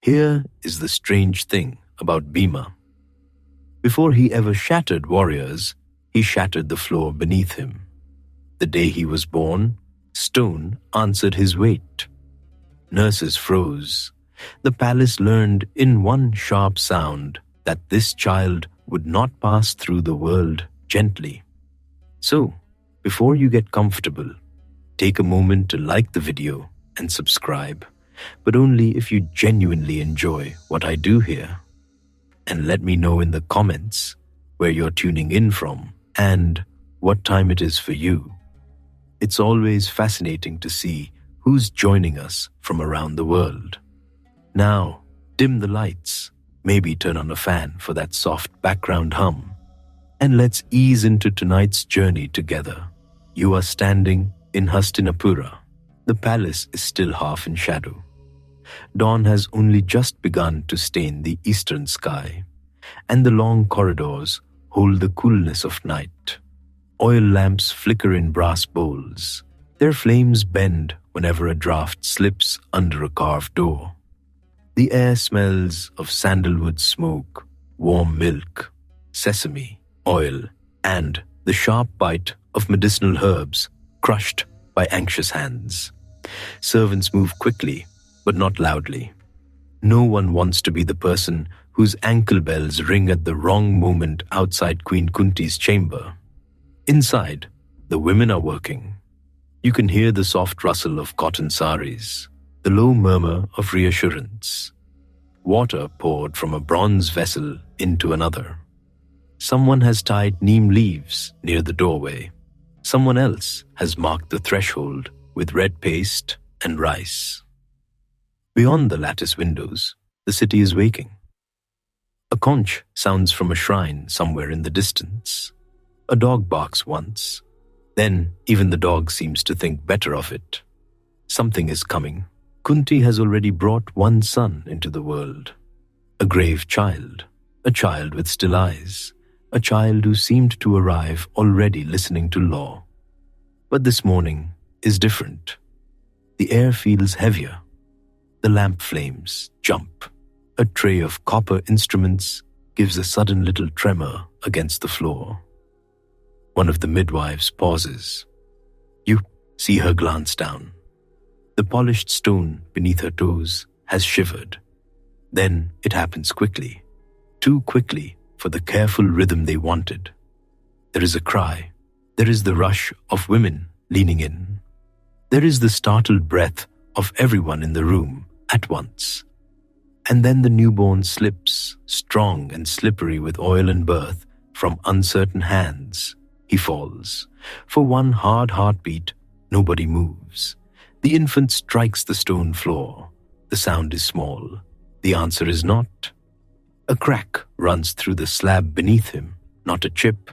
Here is the strange thing about Bhima. Before he ever shattered warriors, he shattered the floor beneath him. The day he was born, stone answered his weight. Nurses froze. The palace learned in one sharp sound that this child would not pass through the world gently. So, before you get comfortable, take a moment to like the video and subscribe, but only if you genuinely enjoy what I do here. And let me know in the comments where you're tuning in from and what time it is for you. It's always fascinating to see who's joining us from around the world. Now, dim the lights, maybe turn on a fan for that soft background hum, and let's ease into tonight's journey together. You are standing in Hastinapura. The palace is still half in shadow. Dawn has only just begun to stain the eastern sky, and the long corridors hold the coolness of night. Oil lamps flicker in brass bowls. Their flames bend whenever a draught slips under a carved door. The air smells of sandalwood smoke, warm milk, sesame, oil, and the sharp bite of medicinal herbs crushed by anxious hands. Servants move quickly, but not loudly. No one wants to be the person whose ankle bells ring at the wrong moment outside Queen Kunti's chamber. Inside, the women are working. You can hear the soft rustle of cotton saris, the low murmur of reassurance. Water poured from a bronze vessel into another. Someone has tied neem leaves near the doorway. Someone else has marked the threshold with red paste and rice. Beyond the lattice windows, the city is waking. A conch sounds from a shrine somewhere in the distance. A dog barks once. Then even the dog seems to think better of it. Something is coming. Kunti has already brought one son into the world. A grave child, a child with still eyes, a child who seemed to arrive already listening to law. But this morning is different. The air feels heavier. The lamp flames jump. A tray of copper instruments gives a sudden little tremor against the floor. One of the midwives pauses. You see her glance down. The polished stone beneath her toes has shivered. Then it happens quickly, too quickly for the careful rhythm they wanted. There is a cry. There is the rush of women leaning in. There is the startled breath of everyone in the room at once. And then the newborn slips, strong and slippery with oil and birth, from uncertain hands. He falls. For one hard heartbeat, nobody moves. The infant strikes the stone floor. The sound is small. The answer is not. A crack runs through the slab beneath him. Not a chip,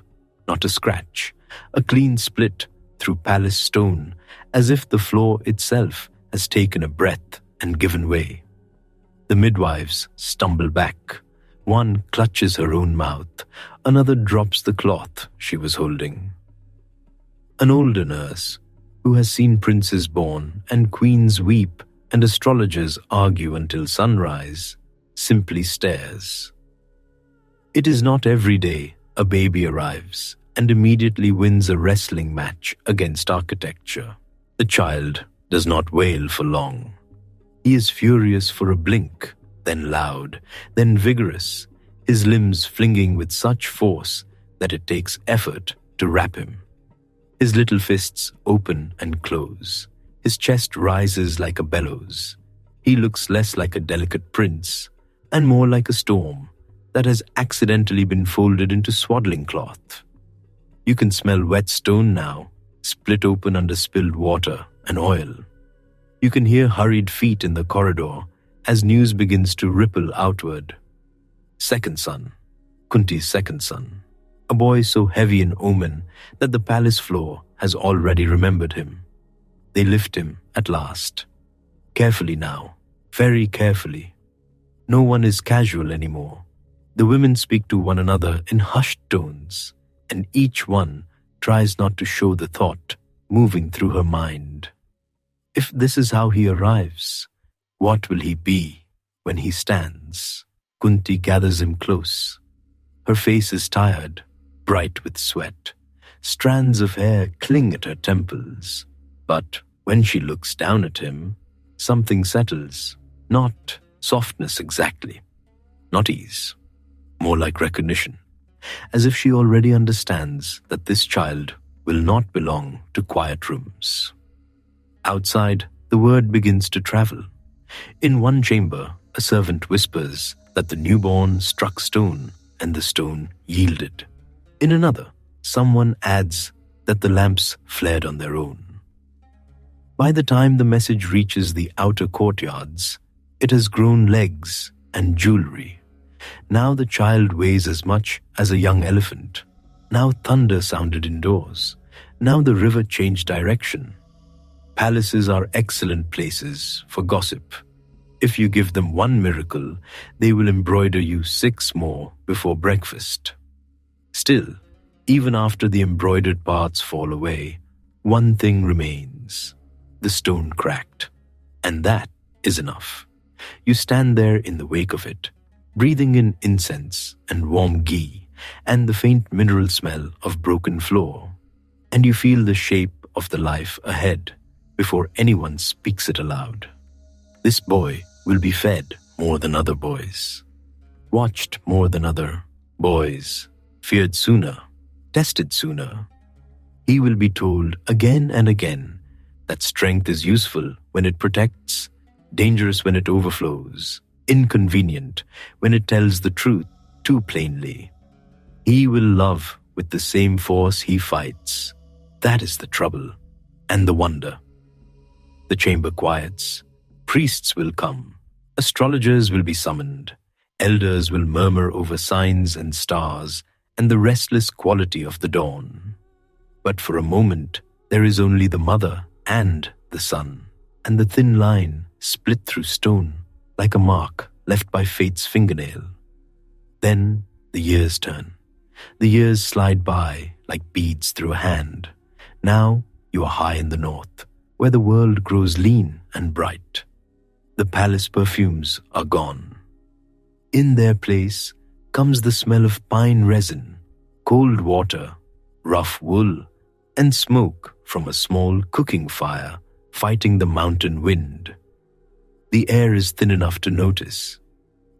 not a scratch. A clean split through palace stone, as if the floor itself has taken a breath and given way. The midwives stumble back. One clutches her own mouth. Another drops the cloth she was holding. An older nurse, who has seen princes born and queens weep and astrologers argue until sunrise, simply stares. It is not every day a baby arrives and immediately wins a wrestling match against architecture. The child does not wail for long. He is furious for a blink, then loud, then vigorous, his limbs flinging with such force that it takes effort to wrap him. His little fists open and close. His chest rises like a bellows. He looks less like a delicate prince and more like a storm that has accidentally been folded into swaddling cloth. You can smell wet stone now, split open under spilled water and oil. You can hear hurried feet in the corridor as news begins to ripple outward. Second son, Kunti's second son, a boy so heavy in omen that the palace floor has already remembered him. They lift him at last. Carefully now, very carefully. No one is casual anymore. The women speak to one another in hushed tones, and each one tries not to show the thought moving through her mind. If this is how he arrives, what will he be? when he stands, Kunti gathers him close. Her face is tired, bright with sweat. Strands of hair cling at her temples. But when she looks down at him, something settles. Not softness exactly, not ease. More like recognition, as if she already understands that this child will not belong to quiet rooms. Outside, the word begins to travel. In one chamber, a servant whispers that the newborn struck stone and the stone yielded. In another, someone adds that the lamps flared on their own. By the time the message reaches the outer courtyards, it has grown legs and jewelry. Now the child weighs as much as a young elephant. Now thunder sounded indoors. Now the river changed direction. Palaces are excellent places for gossip. If you give them one miracle, they will embroider you 6 more before breakfast. Still, even after the embroidered parts fall away, one thing remains. The stone cracked. And that is enough. You stand there in the wake of it, breathing in incense and warm ghee and the faint mineral smell of broken floor, and you feel the shape of the life ahead before anyone speaks it aloud. This boy will be fed more than other boys, watched more than other boys, feared sooner, tested sooner. He will be told again and again that strength is useful when it protects, dangerous when it overflows, inconvenient when it tells the truth too plainly. He will love with the same force he fights. That is the trouble and the wonder. The chamber quiets. Priests will come. Astrologers will be summoned. Elders will murmur over signs and stars and the restless quality of the dawn. But for a moment, there is only the mother and the son, and the thin line split through stone like a mark left by fate's fingernail. Then the years turn. The years slide by like beads through a hand. Now you are high in the north, where the world grows lean and bright. The palace perfumes are gone. In their place comes the smell of pine resin, cold water, rough wool, and smoke from a small cooking fire fighting the mountain wind. The air is thin enough to notice.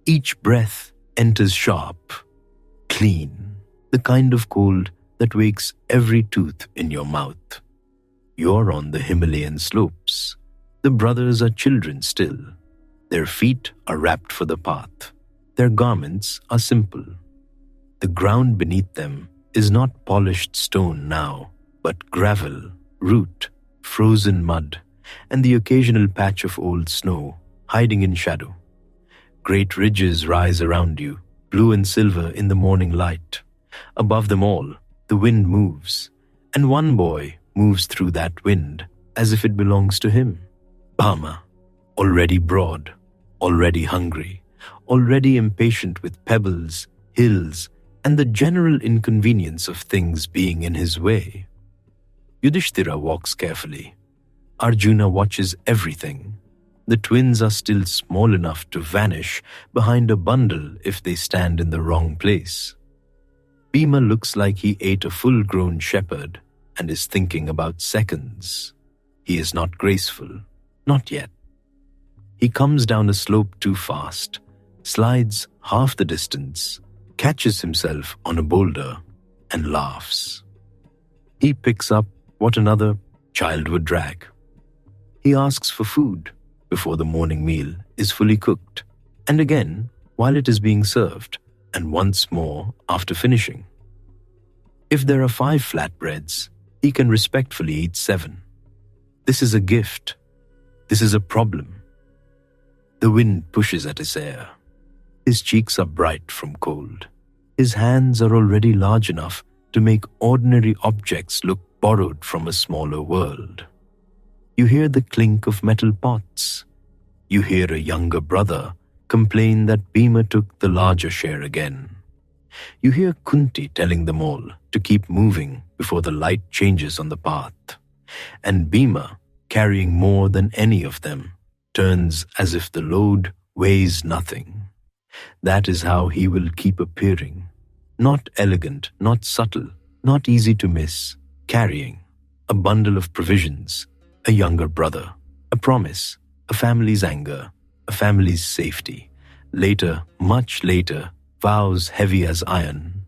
Each breath enters sharp, clean, the kind of cold that wakes every tooth in your mouth. You're on the Himalayan slopes. The brothers are children still. Their feet are wrapped for the path. Their garments are simple. The ground beneath them is not polished stone now, but gravel, root, frozen mud, and the occasional patch of old snow hiding in shadow. Great ridges rise around you, blue and silver in the morning light. Above them all, the wind moves, and one boy moves through that wind as if it belongs to him. Bhima, already broad, already hungry, already impatient with pebbles, hills, and the general inconvenience of things being in his way. Yudhishthira walks carefully. Arjuna watches everything. The twins are still small enough to vanish behind a bundle if they stand in the wrong place. Bhima looks like he ate a full-grown shepherd and is thinking about seconds. He is not graceful, not yet. He comes down a slope too fast, slides half the distance, catches himself on a boulder, and laughs. He picks up what another child would drag. He asks for food before the morning meal is fully cooked, and again while it is being served, and once more after finishing. If there are 5 flatbreads, he can respectfully eat 7. This is a gift. This is a problem. The wind pushes at his hair. His cheeks are bright from cold. His hands are already large enough to make ordinary objects look borrowed from a smaller world. You hear the clink of metal pots. You hear a younger brother complain that Bhima took the larger share again. You hear Kunti telling them all to keep moving before the light changes on the path. And Bhima, carrying more than any of them, turns as if the load weighs nothing. That is how he will keep appearing. Not elegant, not subtle, not easy to miss, carrying a bundle of provisions, a younger brother, a promise, a family's anger, a family's safety. Later, much later, vows heavy as iron.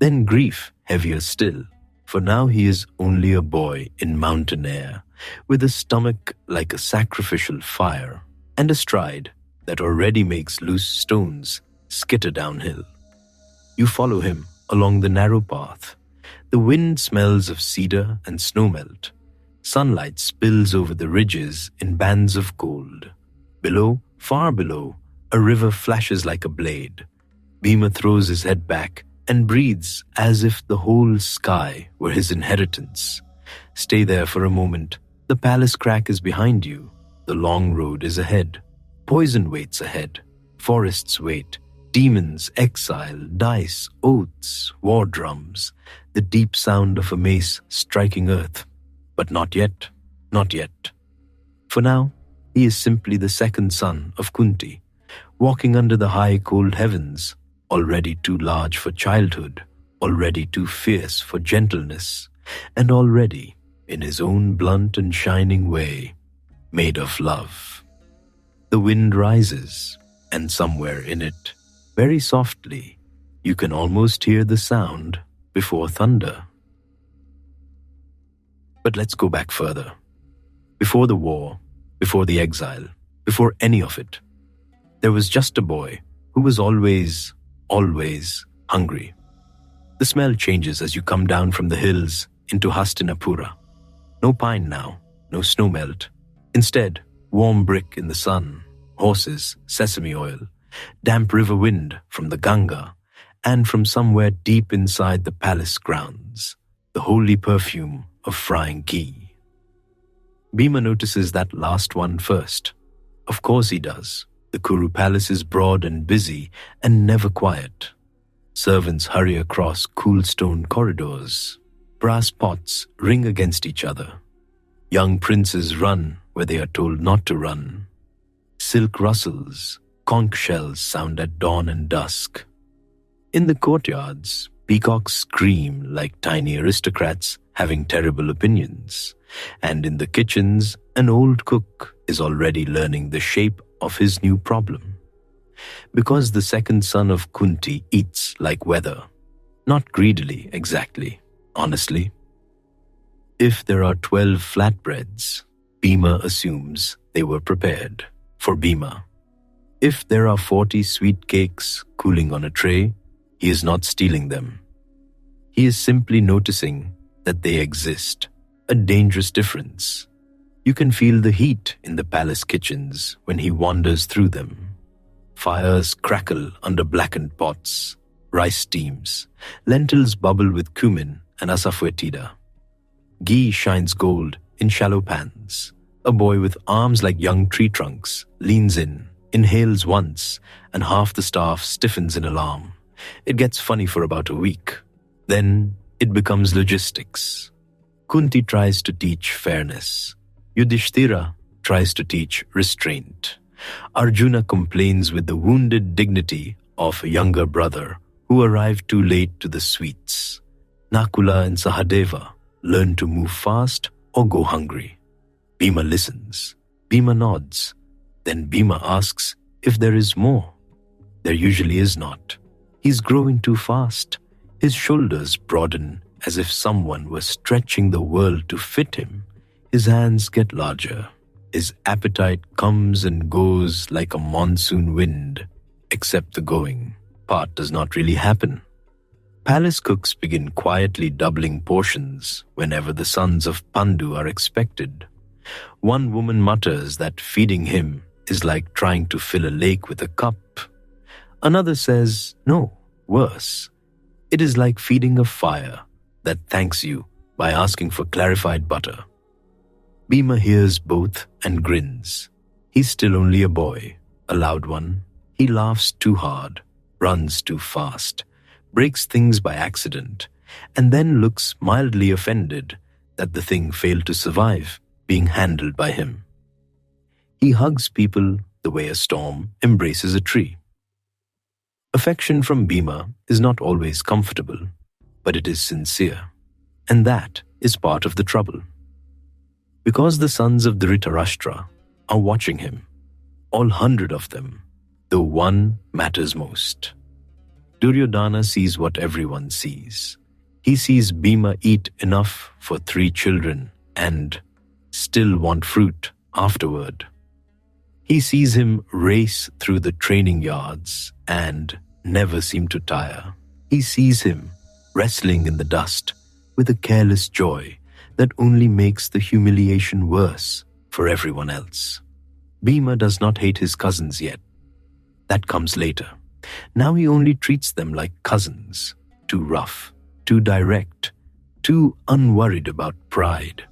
Then grief heavier still, for now he is only a boy in mountain air, with a stomach like a sacrificial fire, and a stride that already makes loose stones skitter downhill. You follow him along the narrow path. The wind smells of cedar and snowmelt. Sunlight spills over the ridges in bands of gold. Below, far below, a river flashes like a blade. Bhima throws his head back and breathes as if the whole sky were his inheritance. Stay there for a moment. The palace crack is behind you. The long road is ahead. Poison waits ahead. Forests wait. Demons, exile, dice, oaths, war drums, the deep sound of a mace striking earth. But not yet, not yet. For now, he is simply the second son of Kunti, walking under the high cold heavens, already too large for childhood, already too fierce for gentleness, and already, in his own blunt and shining way, made of love. The wind rises, and somewhere in it, very softly, you can almost hear the sound before thunder. But let's go back further. Before the war, before the exile, before any of it, there was just a boy who was always hungry. The smell changes as you come down from the hills into Hastinapura. No pine now, no snow melt. Instead, warm brick in the sun, horses, sesame oil, damp river wind from the Ganga, and from somewhere deep inside the palace grounds, the holy perfume of frying ghee. Bhima notices that last one first. Of course he does. The Kuru palace is broad and busy and never quiet. Servants hurry across cool stone corridors. Brass pots ring against each other. Young princes run where they are told not to run. Silk rustles, conch shells sound at dawn and dusk. In the courtyards, peacocks scream like tiny aristocrats having terrible opinions. And in the kitchens, an old cook is already learning the shape of his new problem. Because the second son of Kunti eats like weather. Not greedily, exactly, honestly. If there are 12 flatbreads, Bhima assumes they were prepared for Bhima. If there are 40 sweet cakes cooling on a tray, he is not stealing them. He is simply noticing that they exist, a dangerous difference. You can feel the heat in the palace kitchens when he wanders through them. Fires crackle under blackened pots, rice steams, lentils bubble with cumin and asafoetida. Ghee shines gold in shallow pans. A boy with arms like young tree trunks leans in, inhales once, and half the staff stiffens in alarm. It gets funny for about a week. Then it becomes logistics. Kunti tries to teach fairness. Yudhishthira tries to teach restraint. Arjuna complains with the wounded dignity of a younger brother who arrived too late to the sweets. Nakula and Sahadeva learn to move fast or go hungry. Bhima listens. Bhima nods. Then Bhima asks if there is more. There usually is not. He's growing too fast. His shoulders broaden as if someone were stretching the world to fit him. His hands get larger. His appetite comes and goes like a monsoon wind, except the going part does not really happen. Palace cooks begin quietly doubling portions whenever the sons of Pandu are expected. One woman mutters that feeding him is like trying to fill a lake with a cup. Another says, no, worse. It is like feeding a fire that thanks you by asking for clarified butter. Bhima hears both and grins. He's still only a boy, a loud one. He laughs too hard, runs too fast, breaks things by accident, and then looks mildly offended that the thing failed to survive being handled by him. He hugs people the way a storm embraces a tree. Affection from Bhima is not always comfortable, but it is sincere, and that is part of the trouble. Because the sons of Dhritarashtra are watching him, all 100 of them, though one matters most. Duryodhana sees what everyone sees. He sees Bhima eat enough for 3 children and still want fruit afterward. He sees him race through the training yards and never seem to tire. He sees him wrestling in the dust with a careless joy that only makes the humiliation worse for everyone else. Bhima does not hate his cousins yet. That comes later. Now he only treats them like cousins, too rough, too direct, too unworried about pride.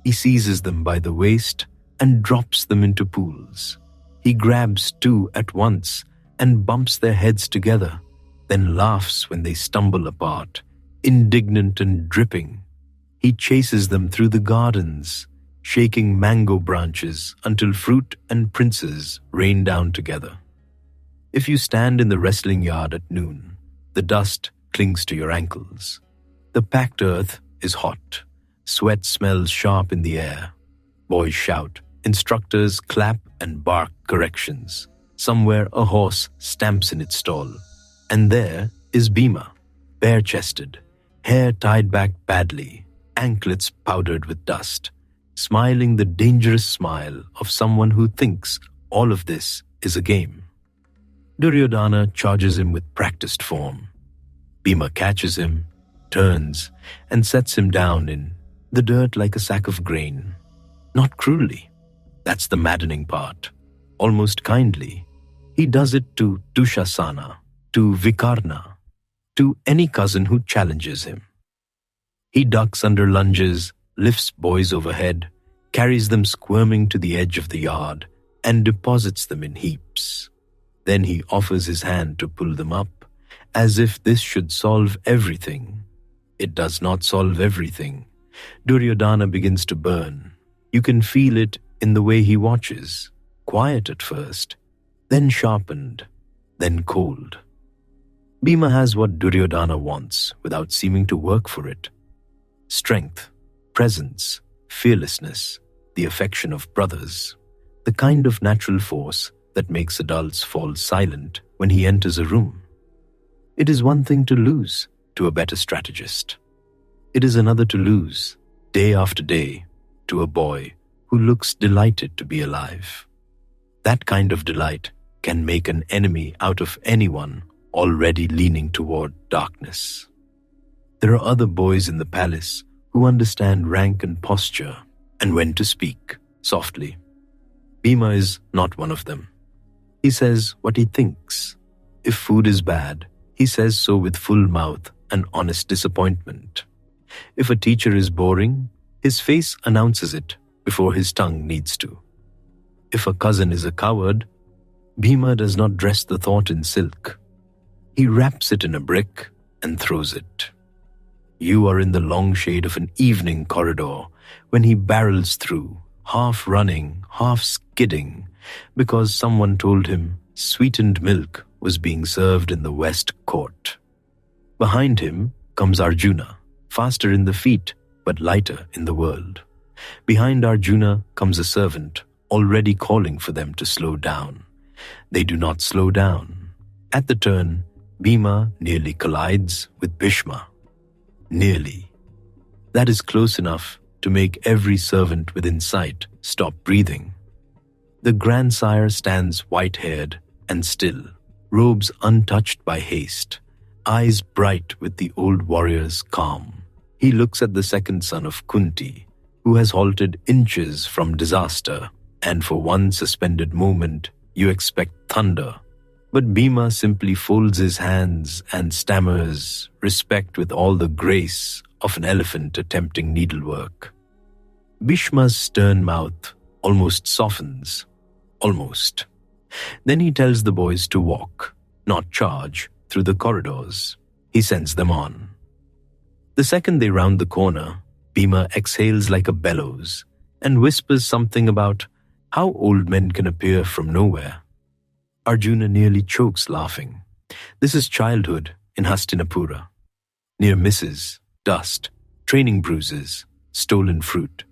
He seizes them by the waist and drops them into pools. He grabs 2 at once and bumps their heads together, then laughs when they stumble apart, indignant and dripping. He chases them through the gardens, shaking mango branches until fruit and princes rain down together. If you stand in the wrestling yard at noon, the dust clings to your ankles. The packed earth is hot. Sweat smells sharp in the air. Boys shout. Instructors clap and bark corrections. Somewhere a horse stamps in its stall. And there is Bhima, bare-chested, hair tied back badly, anklets powdered with dust, smiling the dangerous smile of someone who thinks all of this is a game. Duryodhana charges him with practiced form. Bhima catches him, turns, and sets him down in the dirt like a sack of grain. Not cruelly. That's the maddening part. Almost kindly. He does it to Dushasana, to Vikarna, to any cousin who challenges him. He ducks under lunges, lifts boys overhead, carries them squirming to the edge of the yard, and deposits them in heaps. Then he offers his hand to pull them up, as if this should solve everything. It does not solve everything. Duryodhana begins to burn. You can feel it in the way he watches, quiet at first, then sharpened, then cold. Bhima has what Duryodhana wants without seeming to work for it. Strength, presence, fearlessness, the affection of brothers, the kind of natural force that makes adults fall silent when he enters a room. It is one thing to lose to a better strategist. It is another to lose, day after day, to a boy who looks delighted to be alive. That kind of delight can make an enemy out of anyone already leaning toward darkness. There are other boys in the palace who understand rank and posture and when to speak softly. Bhima is not one of them. He says what he thinks. If food is bad, he says so with full mouth and honest disappointment. If a teacher is boring, his face announces it before his tongue needs to. If a cousin is a coward, Bhima does not dress the thought in silk. He wraps it in a brick and throws it. You are in the long shade of an evening corridor when he barrels through, half running, half skidding, because someone told him sweetened milk was being served in the West Court. Behind him comes Arjuna, faster in the feet but lighter in the world. Behind Arjuna comes a servant, already calling for them to slow down. They do not slow down. At the turn, Bhima nearly collides with Bhishma. Nearly. That is close enough to make every servant within sight stop breathing. The grandsire stands white-haired and still, robes untouched by haste, eyes bright with the old warrior's calm. He looks at the second son of Kunti, who has halted inches from disaster, and for one suspended moment, you expect thunder. But Bhima simply folds his hands and stammers, respect with all the grace of an elephant attempting needlework. Bhishma's stern mouth almost softens. Almost. Then he tells the boys to walk, not charge, through the corridors. He sends them on. The second they round the corner, Bhima exhales like a bellows and whispers something about How old men can appear from nowhere. Arjuna nearly chokes laughing. This is childhood in Hastinapura. Near misses, dust, training bruises, stolen fruit,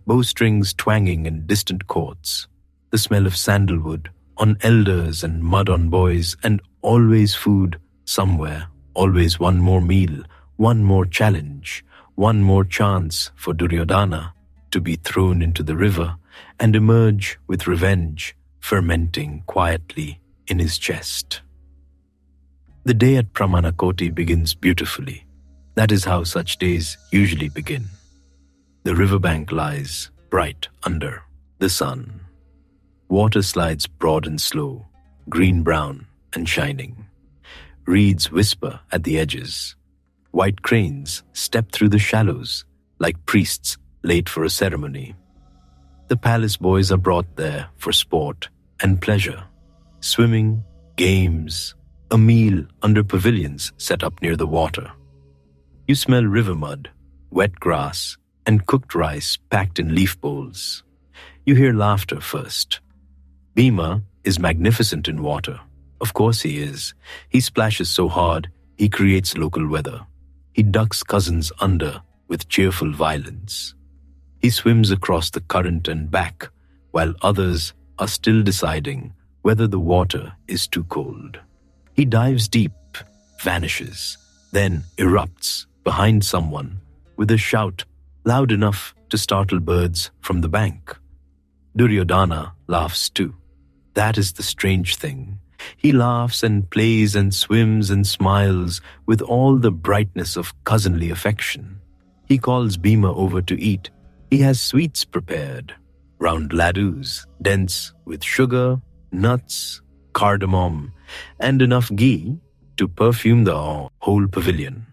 bowstrings twanging in distant courts, the smell of sandalwood on elders and mud on boys, and always food somewhere, always one more meal, one more challenge, one more chance for Duryodhana to be thrown into the river and emerge with revenge fermenting quietly in his chest. The day at Pramanakoti begins beautifully. That is how such days usually begin. The riverbank lies bright under the sun. Water slides broad and slow, green-brown and shining. Reeds whisper at the edges. White cranes step through the shallows like priests late for a ceremony. The palace boys are brought there for sport and pleasure. Swimming, games, a meal under pavilions set up near the water. You smell river mud, wet grass, and cooked rice packed in leaf bowls. You hear laughter first. Bhima is magnificent in water. Of course he is. He splashes so hard, he creates local weather. He ducks cousins under with cheerful violence. He swims across the current and back, while others are still deciding whether the water is too cold. He dives deep, vanishes, then erupts behind someone with a shout loud enough to startle birds from the bank. Duryodhana laughs too. That is the strange thing. He laughs and plays and swims and smiles with all the brightness of cousinly affection. He calls Bhima over to eat. He has sweets prepared, round laddus, dense with sugar, nuts, cardamom, and enough ghee to perfume the whole pavilion.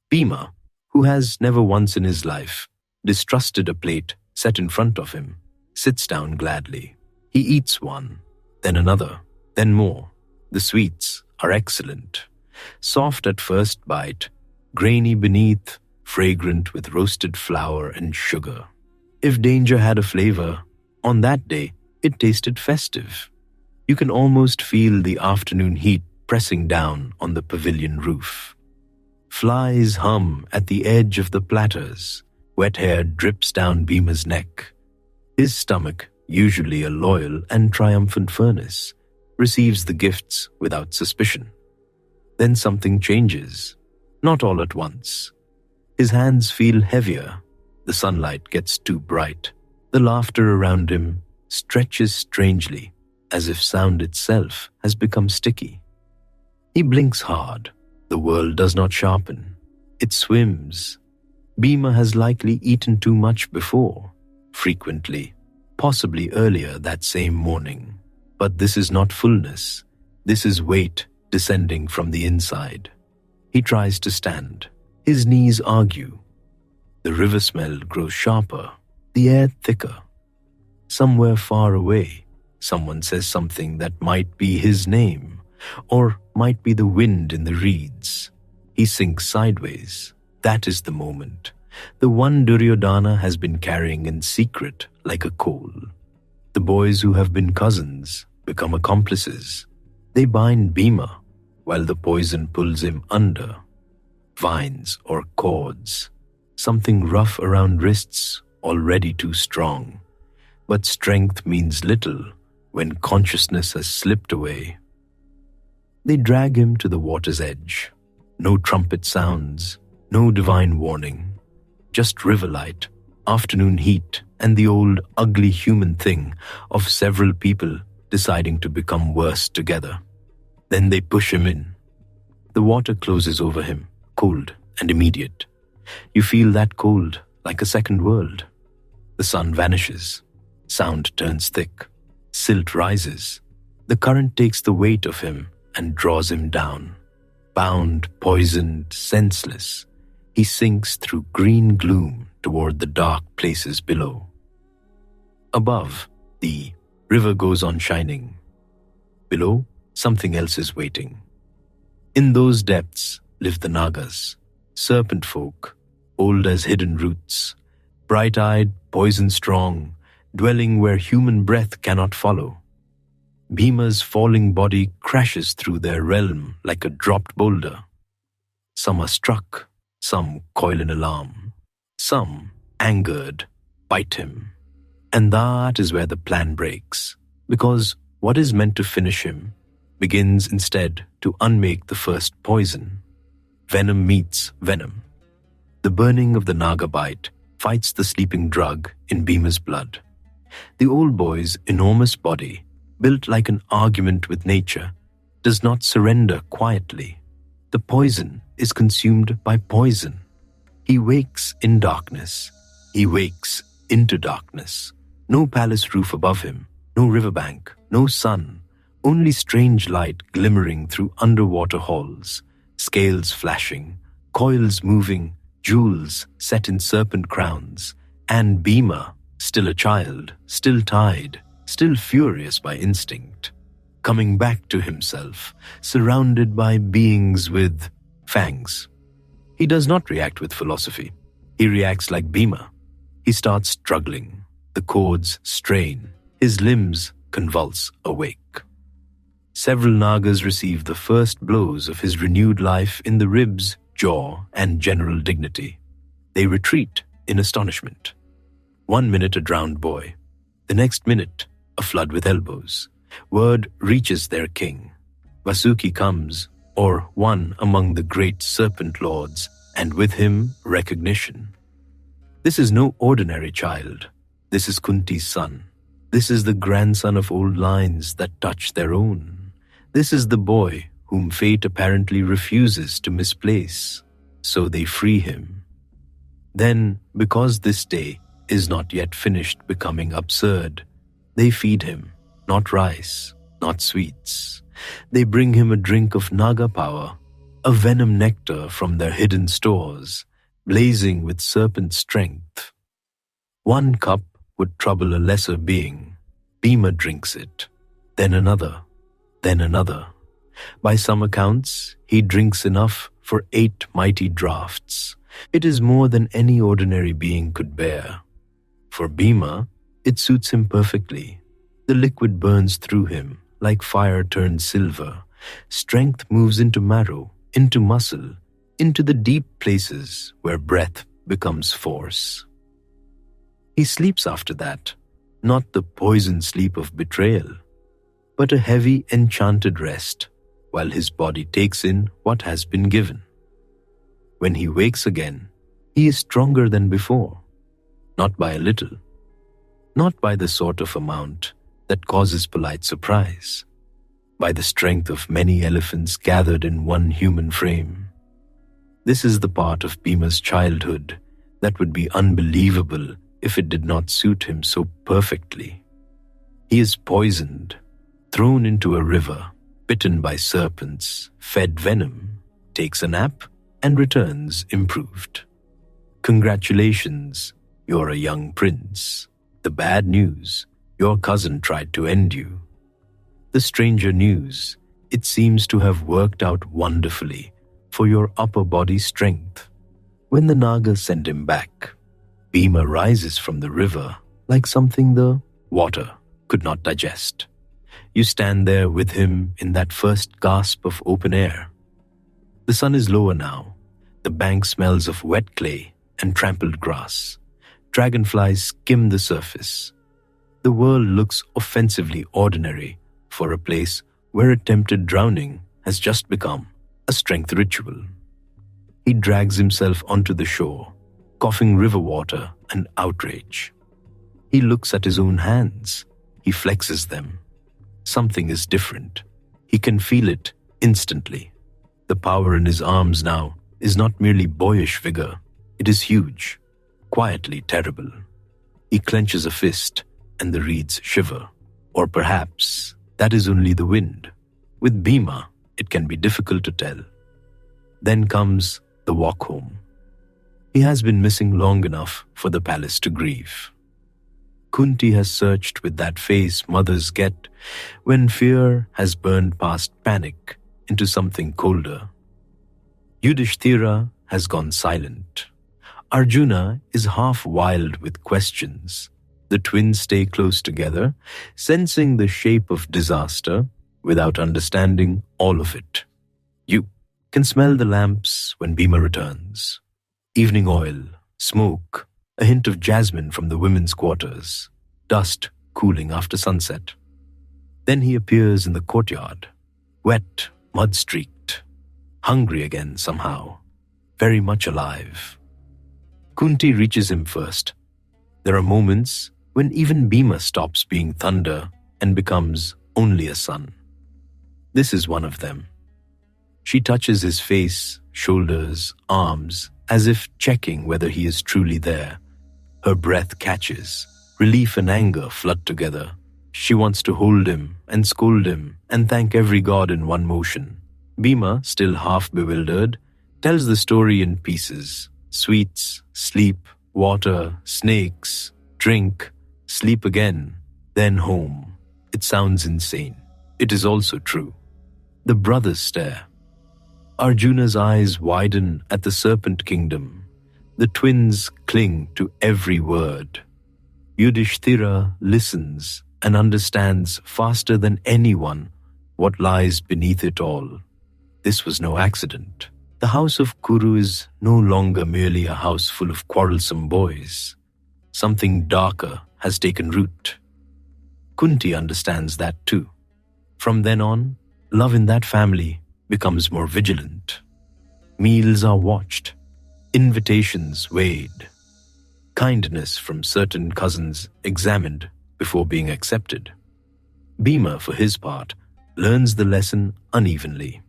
Bhima, who has never once in his life distrusted a plate set in front of him, sits down gladly. He eats one, then another, then more. The sweets are excellent. Soft at first bite, grainy beneath, fragrant with roasted flour and sugar. If danger had a flavor, on that day it tasted festive. You can almost feel the afternoon heat pressing down on the pavilion roof. Flies hum at the edge of the platters. Wet hair drips down Bhima's neck. His stomach, usually a loyal and triumphant furnace, receives the gifts without suspicion. Then something changes, not all at once. His hands feel heavier. The sunlight gets too bright. The laughter around him stretches strangely, as if sound itself has become sticky. He blinks hard. The world does not sharpen. It swims. Bhima has likely eaten too much before, frequently, possibly earlier that same morning. But this is not fullness. This is weight descending from the inside. He tries to stand. His knees argue. The river smell grows sharper, the air thicker. Somewhere far away, someone says something that might be his name, or might be the wind in the reeds. He sinks sideways. That is the moment. The one Duryodhana has been carrying in secret like a coal. The boys who have been cousins become accomplices. They bind Bhima while the poison pulls him under. Vines or cords. Something rough around wrists, already too strong. But strength means little when consciousness has slipped away. They drag him to the water's edge. No trumpet sounds, no divine warning. Just river light, afternoon heat, and the old ugly human thing of several people deciding to become worse together. Then they push him in. The water closes over him, cold and immediate. You feel that cold like a second world. The sun vanishes. Sound turns thick. Silt rises. The current takes the weight of him and draws him down. Bound, poisoned, senseless, he sinks through green gloom toward the dark places below. Above, the river goes on shining. Below, something else is waiting. In those depths live the Nagas, serpent folk, old as hidden roots, bright-eyed, poison-strong, dwelling where human breath cannot follow. Bhima's falling body crashes through their realm like a dropped boulder. Some are struck, some coil in alarm, some, angered, bite him. And that is where the plan breaks, because what is meant to finish him begins instead to unmake the first poison. Venom meets venom. The burning of the Naga bite fights the sleeping drug in Bhima's blood. The old boy's enormous body, built like an argument with nature, does not surrender quietly. The poison is consumed by poison. He wakes in darkness. He wakes into darkness. No palace roof above him, no riverbank, no sun, only strange light glimmering through underwater halls, scales flashing, coils moving, jewels set in serpent crowns, and Bhima, still a child, still tied, still furious by instinct, coming back to himself, surrounded by beings with fangs. He does not react with philosophy. He reacts like Bhima. He starts struggling. The cords strain. His limbs convulse awake. Several Nagas receive the first blows of his renewed life in the ribs, jaw, and general dignity. They retreat in astonishment. 1 minute a drowned boy. The next minute, a flood with elbows. Word reaches their king. Vasuki comes, or one among the great serpent lords, and with him recognition. This is no ordinary child. This is Kunti's son. This is the grandson of old lines that touch their own. This is the boy whom fate apparently refuses to misplace. So they free him. Then, because this day is not yet finished becoming absurd, they feed him, not rice, not sweets. They bring him a drink of Naga power, a venom nectar from their hidden stores, blazing with serpent strength. 1 cup would trouble a lesser being. Bhima drinks it, then another, then another. By some accounts, he drinks enough for 8 mighty draughts. It is more than any ordinary being could bear. For Bhima, it suits him perfectly. The liquid burns through him like fire turned silver. Strength moves into marrow, into muscle, into the deep places where breath becomes force. He sleeps after that, not the poisoned sleep of betrayal, but a heavy, enchanted rest, while his body takes in what has been given. When he wakes again, he is stronger than before, not by a little, not by the sort of amount that causes polite surprise, by the strength of many elephants gathered in one human frame. This is the part of Bhima's childhood that would be unbelievable if it did not suit him so perfectly. He is poisoned, thrown into a river, bitten by serpents, fed venom, takes a nap, and returns improved. Congratulations, you're a young prince. The bad news, your cousin tried to end you. The stranger news, it seems to have worked out wonderfully for your upper body strength. When the Naga sent him back, Bhima rises from the river like something the water could not digest. You stand there with him in that first gasp of open air. The sun is lower now. The bank smells of wet clay and trampled grass. Dragonflies skim the surface. The world looks offensively ordinary for a place where attempted drowning has just become a strength ritual. He drags himself onto the shore, coughing river water and outrage. He looks at his own hands. He flexes them. Something is different. He can feel it instantly. The power in his arms now is not merely boyish vigor. It is huge, quietly terrible. He clenches a fist and the reeds shiver. Or perhaps that is only the wind. With Bhima, it can be difficult to tell. Then comes the walk home. He has been missing long enough for the palace to grieve. Kunti has searched with that face mothers get when fear has burned past panic into something colder. Yudhishthira has gone silent. Arjuna is half wild with questions. The twins stay close together, sensing the shape of disaster without understanding all of it. You can smell the lamps when Bhima returns. Evening oil, smoke, a hint of jasmine from the women's quarters, dust cooling after sunset. Then he appears in the courtyard, wet, mud-streaked, hungry again somehow, very much alive. Kunti reaches him first. There are moments when even Bhima stops being thunder and becomes only a son. This is one of them. She touches his face, shoulders, arms, as if checking whether he is truly there. Her breath catches. Relief and anger flood together. She wants to hold him and scold him and thank every god in one motion. Bhima, still half bewildered, tells the story in pieces. Sweets, sleep, water, snakes, drink, sleep again, then home. It sounds insane. It is also true. The brothers stare. Arjuna's eyes widen at the serpent kingdom. The twins cling to every word. Yudhishthira listens and understands faster than anyone what lies beneath it all. This was no accident. The house of Kuru is no longer merely a house full of quarrelsome boys. Something darker has taken root. Kunti understands that too. From then on, love in that family becomes more vigilant. Meals are watched, invitations weighed, kindness from certain cousins examined before being accepted. Bhima, for his part, learns the lesson unevenly.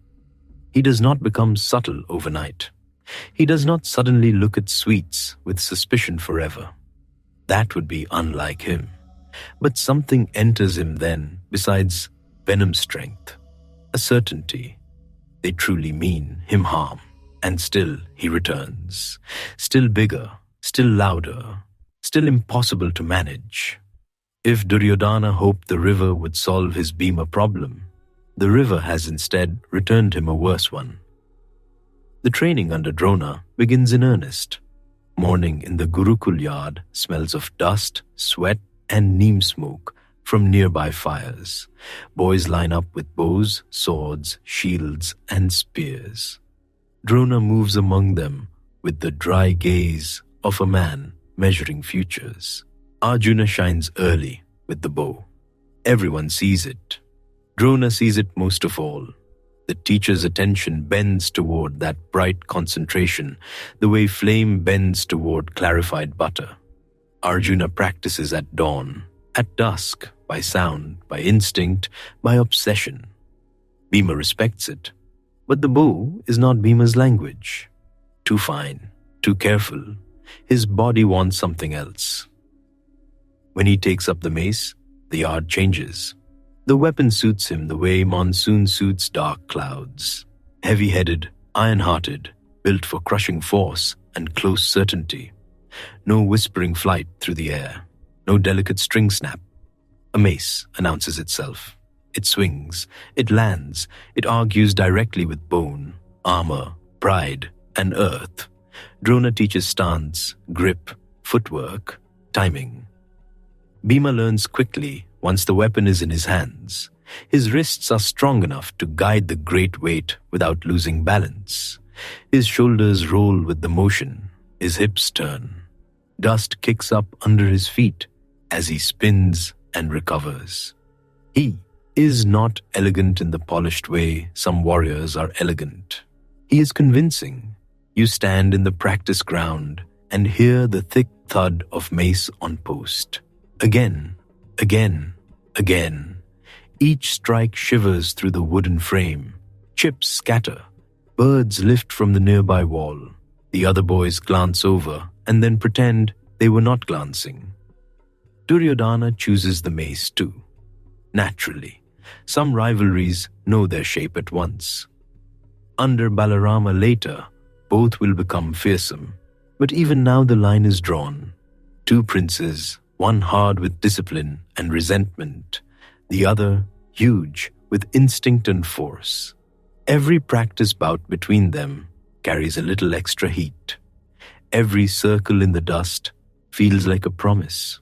He does not become subtle overnight. He does not suddenly look at sweets with suspicion forever. That would be unlike him. But something enters him then besides venom strength, a certainty. They truly mean him harm, and still he returns. Still bigger, still louder, still impossible to manage. If Duryodhana hoped the river would solve his Bhima problem, the river has instead returned him a worse one. The training under Drona begins in earnest. Morning in the Gurukul yard smells of dust, sweat, and neem smoke from nearby fires. Boys line up with bows, swords, shields, and spears. Drona moves among them with the dry gaze of a man measuring futures. Arjuna shines early with the bow. Everyone sees it. Drona sees it most of all. The teacher's attention bends toward that bright concentration, the way flame bends toward clarified butter. Arjuna practices at dawn, at dusk, by sound, by instinct, by obsession. Bhima respects it, but the bow is not Bhima's language. Too fine, too careful, his body wants something else. When he takes up the mace, the yard changes. The weapon suits him the way monsoon suits dark clouds. Heavy-headed, iron-hearted, built for crushing force and close certainty. No whispering flight through the air. No delicate string snap. A mace announces itself. It swings. It lands. It argues directly with bone, armor, pride, and earth. Drona teaches stance, grip, footwork, timing. Bhima learns quickly once the weapon is in his hands. His wrists are strong enough to guide the great weight without losing balance. His shoulders roll with the motion. His hips turn. Dust kicks up under his feet as he spins and recovers. He is not elegant in the polished way some warriors are elegant. He is convincing. You stand in the practice ground and hear the thick thud of mace on post. Again, again, again. Each strike shivers through the wooden frame. Chips scatter. Birds lift from the nearby wall. The other boys glance over and then pretend they were not glancing. Duryodhana chooses the mace too. Naturally, some rivalries know their shape at once. Under Balarama later, both will become fearsome. But even now the line is drawn. Two princes, one hard with discipline and resentment, the other huge with instinct and force. Every practice bout between them carries a little extra heat. Every circle in the dust feels like a promise.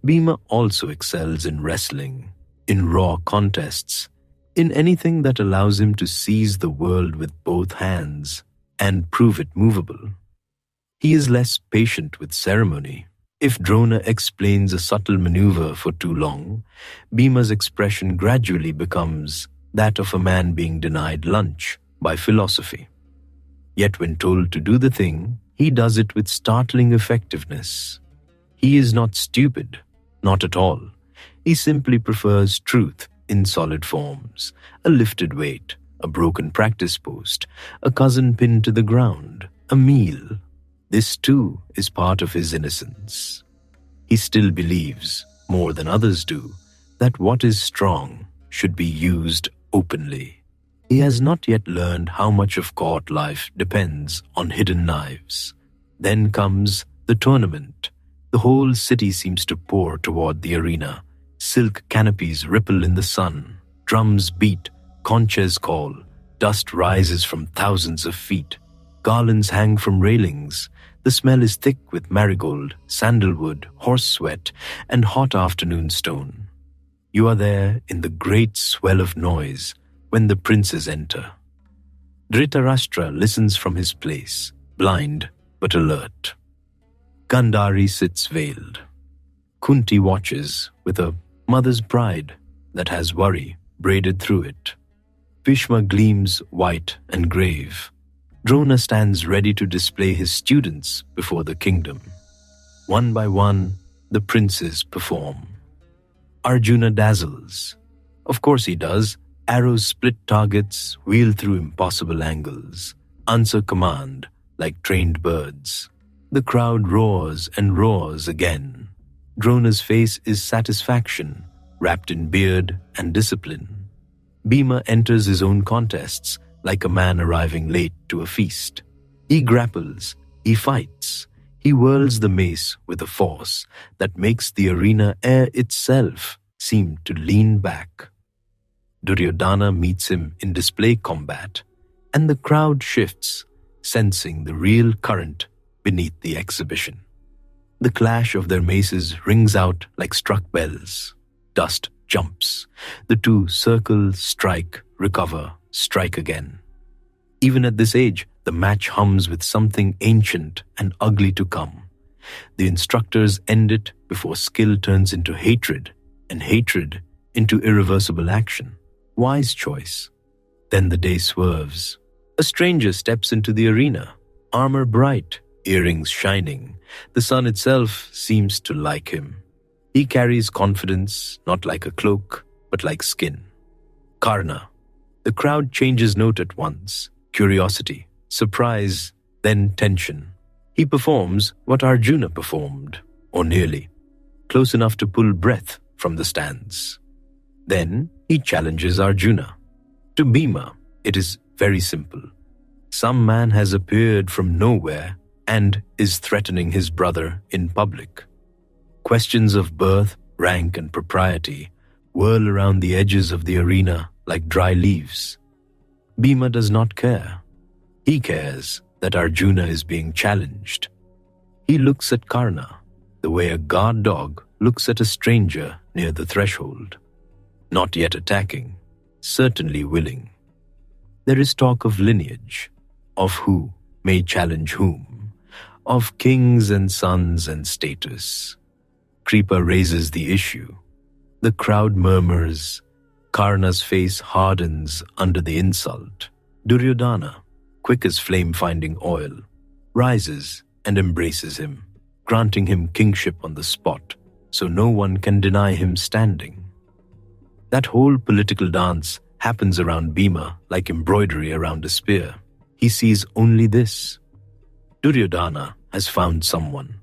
Bhima also excels in wrestling, in raw contests, in anything that allows him to seize the world with both hands and prove it movable. He is less patient with ceremony. If Drona explains a subtle maneuver for too long, Bhima's expression gradually becomes that of a man being denied lunch by philosophy. Yet when told to do the thing, he does it with startling effectiveness. He is not stupid, not at all. He simply prefers truth in solid forms, a lifted weight, a broken practice post, a cousin pinned to the ground, a meal. This too is part of his innocence. He still believes, more than others do, that what is strong should be used openly. He has not yet learned how much of court life depends on hidden knives. Then comes the tournament. The whole city seems to pour toward the arena. Silk canopies ripple in the sun. Drums beat, conches call. Dust rises from thousands of feet. Garlands hang from railings. The smell is thick with marigold, sandalwood, horse sweat, and hot afternoon stone. You are there in the great swell of noise when the princes enter. Dhritarashtra listens from his place, blind but alert. Gandhari sits veiled. Kunti watches with a mother's pride that has worry braided through it. Bhishma gleams white and grave. Drona stands ready to display his students before the kingdom. One by one, the princes perform. Arjuna dazzles. Of course he does. Arrows split targets, wheel through impossible angles, answer command like trained birds. The crowd roars and roars again. Drona's face is satisfaction, wrapped in beard and discipline. Bhima enters his own contests like a man arriving late to a feast. He grapples, he fights, he whirls the mace with a force that makes the arena air itself seem to lean back. Duryodhana meets him in display combat, and the crowd shifts, sensing the real current beneath the exhibition. The clash of their maces rings out like struck bells. Dust jumps. The two circle, strike, recover, strike again. Even at this age, the match hums with something ancient and ugly to come. The instructors end it before skill turns into hatred, and hatred into irreversible action. Wise choice. Then the day swerves. A stranger steps into the arena, armor bright, earrings shining. The sun itself seems to like him. He carries confidence, not like a cloak, but like skin. Karna. The crowd changes note at once. Curiosity, surprise, then tension. He performs what Arjuna performed, or nearly, close enough to pull breath from the stands. Then he challenges Arjuna. To Bhima, it is very simple. Some man has appeared from nowhere and is threatening his brother in public. Questions of birth, rank, and propriety whirl around the edges of the arena like dry leaves. Bhima does not care. He cares that Arjuna is being challenged. He looks at Karna the way a guard dog looks at a stranger near the threshold. Not yet attacking, certainly willing. There is talk of lineage, of who may challenge whom, of kings and sons and status. Kripa raises the issue. The crowd murmurs. Karna's face hardens under the insult. Duryodhana, quick as flame-finding oil, rises and embraces him, granting him kingship on the spot, so no one can deny him standing. That whole political dance happens around Bhima like embroidery around a spear. He sees only this. Duryodhana has found someone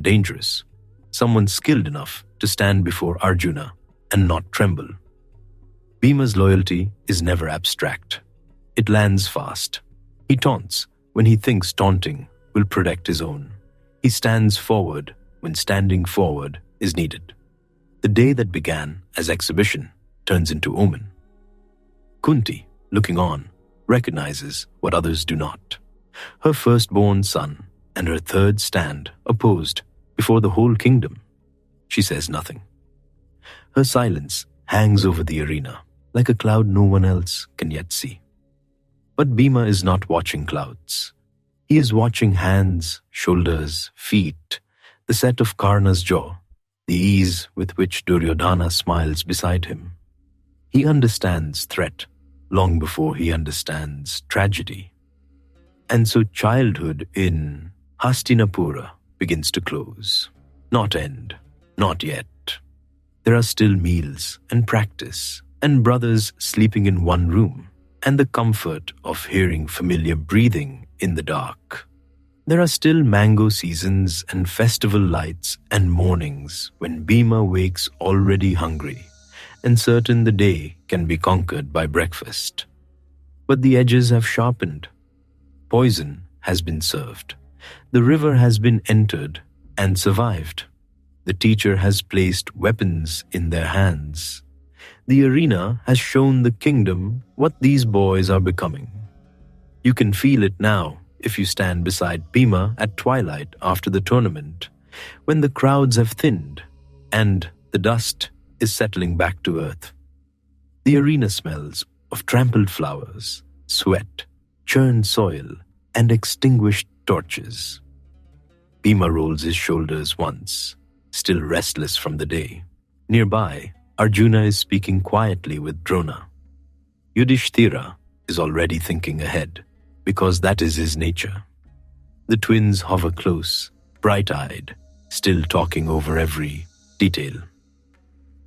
dangerous, someone skilled enough to stand before Arjuna and not tremble. Bhima's loyalty is never abstract. It lands fast. He taunts when he thinks taunting will protect his own. He stands forward when standing forward is needed. The day that began as exhibition turns into omen. Kunti, looking on, recognizes what others do not. Her firstborn son and her third stand opposed before the whole kingdom. She says nothing. Her silence hangs over the arena, like a cloud no one else can yet see. But Bhima is not watching clouds. He is watching hands, shoulders, feet, the set of Karna's jaw, the ease with which Duryodhana smiles beside him. He understands threat long before he understands tragedy. And so childhood in Hastinapura begins to close, not end, not yet. There are still meals and practice, and brothers sleeping in one room, and the comfort of hearing familiar breathing in the dark. There are still mango seasons and festival lights and mornings when Bhima wakes already hungry and certain the day can be conquered by breakfast. But the edges have sharpened. Poison has been served. The river has been entered and survived. The teacher has placed weapons in their hands. The arena has shown the kingdom what these boys are becoming. You can feel it now if you stand beside Bhima at twilight after the tournament, when the crowds have thinned and the dust is settling back to earth. The arena smells of trampled flowers, sweat, churned soil, and extinguished torches. Bhima rolls his shoulders once, still restless from the day. Nearby, Arjuna is speaking quietly with Drona. Yudhishthira is already thinking ahead, because that is his nature. The twins hover close, bright-eyed, still talking over every detail.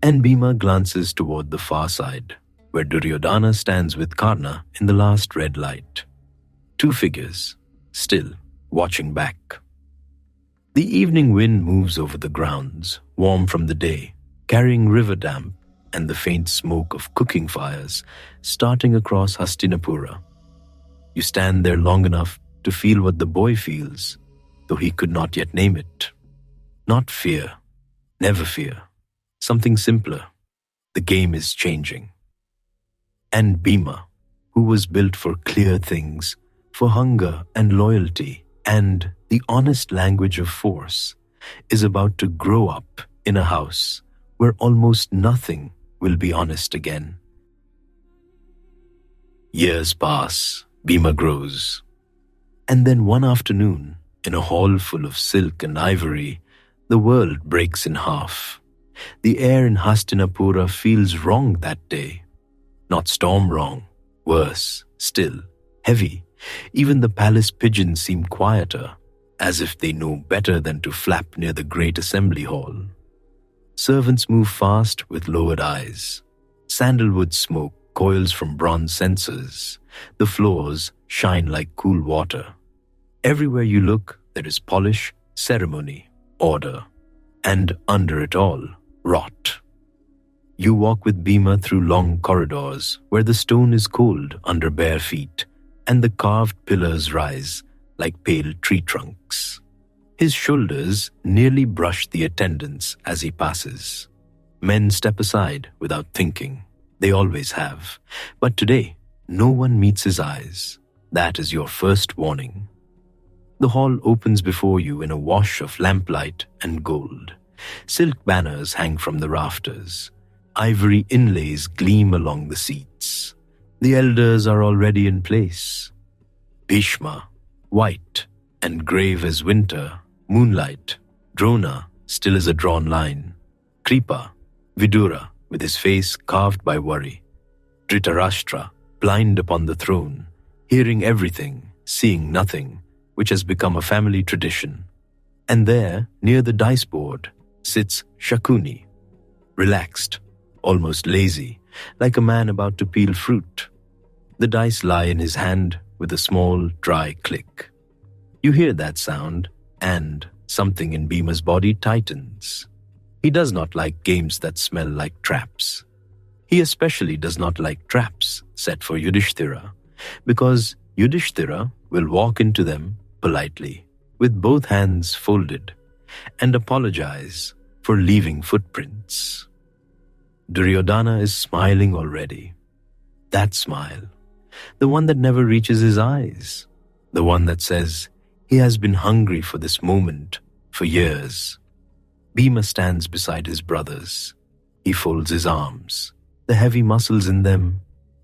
And Bhima glances toward the far side, where Duryodhana stands with Karna in the last red light. Two figures, still watching back. The evening wind moves over the grounds, warm from the day, carrying river damp and the faint smoke of cooking fires starting across Hastinapura. You stand there long enough to feel what the boy feels, though he could not yet name it. Not fear, never fear. Something simpler. The game is changing. And Bhima, who was built for clear things, for hunger and loyalty, and the honest language of force, is about to grow up in a house where almost nothing will be honest again. Years pass, Bhima grows. And then one afternoon, in a hall full of silk and ivory, the world breaks in half. The air in Hastinapura feels wrong that day. Not storm wrong, worse, still, heavy. Even the palace pigeons seem quieter, as if they know better than to flap near the great assembly hall. Servants move fast with lowered eyes. Sandalwood smoke coils from bronze censers. The floors shine like cool water. Everywhere you look, there is polish, ceremony, order, and under it all, rot. You walk with Bhima through long corridors where the stone is cold under bare feet and the carved pillars rise like pale tree trunks. His shoulders nearly brush the attendants as he passes. Men step aside without thinking. They always have. But today, no one meets his eyes. That is your first warning. The hall opens before you in a wash of lamplight and gold. Silk banners hang from the rafters. Ivory inlays gleam along the seats. The elders are already in place. Bhishma, white and grave as winter, moonlight. Drona, still as a drawn line. Kripa, Vidura, with his face carved by worry. Dhritarashtra, blind upon the throne, hearing everything, seeing nothing, which has become a family tradition. And there, near the dice board, sits Shakuni, relaxed, almost lazy, like a man about to peel fruit. The dice lie in his hand with a small, dry click. You hear that sound, and something in Bhima's body tightens. He does not like games that smell like traps. He especially does not like traps set for Yudhishthira, because Yudhishthira will walk into them politely, with both hands folded, and apologize for leaving footprints. Duryodhana is smiling already. That smile, the one that never reaches his eyes, the one that says he has been hungry for this moment for years. Bhima stands beside his brothers. He folds his arms. The heavy muscles in them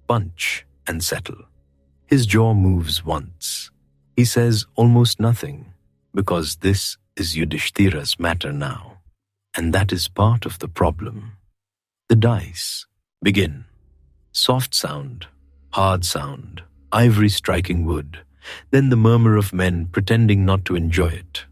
bunch and settle. His jaw moves once. He says almost nothing, because this is Yudhishthira's matter now. And that is part of the problem. The dice begin. Soft sound, hard sound, ivory striking wood, then the murmur of men pretending not to enjoy it.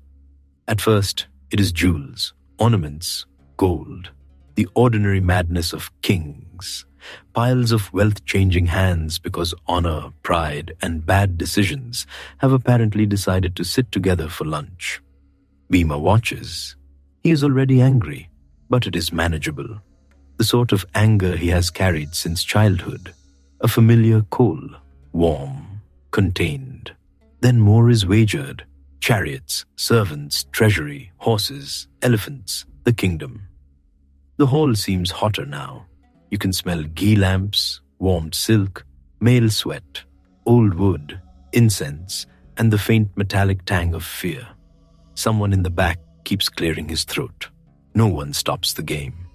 At first, it is jewels, ornaments, gold, the ordinary madness of kings, piles of wealth-changing hands because honor, pride, and bad decisions have apparently decided to sit together for lunch. Bhima watches. He is already angry, but it is manageable. The sort of anger he has carried since childhood. A familiar coal, warm, contained. Then more is wagered. Chariots, servants, treasury, horses, elephants, the kingdom. The hall seems hotter now. You can smell ghee lamps, warmed silk, male sweat, old wood, incense, and the faint metallic tang of fear. Someone in the back keeps clearing his throat. No one stops the game.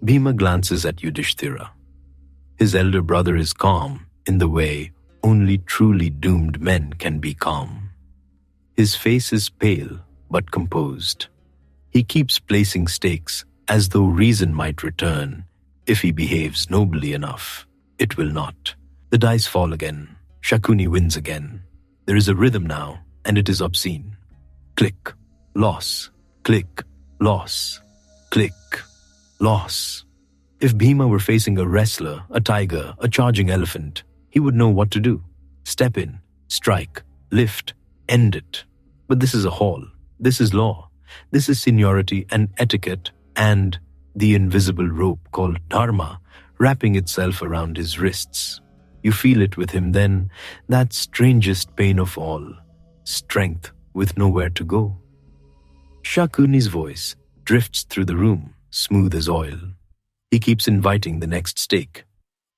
Bhima glances at Yudhishthira. His elder brother is calm in the way only truly doomed men can be calm. His face is pale but composed. He keeps placing stakes as though reason might return if he behaves nobly enough. It will not. The dice fall again. Shakuni wins again. There is a rhythm now, and it is obscene. Click, loss, click, loss, click, loss. If Bhima were facing a wrestler, a tiger, a charging elephant, he would know what to do. Step in, strike, lift, end it. But this is a hall. This is law. This is seniority and etiquette and the invisible rope called dharma wrapping itself around his wrists. You feel it with him then, that strangest pain of all, strength with nowhere to go. Shakuni's voice drifts through the room, smooth as oil. He keeps inviting the next stake.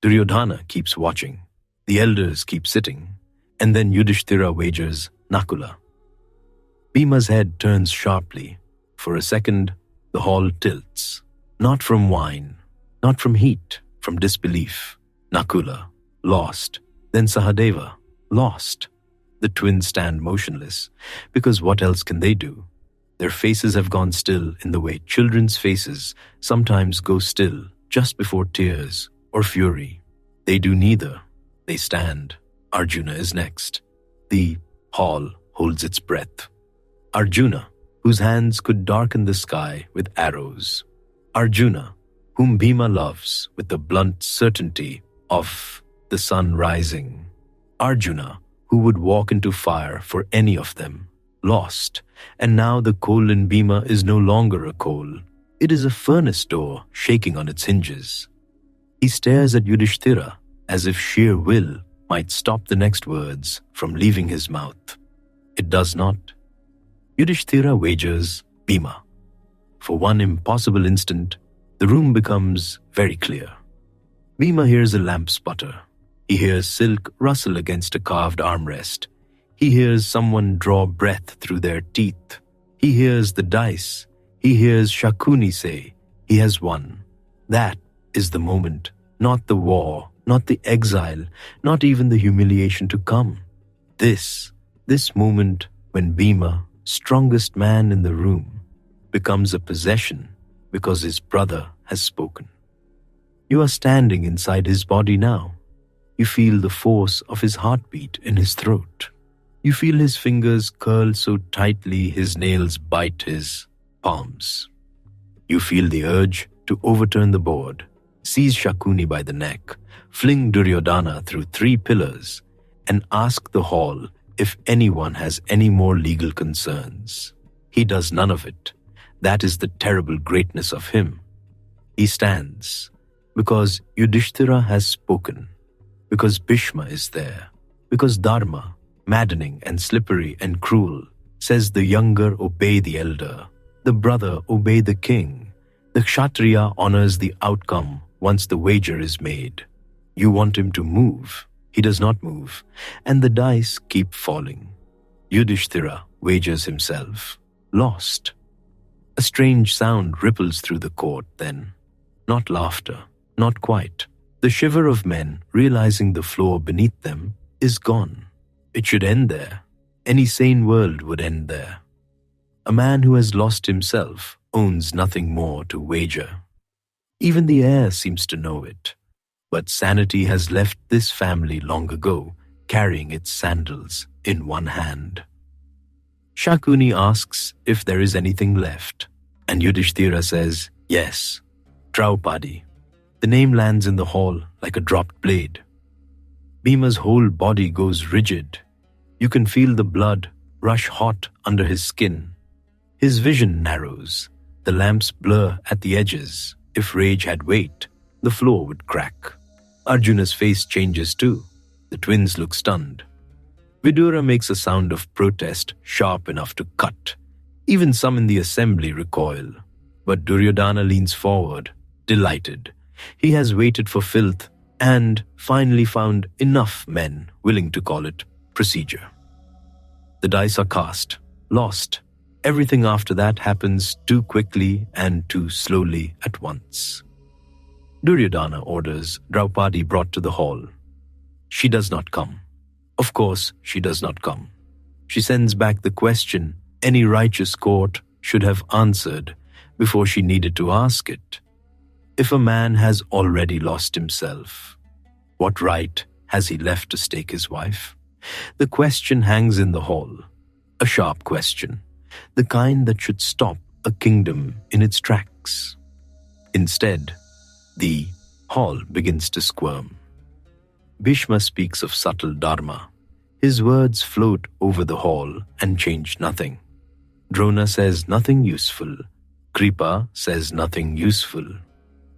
Duryodhana keeps watching. The elders keep sitting. And then Yudhishthira wagers Nakula. Bhima's head turns sharply. For a second, the hall tilts. Not from wine, not from heat, from disbelief. Nakula, lost. Then Sahadeva, lost. The twins stand motionless, because what else can they do? Their faces have gone still in the way children's faces sometimes go still just before tears or fury. They do neither. They stand. Arjuna is next. The hall holds its breath. Arjuna, whose hands could darken the sky with arrows. Arjuna, whom Bhima loves with the blunt certainty of the sun rising. Arjuna, who would walk into fire for any of them, lost, and now the coal in Bhima is no longer a coal. It is a furnace door shaking on its hinges. He stares at Yudhishthira as if sheer will might stop the next words from leaving his mouth. It does not. Yudhishthira wagers Bhima. For one impossible instant, the room becomes very clear. Bhima hears a lamp sputter. He hears silk rustle against a carved armrest. He hears someone draw breath through their teeth. He hears the dice. He hears Shakuni say, he has won. That is the moment, not the war, not the exile, not even the humiliation to come. This moment when Bhima, strongest man in the room, becomes a possession because his brother has spoken. You are standing inside his body now. You feel the force of his heartbeat in his throat. You feel his fingers curl so tightly his nails bite his palms. You feel the urge to overturn the board, seize Shakuni by the neck, fling Duryodhana through 3 pillars, and ask the hall if anyone has any more legal concerns. He does none of it. That is the terrible greatness of him. He stands because Yudhishthira has spoken, because Bhishma is there, because Dharma, maddening and slippery and cruel, says the younger obey the elder, the brother obey the king, the Kshatriya honors the outcome once the wager is made. You want him to move. He does not move, and the dice keep falling. Yudhishthira wagers himself, lost. A strange sound ripples through the court then. Not laughter, not quite. The shiver of men realizing the floor beneath them is gone. It should end there. Any sane world would end there. A man who has lost himself owns nothing more to wager. Even the air seems to know it. But sanity has left this family long ago, carrying its sandals in one hand. Shakuni asks if there is anything left, and Yudhishthira says, yes, Draupadi. The name lands in the hall like a dropped blade. Bhima's whole body goes rigid. You can feel the blood rush hot under his skin. His vision narrows. The lamps blur at the edges. If rage had weight, the floor would crack. Arjuna's face changes too. The twins look stunned. Vidura makes a sound of protest sharp enough to cut. Even some in the assembly recoil. But Duryodhana leans forward, delighted. He has waited for filth and finally found enough men willing to call it procedure. The dice are cast, lost. Everything after that happens too quickly and too slowly at once. Duryodhana orders Draupadi brought to the hall. She does not come. Of course, she does not come. She sends back the question any righteous court should have answered before she needed to ask it. If a man has already lost himself, what right has he left to stake his wife? The question hangs in the hall. A sharp question. The kind that should stop a kingdom in its tracks. Instead, the hall begins to squirm. Bhishma speaks of subtle dharma. His words float over the hall and change nothing. Drona says nothing useful. Kripa says nothing useful.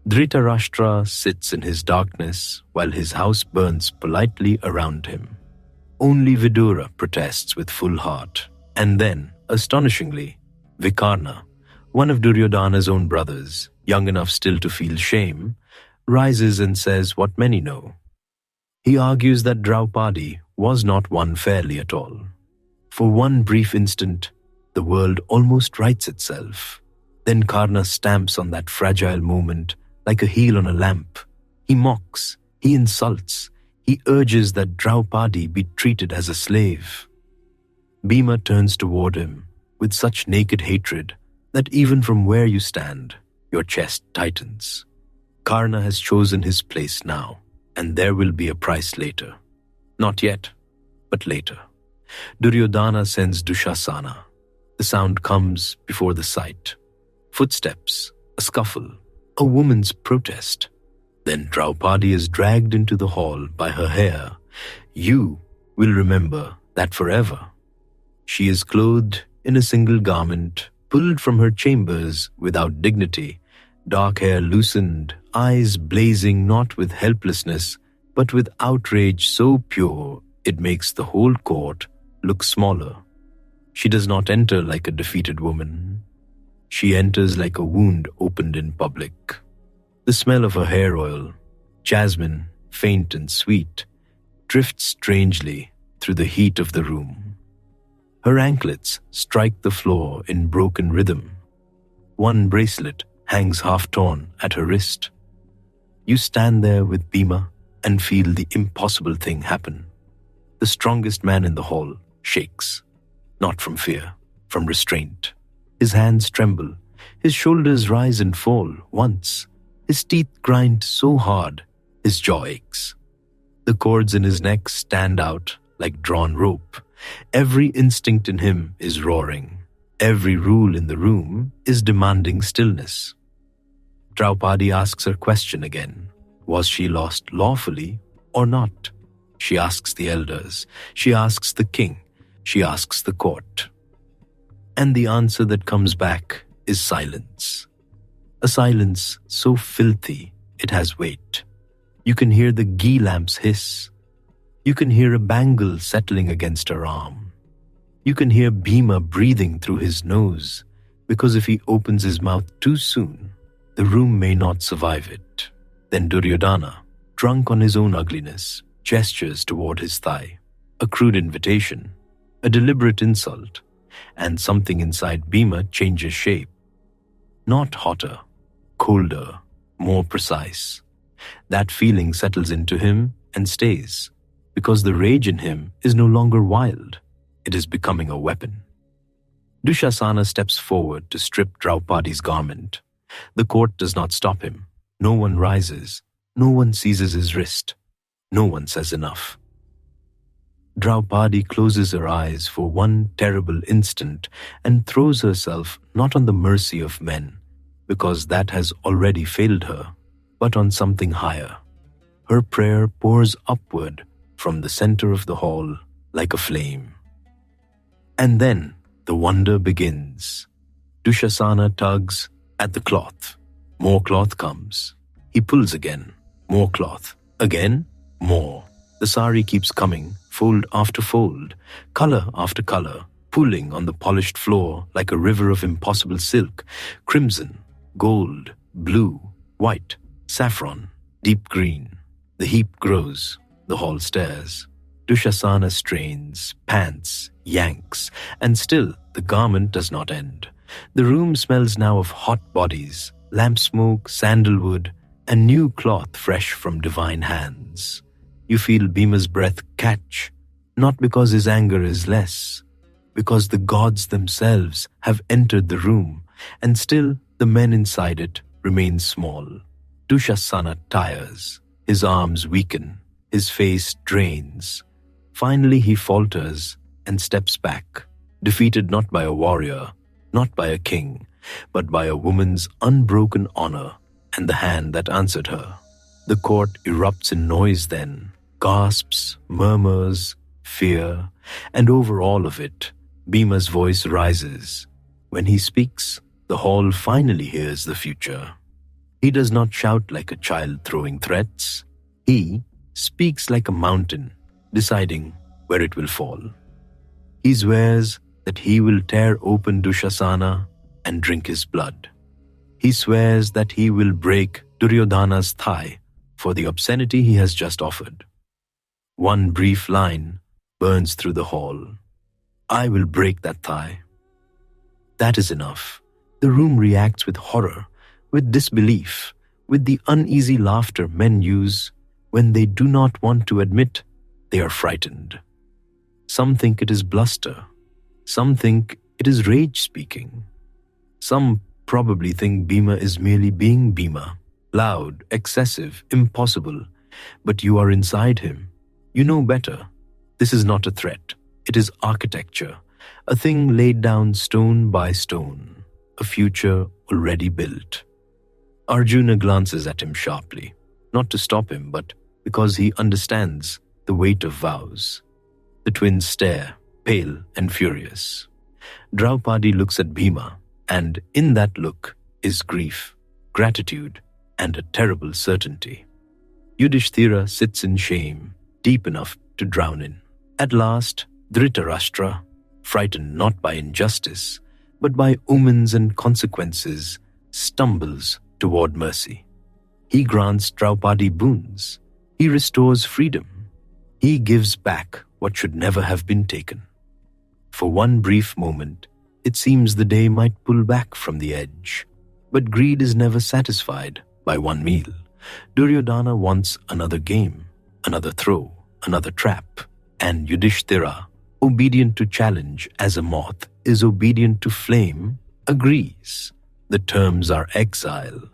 Dhritarashtra sits in his darkness while his house burns politely around him. Only Vidura protests with full heart. And then, astonishingly, Vikarna, one of Duryodhana's own brothers, young enough still to feel shame, rises and says what many know. He argues that Draupadi was not won fairly at all. For one brief instant, the world almost rights itself. Then Karna stamps on that fragile moment like a heel on a lamp. He mocks, he insults, he urges that Draupadi be treated as a slave. Bhima turns toward him with such naked hatred that even from where you stand, your chest tightens. Karna has chosen his place now, and there will be a price later. Not yet, but later. Duryodhana sends Dushasana. The sound comes before the sight. Footsteps, a scuffle, a woman's protest. Then Draupadi is dragged into the hall by her hair. You will remember that forever. She is clothed in a single garment, pulled from her chambers without dignity, dark hair loosened, eyes blazing not with helplessness, but with outrage so pure it makes the whole court look smaller. She does not enter like a defeated woman. She enters like a wound opened in public. The smell of her hair oil, jasmine, faint and sweet, drifts strangely through the heat of the room. Her anklets strike the floor in broken rhythm. One bracelet hangs half-torn at her wrist. You stand there with Bhima and feel the impossible thing happen. The strongest man in the hall shakes, not from fear, from restraint. His hands tremble, his shoulders rise and fall once. His teeth grind so hard, his jaw aches. The cords in his neck stand out like drawn rope. Every instinct in him is roaring. Every rule in the room is demanding stillness. Draupadi asks her question again. Was she lost lawfully or not? She asks the elders. She asks the king. She asks the court. And the answer that comes back is silence. A silence so filthy it has weight. You can hear the ghee lamps hiss. You can hear a bangle settling against her arm. You can hear Bhima breathing through his nose, because if he opens his mouth too soon, the room may not survive it. Then Duryodhana, drunk on his own ugliness, gestures toward his thigh. A crude invitation, a deliberate insult, and something inside Bhima changes shape. Not hotter, colder, more precise. That feeling settles into him and stays, because the rage in him is no longer wild. It is becoming a weapon. Dushasana steps forward to strip Draupadi's garment. The court does not stop him. No one rises. No one seizes his wrist. No one says enough. Draupadi closes her eyes for one terrible instant and throws herself not on the mercy of men, because that has already failed her, but on something higher. Her prayer pours upward from the center of the hall like a flame. And then the wonder begins. Dushasana tugs at the cloth. More cloth comes. He pulls again. More cloth. Again, more. The sari keeps coming, fold after fold, color after color, pooling on the polished floor like a river of impossible silk, crimson, gold, blue, white, saffron, deep green. The heap grows, the hall stares. Dushasana strains, pants, yanks, and still the garment does not end. The room smells now of hot bodies, lamp smoke, sandalwood, and new cloth fresh from divine hands. You feel Bhima's breath catch, not because his anger is less, because the gods themselves have entered the room, and still the men inside it remain small. Dushasana tires, his arms weaken, his face drains. Finally he falters and steps back, defeated not by a warrior, not by a king, but by a woman's unbroken honor and the hand that answered her. The court erupts in noise then, gasps, murmurs, fear, and over all of it, Bhima's voice rises. When he speaks, the hall finally hears the future. He does not shout like a child throwing threats. He speaks like a mountain, deciding where it will fall. He swears that he will tear open Dushasana and drink his blood. He swears that he will break Duryodhana's thigh for the obscenity he has just offered. One brief line burns through the hall. I will break that thigh. That is enough. The room reacts with horror, with disbelief, with the uneasy laughter men use when they do not want to admit they are frightened. Some think it is bluster. Some think it is rage speaking. Some probably think Bhima is merely being Bhima, loud, excessive, impossible. But you are inside him. You know better. This is not a threat. It is architecture, a thing laid down stone by stone, a future already built. Arjuna glances at him sharply, not to stop him, but because he understands the weight of vows. The twins stare, pale and furious. Draupadi looks at Bhima, and in that look is grief, gratitude, and a terrible certainty. Yudhishthira sits in shame, deep enough to drown in. At last, Dhritarashtra, frightened not by injustice, but by omens and consequences, stumbles toward mercy. He grants Draupadi boons. He restores freedom. He gives back what should never have been taken. For one brief moment, it seems the day might pull back from the edge. But greed is never satisfied by one meal. Duryodhana wants another game, another throw, another trap. And Yudhishthira, obedient to challenge as a moth is obedient to flame, agrees. The terms are exile,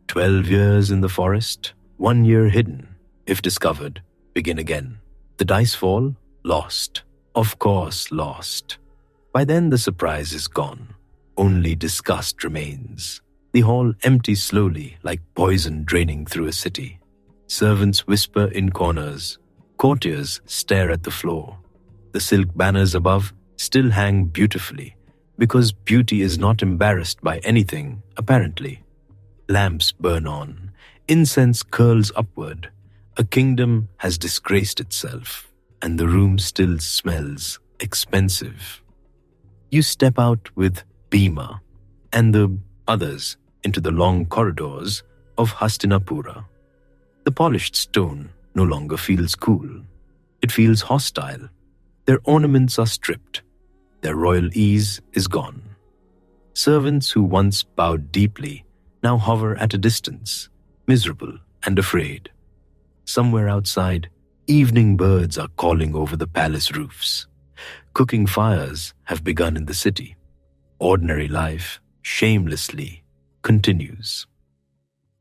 12 years in the forest, 1 year hidden. If discovered, begin again. The dice fall, lost. Of course, lost. By then the surprise is gone. Only disgust remains. The hall empties slowly like poison draining through a city. Servants whisper in corners. Courtiers stare at the floor. The silk banners above still hang beautifully, because beauty is not embarrassed by anything, apparently. Lamps burn on. Incense curls upward. A kingdom has disgraced itself, and the room still smells expensive. You step out with Bhima and the others into the long corridors of Hastinapura. The polished stone no longer feels cool. It feels hostile. Their ornaments are stripped. Their royal ease is gone. Servants who once bowed deeply now hover at a distance, miserable and afraid. Somewhere outside, evening birds are calling over the palace roofs. Cooking fires have begun in the city. Ordinary life, shamelessly, continues.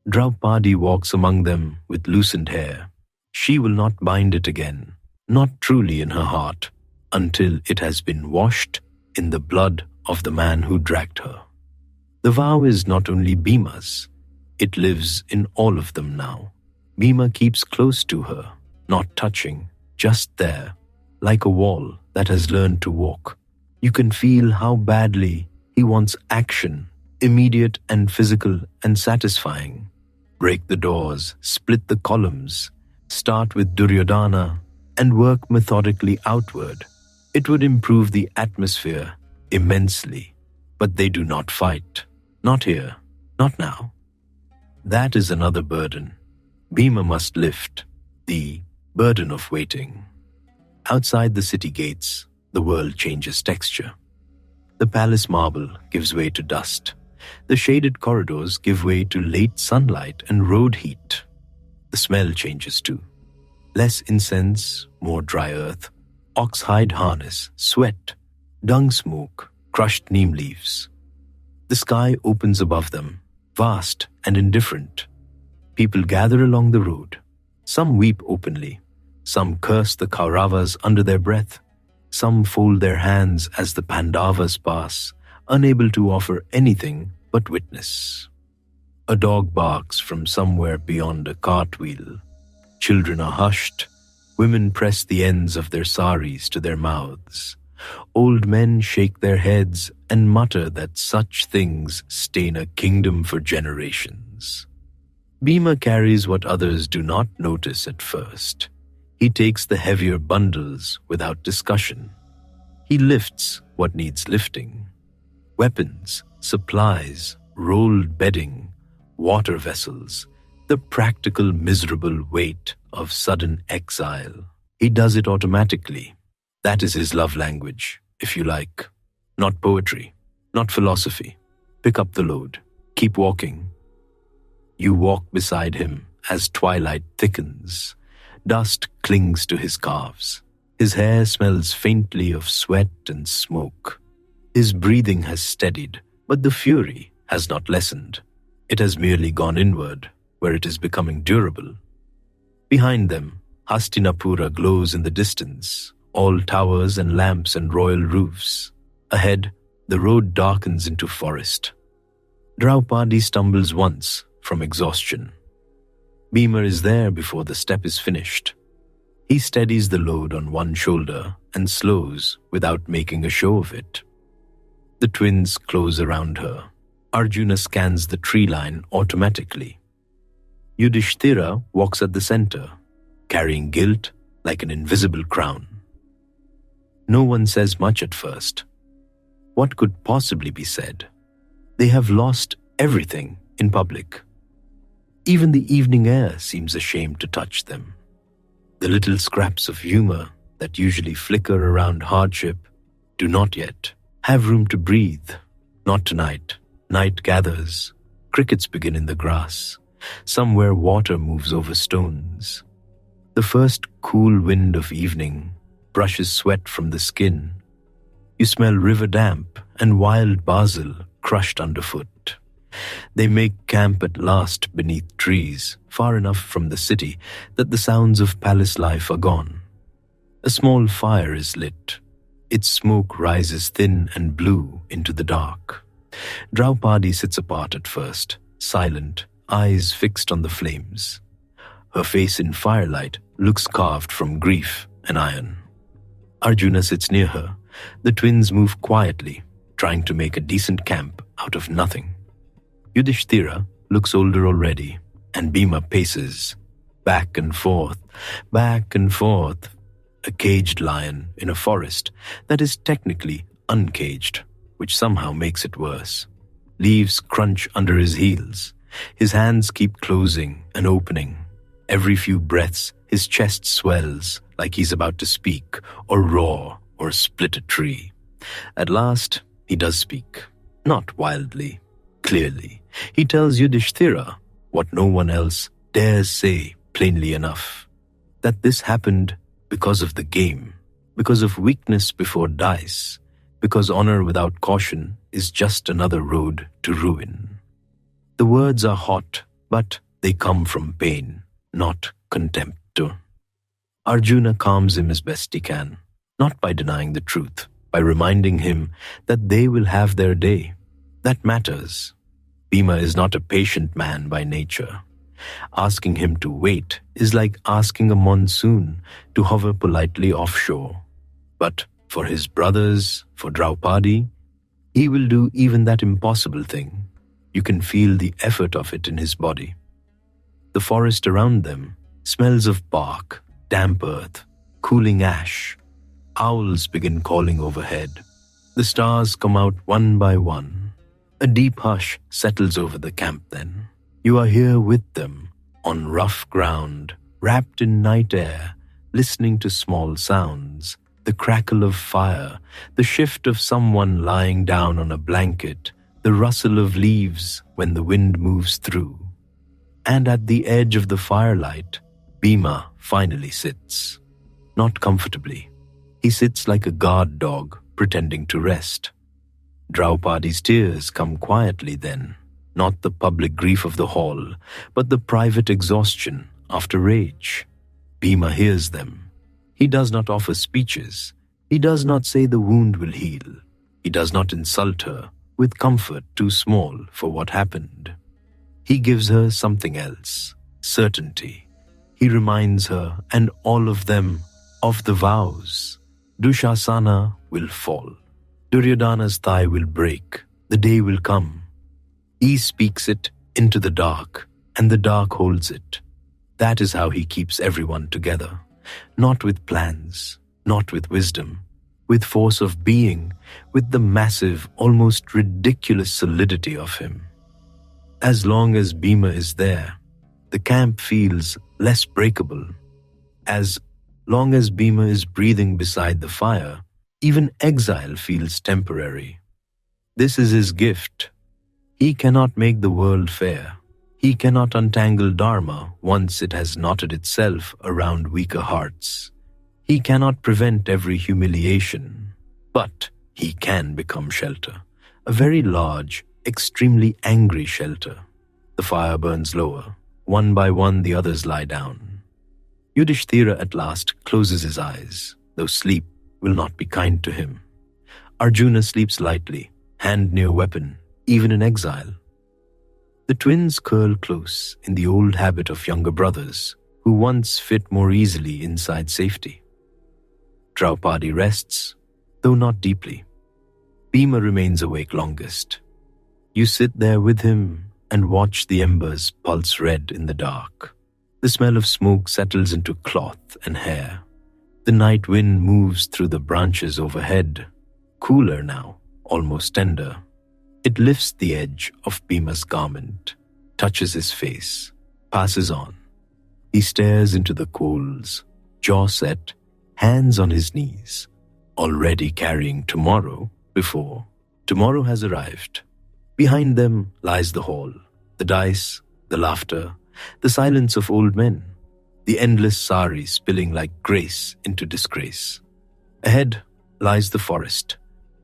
Draupadi walks among them with loosened hair. She will not bind it again, not truly in her heart, until it has been washed in the blood of the man who dragged her. The vow is not only Bhima's, it lives in all of them now. Bhima keeps close to her, not touching, just there, like a wall that has learned to walk. You can feel how badly he wants action, immediate and physical and satisfying. Break the doors, split the columns, start with Duryodhana, and work methodically outward. It would improve the atmosphere immensely, but they do not fight. Not here, not now. That is another burden. Bhima must lift, the burden of waiting. Outside the city gates, the world changes texture. The palace marble gives way to dust. The shaded corridors give way to late sunlight and road heat. The smell changes too. Less incense, more dry earth, oxhide harness, sweat, dung smoke, crushed neem leaves. The sky opens above them, vast and indifferent. People gather along the road. Some weep openly. Some curse the Kauravas under their breath. Some fold their hands as the Pandavas pass, unable to offer anything but witness. A dog barks from somewhere beyond a cartwheel. Children are hushed. Women press the ends of their saris to their mouths. Old men shake their heads and mutter that such things stain a kingdom for generations. Bhima carries what others do not notice at first. He takes the heavier bundles without discussion. He lifts what needs lifting. Weapons, supplies, rolled bedding, water vessels, the practical miserable weight of sudden exile. He does it automatically. That is his love language, if you like. Not poetry, not philosophy. Pick up the load. Keep walking. You walk beside him as twilight thickens. Dust clings to his calves. His hair smells faintly of sweat and smoke. His breathing has steadied, but the fury has not lessened. It has merely gone inward, where it is becoming durable. Behind them, Hastinapura glows in the distance, all towers and lamps and royal roofs. Ahead, the road darkens into forest. Draupadi stumbles once from exhaustion. Bhima is there before the step is finished. He steadies the load on one shoulder and slows without making a show of it. The twins close around her. Arjuna scans the tree line automatically. Yudhishthira walks at the center, carrying guilt like an invisible crown. No one says much at first. What could possibly be said? They have lost everything in public. Even the evening air seems ashamed to touch them. The little scraps of humor that usually flicker around hardship do not yet have room to breathe. Not tonight. Night gathers. Crickets begin in the grass. Somewhere water moves over stones. The first cool wind of evening brushes sweat from the skin. You smell river damp and wild basil crushed underfoot. They make camp at last beneath trees, far enough from the city that the sounds of palace life are gone. A small fire is lit. Its smoke rises thin and blue into the dark. Draupadi sits apart at first, silent, eyes fixed on the flames. Her face in firelight looks carved from grief and iron. Arjuna sits near her. The twins move quietly, trying to make a decent camp out of nothing. Yudhishthira looks older already, and Bhima paces, back and forth, a caged lion in a forest that is technically uncaged, which somehow makes it worse. Leaves crunch under his heels. His hands keep closing and opening. Every few breaths, his chest swells like he's about to speak or roar or split a tree. At last, he does speak. Not wildly, clearly. He tells Yudhishthira what no one else dares say plainly enough, that this happened because of the game, because of weakness before dice, because honor without caution is just another road to ruin. The words are hot, but they come from pain, not contempt. Arjuna calms him as best he can, not by denying the truth, by reminding him that they will have their day. That matters. Bhima is not a patient man by nature. Asking him to wait is like asking a monsoon to hover politely offshore. But for his brothers, for Draupadi, he will do even that impossible thing. You can feel the effort of it in his body. The forest around them smells of bark, damp earth, cooling ash. Owls begin calling overhead. The stars come out one by one. A deep hush settles over the camp then. You are here with them, on rough ground, wrapped in night air, listening to small sounds, the crackle of fire, the shift of someone lying down on a blanket, the rustle of leaves when the wind moves through. And at the edge of the firelight, Bhima finally sits. Not comfortably. He sits like a guard dog, pretending to rest. Draupadi's tears come quietly then, not the public grief of the hall, but the private exhaustion after rage. Bhima hears them. He does not offer speeches. He does not say the wound will heal. He does not insult her with comfort too small for what happened. He gives her something else, certainty. He reminds her and all of them of the vows. Dushasana will fall. Duryodhana's thigh will break. The day will come. He speaks it into the dark, and the dark holds it. That is how he keeps everyone together. Not with plans, not with wisdom, with force of being, with the massive, almost ridiculous solidity of him. As long as Bhima is there, the camp feels less breakable. As long as Bhima is breathing beside the fire, even exile feels temporary. This is his gift. He cannot make the world fair. He cannot untangle Dharma once it has knotted itself around weaker hearts. He cannot prevent every humiliation, but he can become shelter, a very large, extremely angry shelter. The fire burns lower. One by one the others lie down. Yudhishthira at last closes his eyes, though sleep will not be kind to him. Arjuna sleeps lightly, hand near weapon, even in exile. The twins curl close in the old habit of younger brothers, who once fit more easily inside safety. Draupadi rests, though not deeply. Bhima remains awake longest. You sit there with him and watch the embers pulse red in the dark. The smell of smoke settles into cloth and hair. The night wind moves through the branches overhead, cooler now, almost tender. It lifts the edge of Bhima's garment, touches his face, passes on. He stares into the coals, jaw set, hands on his knees, already carrying tomorrow before tomorrow has arrived. Behind them lies the hall, the dice, the laughter, the silence of old men, the endless Sari spilling like grace into disgrace. Ahead lies the forest,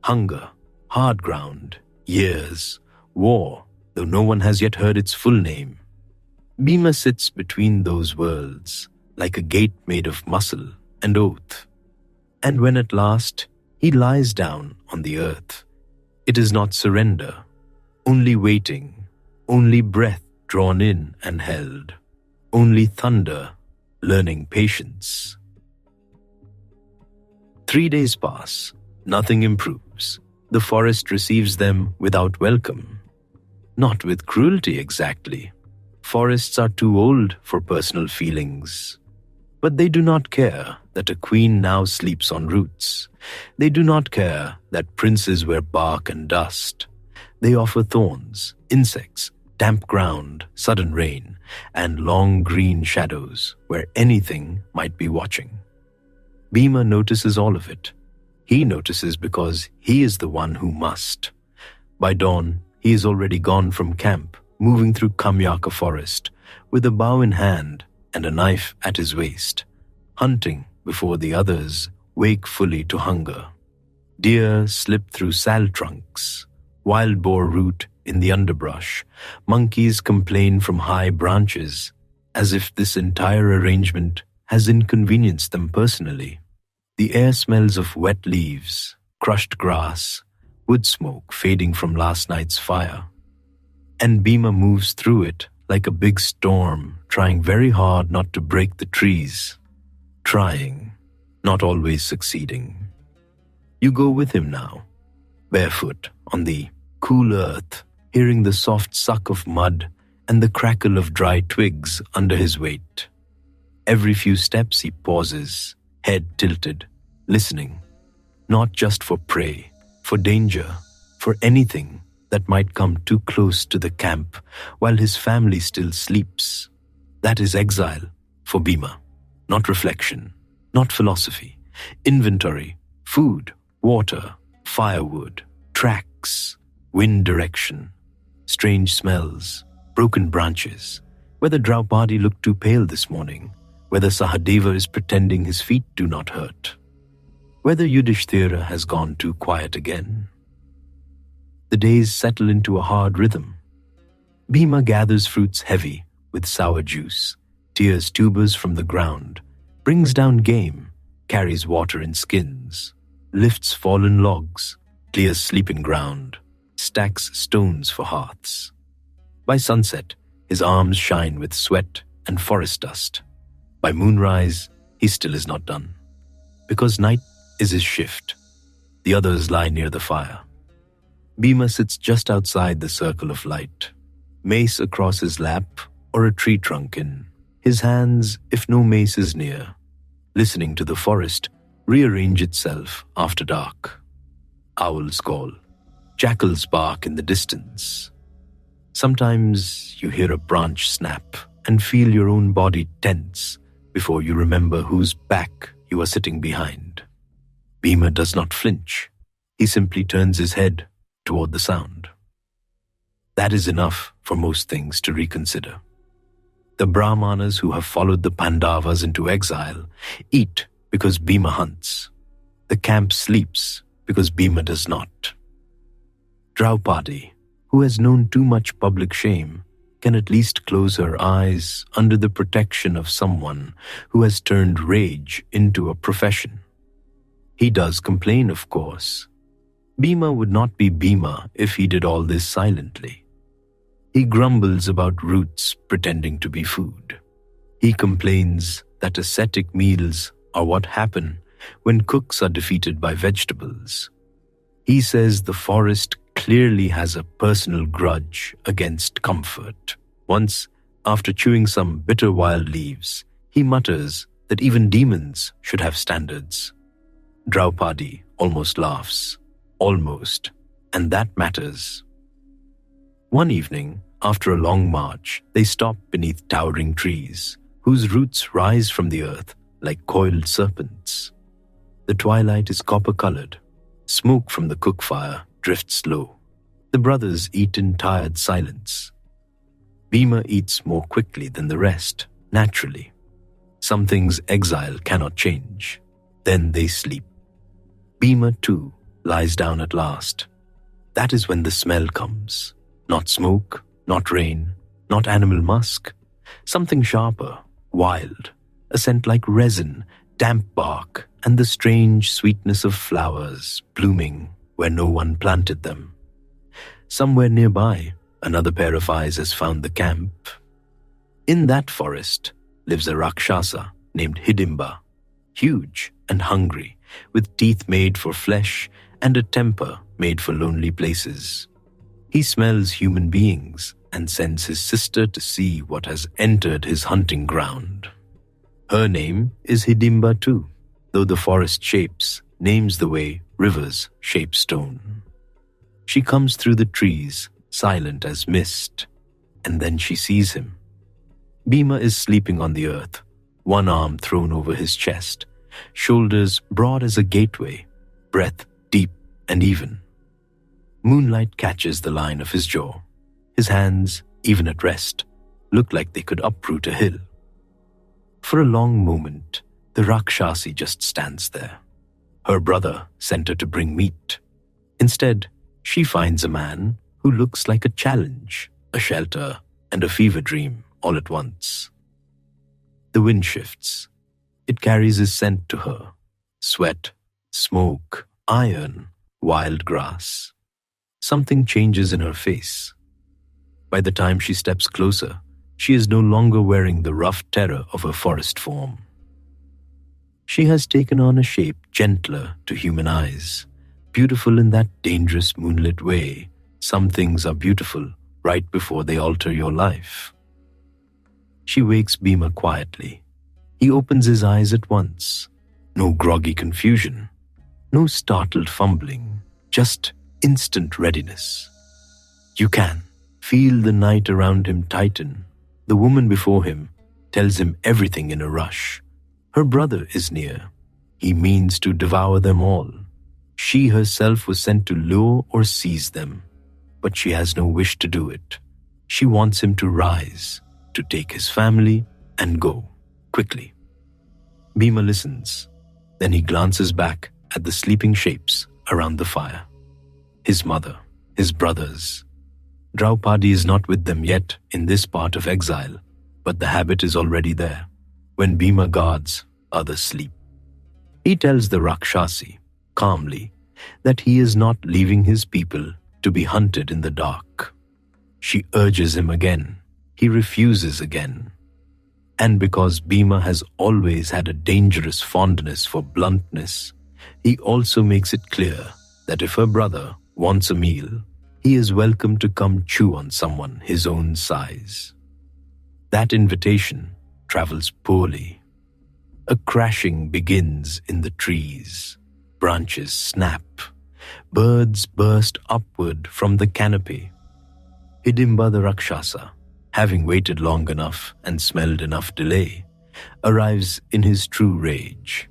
hunger, hard ground, years, war, though no one has yet heard its full name. Bhima sits between those worlds, like a gate made of muscle and oath. And when at last he lies down on the earth, it is not surrender, only waiting, only breath drawn in and held, only thunder, learning patience. 3 days pass, nothing improves. The forest receives them without welcome. Not with cruelty exactly. Forests are too old for personal feelings. But they do not care that a queen now sleeps on roots. They do not care that princes wear bark and dust. They offer thorns, insects, damp ground, sudden rain, and long green shadows where anything might be watching. Bhima notices all of it. He notices because he is the one who must. By dawn, he is already gone from camp, moving through Kamyaka forest, with a bow in hand and a knife at his waist, hunting before the others wake fully to hunger. Deer slip through sal trunks, wild boar root in the underbrush, monkeys complain from high branches, as if this entire arrangement has inconvenienced them personally. The air smells of wet leaves, crushed grass, wood smoke fading from last night's fire. And Bhima moves through it like a big storm, trying very hard not to break the trees. Trying, not always succeeding. You go with him now, barefoot on the cool earth, hearing the soft suck of mud and the crackle of dry twigs under his weight. Every few steps he pauses, head tilted, listening, not just for prey, for danger, for anything that might come too close to the camp while his family still sleeps. That is exile for Bhima, not reflection, not philosophy, inventory, food, water, firewood, tracks, wind direction, strange smells, broken branches, whether Draupadi looked too pale this morning, whether Sahadeva is pretending his feet do not hurt, whether Yudhishthira has gone too quiet again. The days settle into a hard rhythm. Bhima gathers fruits heavy with sour juice, tears tubers from the ground, brings down game, carries water in skins, lifts fallen logs, clears sleeping ground, stacks stones for hearths. By sunset, his arms shine with sweat and forest dust. By moonrise, he still is not done, because night is his shift. The others lie near the fire. Bhima sits just outside the circle of light, mace across his lap or a tree trunk in his hands if no mace is near, listening to the forest rearrange itself after dark. Owls call, jackals bark in the distance. Sometimes you hear a branch snap and feel your own body tense before you remember whose back you are sitting behind. Bhima does not flinch. He simply turns his head toward the sound. That is enough for most things to reconsider. The Brahmanas who have followed the Pandavas into exile eat because Bhima hunts. The camp sleeps because Bhima does not. Draupadi, who has known too much public shame, can at least close her eyes under the protection of someone who has turned rage into a profession. He does complain, of course. Bhima would not be Bhima if he did all this silently. He grumbles about roots pretending to be food. He complains that ascetic meals are what happen when cooks are defeated by vegetables. He says the forest clearly has a personal grudge against comfort. Once, after chewing some bitter wild leaves, he mutters that even demons should have standards. Draupadi almost laughs. Almost, and that matters. One evening, after a long march, they stop beneath towering trees, whose roots rise from the earth like coiled serpents. The twilight is copper-colored. Smoke from the cook fire drifts low. The brothers eat in tired silence. Bhima eats more quickly than the rest, naturally. Some things exile cannot change. Then they sleep. Bhima, too, lies down at last. That is when the smell comes. Not smoke, not rain, not animal musk. Something sharper, wild, a scent like resin, damp bark, and the strange sweetness of flowers blooming where no one planted them. Somewhere nearby, another pair of eyes has found the camp. In that forest lives a Rakshasa named Hidimba, huge and hungry, with teeth made for flesh and a temper made for lonely places. He smells human beings and sends his sister to see what has entered his hunting ground. Her name is Hidimba too, though the forest shapes names the way rivers shape stone. She comes through the trees, silent as mist, and then she sees him. Bhima is sleeping on the earth, one arm thrown over his chest, shoulders broad as a gateway, breath deep and even. Moonlight catches the line of his jaw. His hands, even at rest, look like they could uproot a hill. For a long moment, the Rakshasi just stands there. Her brother sent her to bring meat. Instead, she finds a man who looks like a challenge, a shelter, and a fever dream all at once. The wind shifts. It carries his scent to her. Sweat, smoke, iron, wild grass. Something changes in her face. By the time she steps closer, she is no longer wearing the rough terror of her forest form. She has taken on a shape gentler to human eyes, beautiful in that dangerous moonlit way. Some things are beautiful right before they alter your life. She wakes Bhima quietly. He opens his eyes at once. No groggy confusion, no startled fumbling, just instant readiness. You can feel the night around him tighten. The woman before him tells him everything in a rush. Her brother is near. He means to devour them all. She herself was sent to lure or seize them, but she has no wish to do it. She wants him to rise, to take his family and go, quickly. Bhima listens. Then he glances back at the sleeping shapes around the fire. His mother, his brothers. Draupadi is not with them yet in this part of exile, but the habit is already there. When Bhima guards, others sleep. He tells the Rakshasi, calmly, that he is not leaving his people to be hunted in the dark. She urges him again. He refuses again. And because Bhima has always had a dangerous fondness for bluntness, he also makes it clear that if her brother wants a meal, he is welcome to come chew on someone his own size. That invitation travels poorly. A crashing begins in the trees. Branches snap. Birds burst upward from the canopy. Hidimba the Rakshasa, having waited long enough and smelled enough delay, arrives in his true rage.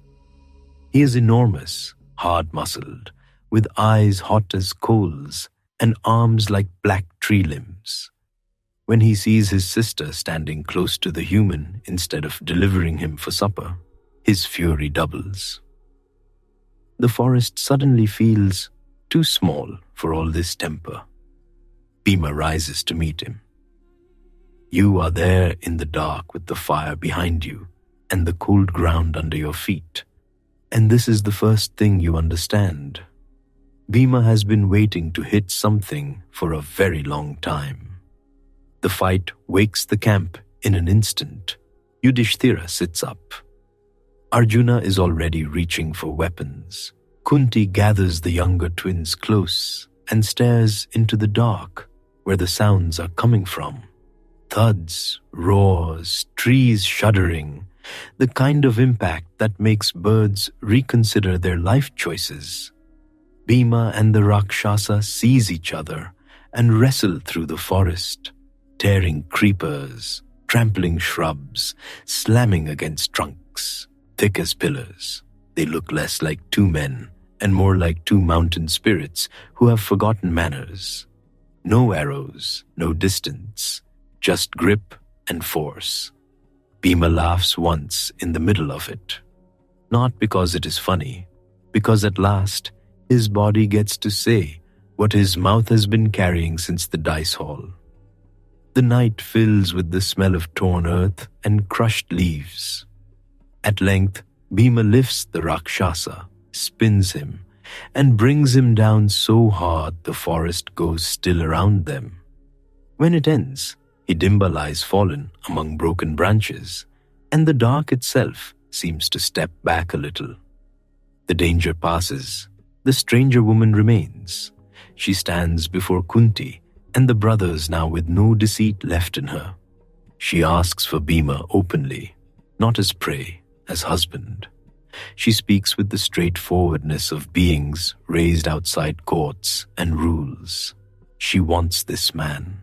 He is enormous, hard-muscled, with eyes hot as coals and arms like black tree limbs. When he sees his sister standing close to the human instead of delivering him for supper, his fury doubles. The forest suddenly feels too small for all this temper. Bhima rises to meet him. You are there in the dark with the fire behind you and the cold ground under your feet. And this is the first thing you understand. Bhima has been waiting to hit something for a very long time. The fight wakes the camp in an instant. Yudhishthira sits up. Arjuna is already reaching for weapons. Kunti gathers the younger twins close and stares into the dark where the sounds are coming from. Thuds, roars, trees shuddering, the kind of impact that makes birds reconsider their life choices. Bhima and the Rakshasa seize each other and wrestle through the forest, tearing creepers, trampling shrubs, slamming against trunks, thick as pillars. They look less like two men and more like two mountain spirits who have forgotten manners. No arrows, no distance, just grip and force. Bhima laughs once in the middle of it. Not because it is funny, because at last his body gets to say what his mouth has been carrying since the dice hall. The night fills with the smell of torn earth and crushed leaves. At length, Bhima lifts the Rakshasa, spins him, and brings him down so hard the forest goes still around them. When it ends, Hidimba lies fallen among broken branches, and the dark itself seems to step back a little. The danger passes. The stranger woman remains. She stands before Kunti and the brothers now with no deceit left in her. She asks for Bhima openly, not as prey, as husband. She speaks with the straightforwardness of beings raised outside courts and rules. She wants this man.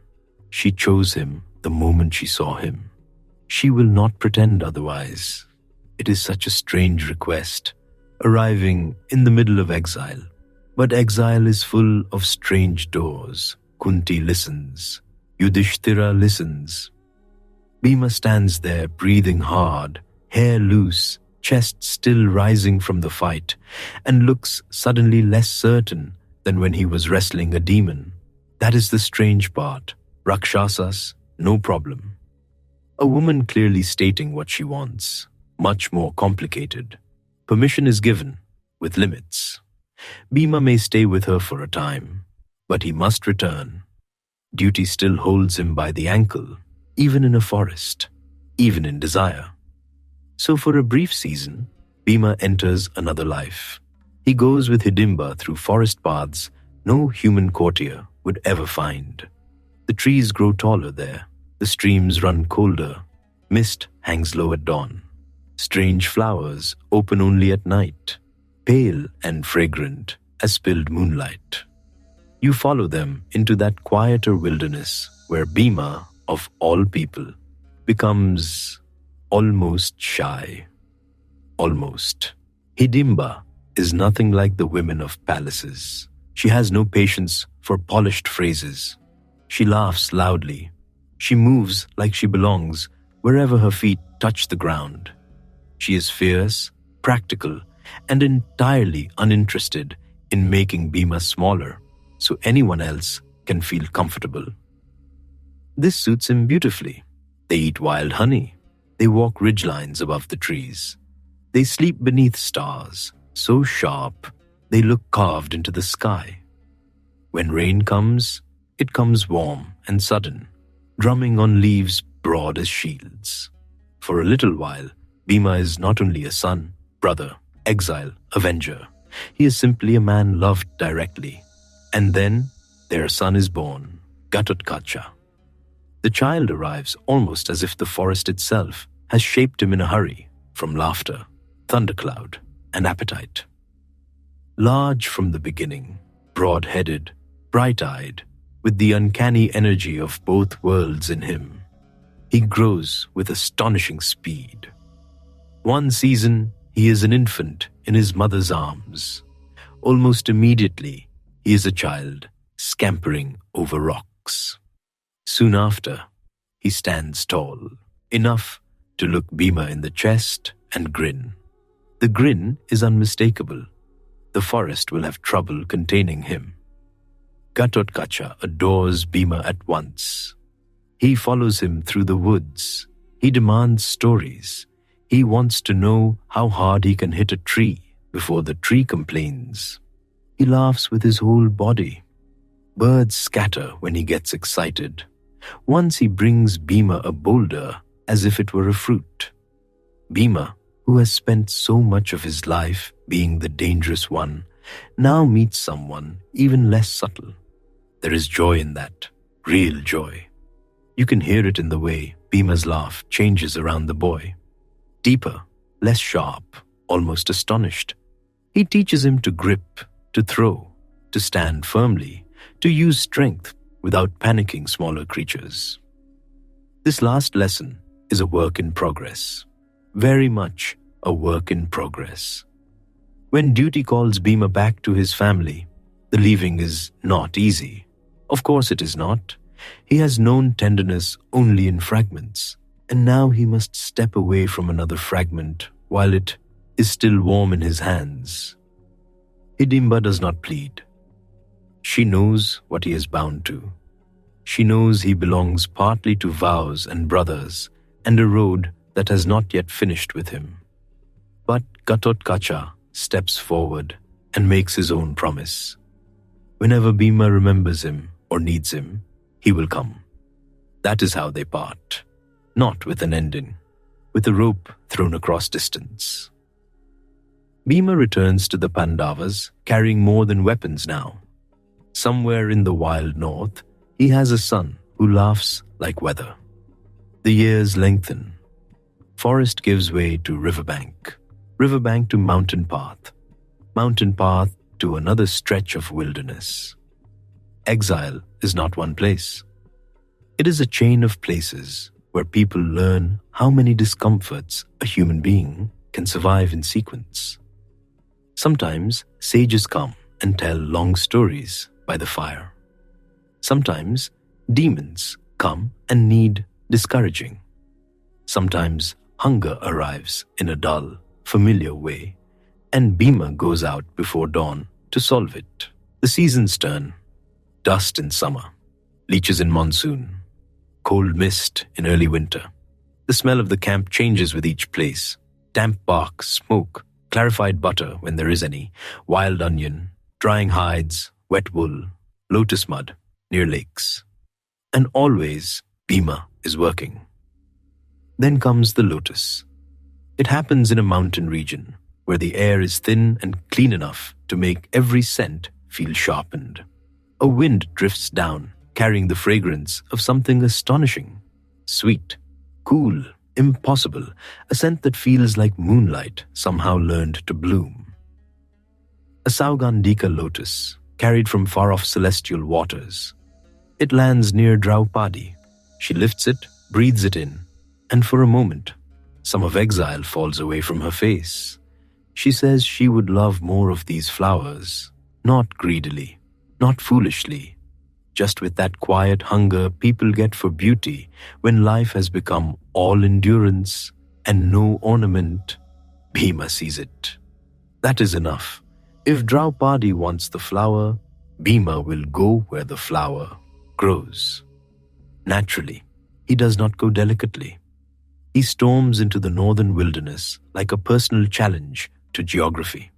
She chose him the moment she saw him. She will not pretend otherwise. It is such a strange request, arriving in the middle of exile, But exile is full of strange doors. Kunti listens. Yudhishthira listens. Bhima stands there breathing hard, hair loose, chest still rising from the fight, and looks suddenly less certain than when he was wrestling a demon. That is the strange part. Rakshasas, no problem. A woman clearly stating what she wants. Much more complicated. Permission is given, with limits. Bhima may stay with her for a time, but he must return. Duty still holds him by the ankle, even in a forest, even in desire. So for a brief season, Bhima enters another life. He goes with Hidimba through forest paths no human courtier would ever find. The trees grow taller there, the streams run colder, mist hangs low at dawn. Strange flowers open only at night, pale and fragrant as spilled moonlight. You follow them into that quieter wilderness where Bhima, of all people, becomes almost shy. Almost. Hidimba is nothing like the women of palaces. She has no patience for polished phrases. She laughs loudly. She moves like she belongs wherever her feet touch the ground. She is fierce, practical, and entirely uninterested in making Bhima smaller so anyone else can feel comfortable. This suits him beautifully. They eat wild honey. They walk ridgelines above the trees. They sleep beneath stars, so sharp they look carved into the sky. When rain comes, it comes warm and sudden, drumming on leaves broad as shields. For a little while, Bhima is not only a son, brother, exile, avenger. He is simply a man loved directly. And then their son is born, Gatotkacha. The child arrives almost as if the forest itself has shaped him in a hurry from laughter, thundercloud, and appetite. Large from the beginning, broad-headed, bright-eyed, with the uncanny energy of both worlds in him, he grows with astonishing speed. One season, he is an infant in his mother's arms. Almost immediately, he is a child scampering over rocks. Soon after, he stands tall, enough to look Bhima in the chest and grin. The grin is unmistakable. The forest will have trouble containing him. Gatotkacha adores Bhima at once. He follows him through the woods. He demands stories. He wants to know how hard he can hit a tree before the tree complains. He laughs with his whole body. Birds scatter when he gets excited. Once he brings Bhima a boulder as if it were a fruit. Bhima, who has spent so much of his life being the dangerous one, now meets someone even less subtle. There is joy in that, real joy. You can hear it in the way Bhima's laugh changes around the boy. Deeper, less sharp, almost astonished. He teaches him to grip, to throw, to stand firmly, to use strength without panicking smaller creatures. This last lesson is a work in progress. Very much a work in progress. When duty calls Bhima back to his family, the leaving is not easy. Of course it is not. He has known tenderness only in fragments, and now he must step away from another fragment while it is still warm in his hands. Hidimba does not plead. She knows what he is bound to. She knows he belongs partly to vows and brothers and a road that has not yet finished with him. But Gatotkacha steps forward and makes his own promise. Whenever Bhima remembers him or needs him, he will come. That is how they part, not with an ending, with a rope thrown across distance. Bhima returns to the Pandavas carrying more than weapons now. Somewhere in the wild north, he has a son who laughs like weather. The years lengthen. Forest gives way to riverbank, riverbank to mountain path to another stretch of wilderness. Exile is not one place. It is a chain of places where people learn how many discomforts a human being can survive in sequence. Sometimes sages come and tell long stories by the fire. Sometimes demons come and need discouraging. Sometimes hunger arrives in a dull, familiar way, and Bhima goes out before dawn to solve it. The seasons turn: dust in summer, leeches in monsoon, cold mist in early winter. The smell of the camp changes with each place: damp bark, smoke, clarified butter when there is any, wild onion, drying hides, wet wool, lotus mud near lakes. And always Bhima is working. Then comes the lotus. It happens in a mountain region where the air is thin and clean enough to make every scent feel sharpened. A wind drifts down, carrying the fragrance of something astonishing, sweet, cool, impossible, a scent that feels like moonlight somehow learned to bloom. A Saugandhika lotus, carried from far-off celestial waters. It lands near Draupadi. She lifts it, breathes it in, and for a moment, some of exile falls away from her face. She says she would love more of these flowers, not greedily, not foolishly, just with that quiet hunger people get for beauty when life has become all endurance and no ornament. Bhima sees it. That is enough. If Draupadi wants the flower, Bhima will go where the flower grows. Naturally, he does not go delicately. He storms into the northern wilderness like a personal challenge to geography.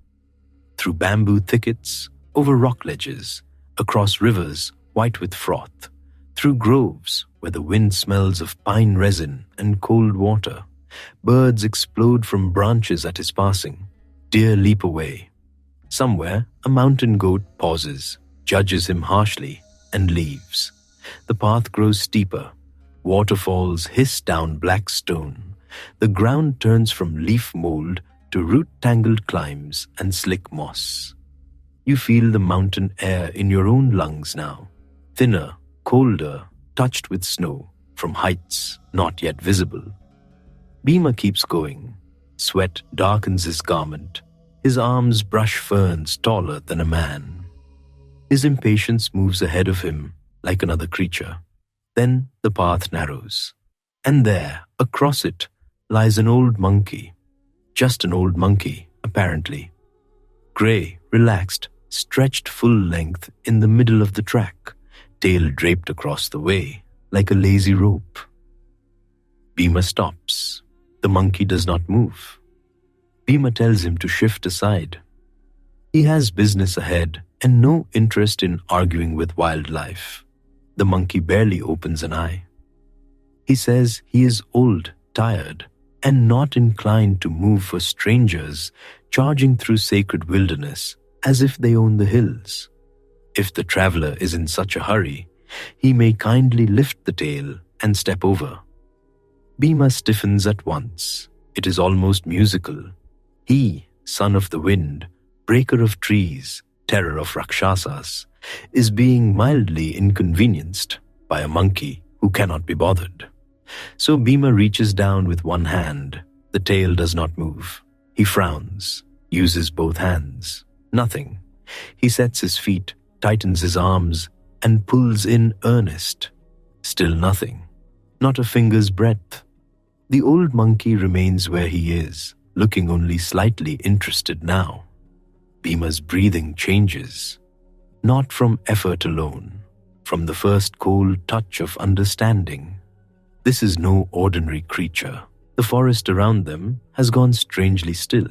Through bamboo thickets, over rock ledges, across rivers white with froth, through groves where the wind smells of pine resin and cold water. Birds explode from branches at his passing. Deer leap away. Somewhere, a mountain goat pauses, judges him harshly, and leaves. The path grows steeper. Waterfalls hiss down black stone. The ground turns from leaf mold to root-tangled climbs and slick moss. You feel the mountain air in your own lungs now, thinner, colder, touched with snow from heights not yet visible. Bhima keeps going. Sweat darkens his garment. His arms brush ferns taller than a man. His impatience moves ahead of him like another creature. Then the path narrows, and there, across it, lies an old monkey. Just an old monkey, apparently. Grey, relaxed, stretched full length in the middle of the track, tail draped across the way, like a lazy rope. Bhima stops. The monkey does not move. Bhima tells him to shift aside. He has business ahead and no interest in arguing with wildlife. The monkey barely opens an eye. He says he is old, tired, and not inclined to move for strangers charging through sacred wilderness as if they own the hills. If the traveler is in such a hurry, he may kindly lift the tail and step over. Bhima stiffens at once. It is almost musical. He, son of the wind, breaker of trees, terror of Rakshasas, is being mildly inconvenienced by a monkey who cannot be bothered. So Bhima reaches down with one hand. The tail does not move. He frowns, uses both hands. Nothing. He sets his feet, tightens his arms, and pulls in earnest. Still nothing. Not a finger's breadth. The old monkey remains where he is, looking only slightly interested now. Bhima's breathing changes. Not from effort alone, from the first cold touch of understanding. This is no ordinary creature. The forest around them has gone strangely still.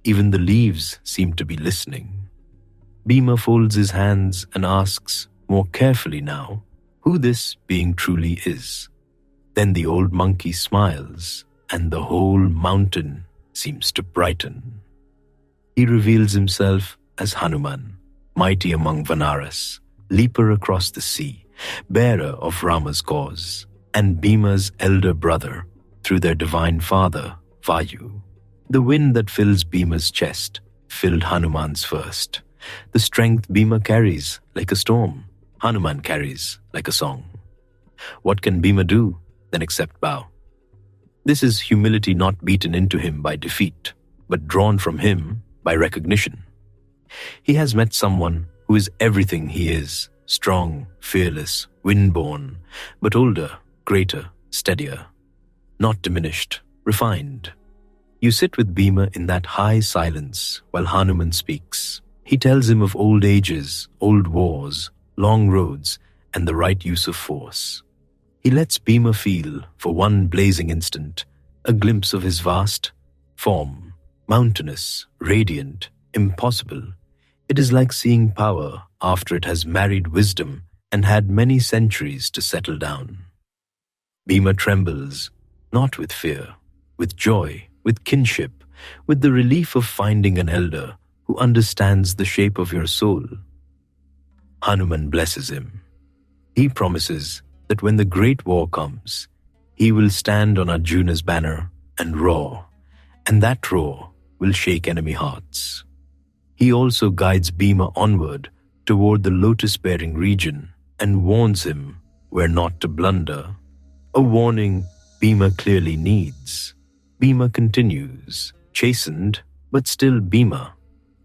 Even the leaves seem to be listening. Bhima folds his hands and asks, more carefully now, who this being truly is. Then the old monkey smiles, and the whole mountain seems to brighten. He reveals himself as Hanuman, mighty among Vanaras, leaper across the sea, bearer of Rama's cause, and Bhima's elder brother through their divine father, Vayu. The wind that fills Bhima's chest filled Hanuman's first. The strength Bhima carries like a storm, Hanuman carries like a song. What can Bhima do than except bow? This is humility not beaten into him by defeat, but drawn from him by recognition. He has met someone who is everything he is, strong, fearless, wind-born, but older, greater, steadier, not diminished, refined. You sit with Bhima in that high silence while Hanuman speaks. He tells him of old ages, old wars, long roads, and the right use of force. He lets Bhima feel, for one blazing instant, a glimpse of his vast form, mountainous, radiant, impossible. It is like seeing power after it has married wisdom and had many centuries to settle down. Bhima trembles, not with fear, with joy, with kinship, with the relief of finding an elder who understands the shape of your soul. Hanuman blesses him. He promises that when the great war comes, he will stand on Arjuna's banner and roar, and that roar will shake enemy hearts. He also guides Bhima onward toward the lotus-bearing region and warns him where not to blunder, a warning Bhima clearly needs. Bhima continues, chastened but still Bhima,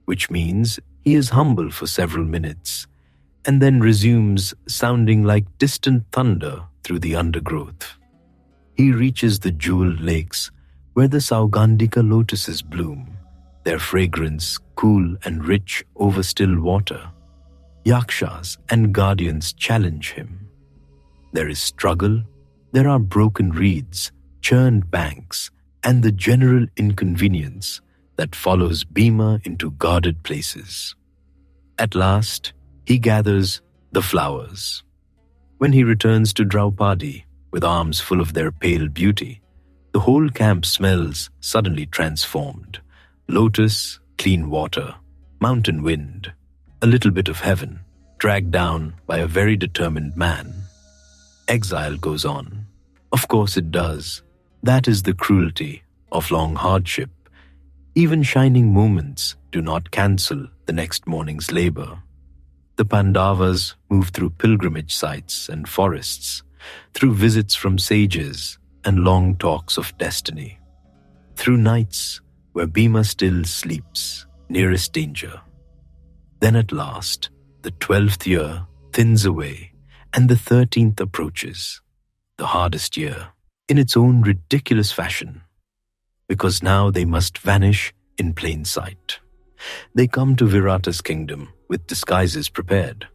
which means he is humble for several minutes, and then resumes sounding like distant thunder through the undergrowth. He reaches the jeweled lakes where the Saugandhika lotuses bloom, their fragrance cool and rich over still water. Yakshas and guardians challenge him. There is struggle, there are broken reeds, churned banks, and the general inconvenience that follows Bhima into guarded places. At last, he gathers the flowers. When he returns to Draupadi with arms full of their pale beauty, the whole camp smells suddenly transformed. Lotus, clean water, mountain wind, a little bit of heaven, dragged down by a very determined man. Exile goes on. Of course it does. That is the cruelty of long hardship. Even shining moments do not cancel the next morning's labor. The Pandavas move through pilgrimage sites and forests, through visits from sages and long talks of destiny, through nights where Bhima still sleeps nearest danger. Then at last, the 12th year thins away and the 13th approaches, the hardest year, in its own ridiculous fashion, because now they must vanish in plain sight. They come to Virata's kingdom with disguises prepared.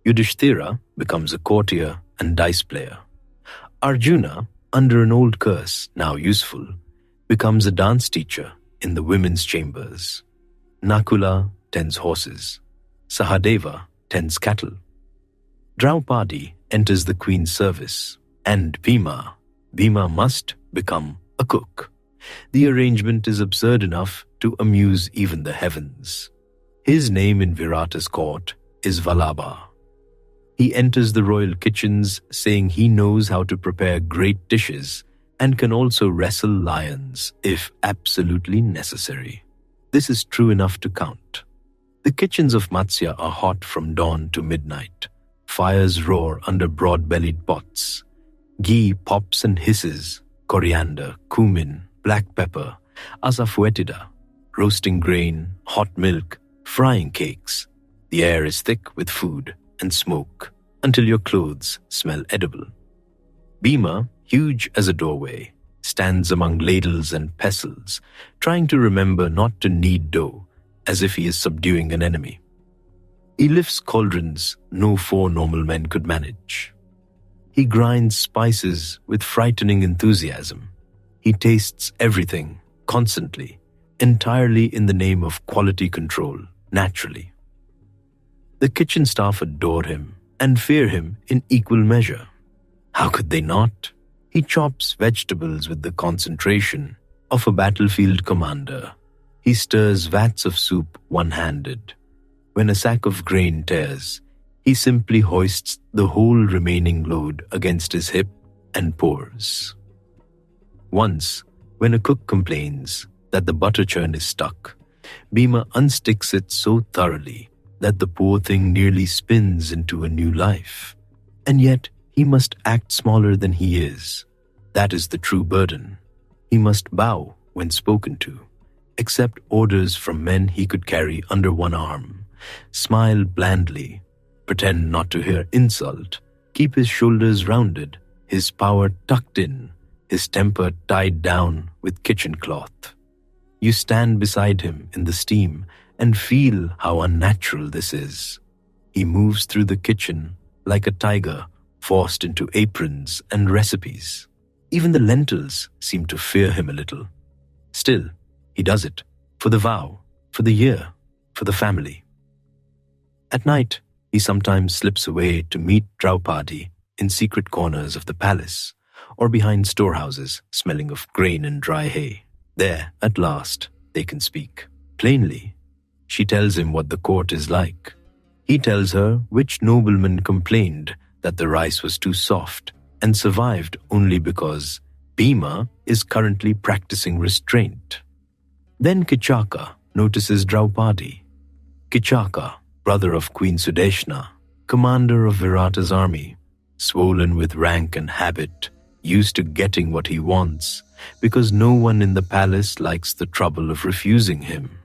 Yudhishthira becomes a courtier and dice player. Arjuna, under an old curse now useful, becomes a dance teacher in the women's chambers. Nakula tends horses. Sahadeva tends cattle. Draupadi enters the queen's service, and Bhima must become a cook. The arrangement is absurd enough to amuse even the heavens. His name in Virata's court is Vallabha. He enters the royal kitchens saying he knows how to prepare great dishes and can also wrestle lions if absolutely necessary. This is true enough to count. The kitchens of Matsya are hot from dawn to midnight. Fires roar under broad-bellied pots. Ghee pops and hisses, coriander, cumin, black pepper, asafoetida, roasting grain, hot milk, frying cakes. The air is thick with food and smoke until your clothes smell edible. Bhima, huge as a doorway, stands among ladles and pestles, trying to remember not to knead dough as if he is subduing an enemy. He lifts cauldrons no 4 normal men could manage. He grinds spices with frightening enthusiasm. He tastes everything, constantly, entirely in the name of quality control, naturally. The kitchen staff adore him and fear him in equal measure. How could they not? He chops vegetables with the concentration of a battlefield commander. He stirs vats of soup one-handed. When a sack of grain tears, he simply hoists the whole remaining load against his hip and pours. Once, when a cook complains that the butter churn is stuck, Bhima unsticks it so thoroughly that the poor thing nearly spins into a new life. And yet, he must act smaller than he is. That is the true burden. He must bow when spoken to, accept orders from men he could carry under one arm, smile blandly, pretend not to hear insult, keep his shoulders rounded, his power tucked in, his temper tied down with kitchen cloth. You stand beside him in the steam and feel how unnatural this is. He moves through the kitchen like a tiger forced into aprons and recipes. Even the lentils seem to fear him a little. Still, he does it for the vow, for the year, for the family. At night, he sometimes slips away to meet Draupadi in secret corners of the palace or behind storehouses smelling of grain and dry hay. There, at last, they can speak. Plainly, she tells him what the court is like. He tells her which nobleman complained that the rice was too soft and survived only because Bhima is currently practicing restraint. Then Kichaka notices Draupadi. Kichaka, brother of Queen Sudeshna, commander of Virata's army, swollen with rank and habit, used to getting what he wants, because no one in the palace likes the trouble of refusing him.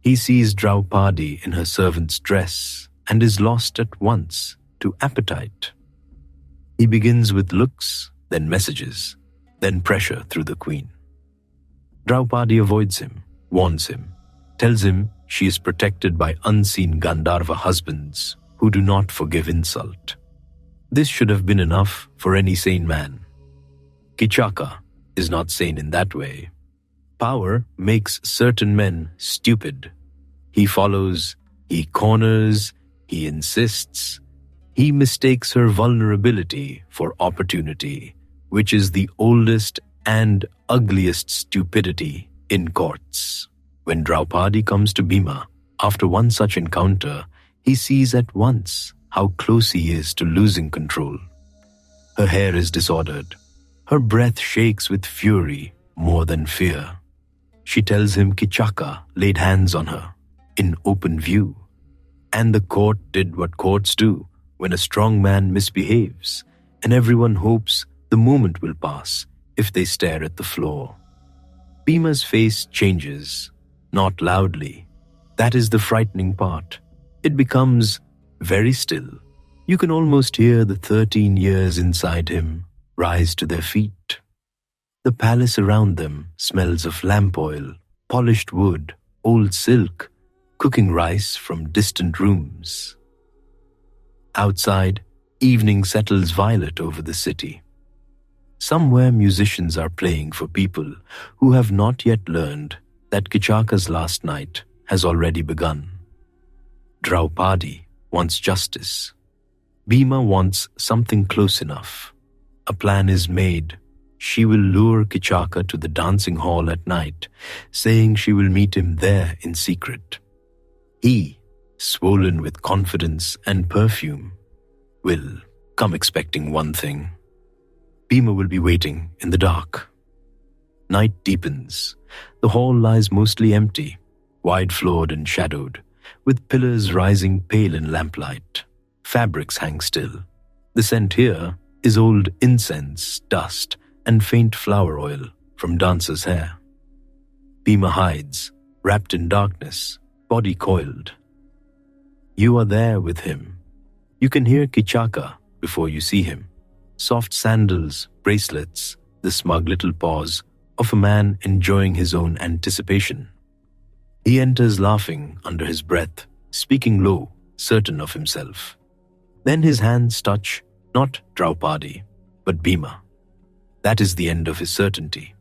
He sees Draupadi in her servant's dress and is lost at once to appetite. He begins with looks, then messages, then pressure through the queen. Draupadi avoids him, warns him, tells him she is protected by unseen Gandharva husbands who do not forgive insult. This should have been enough for any sane man. Kichaka is not sane in that way. Power makes certain men stupid. He follows, he corners, he insists. He mistakes her vulnerability for opportunity, which is the oldest and ugliest stupidity in courts. When Draupadi comes to Bhima, after one such encounter, he sees at once how close he is to losing control. Her hair is disordered. Her breath shakes with fury more than fear. She tells him Kichaka laid hands on her in open view, and the court did what courts do when a strong man misbehaves, and everyone hopes the moment will pass if they stare at the floor. Bhima's face changes, not loudly. That is the frightening part. It becomes very still. You can almost hear the 13 years inside him rise to their feet. The palace around them smells of lamp oil, polished wood, old silk, cooking rice from distant rooms. Outside, evening settles violet over the city. Somewhere musicians are playing for people who have not yet learned that Kichaka's last night has already begun. Draupadi wants justice. Bhima wants something close enough. A plan is made. She will lure Kichaka to the dancing hall at night, saying she will meet him there in secret. He, swollen with confidence and perfume, will come expecting one thing. Bhima will be waiting in the dark. Night deepens. The hall lies mostly empty, wide-floored and shadowed, with pillars rising pale in lamplight. Fabrics hang still. The scent here is old incense, dust, and faint flower oil from dancers' hair. Bhima hides, wrapped in darkness, body coiled. You are there with him. You can hear Kichaka before you see him. Soft sandals, bracelets, the smug little paws of a man enjoying his own anticipation. He enters laughing under his breath, speaking low, certain of himself. Then his hands touch not Draupadi, but Bhima. That is the end of his certainty.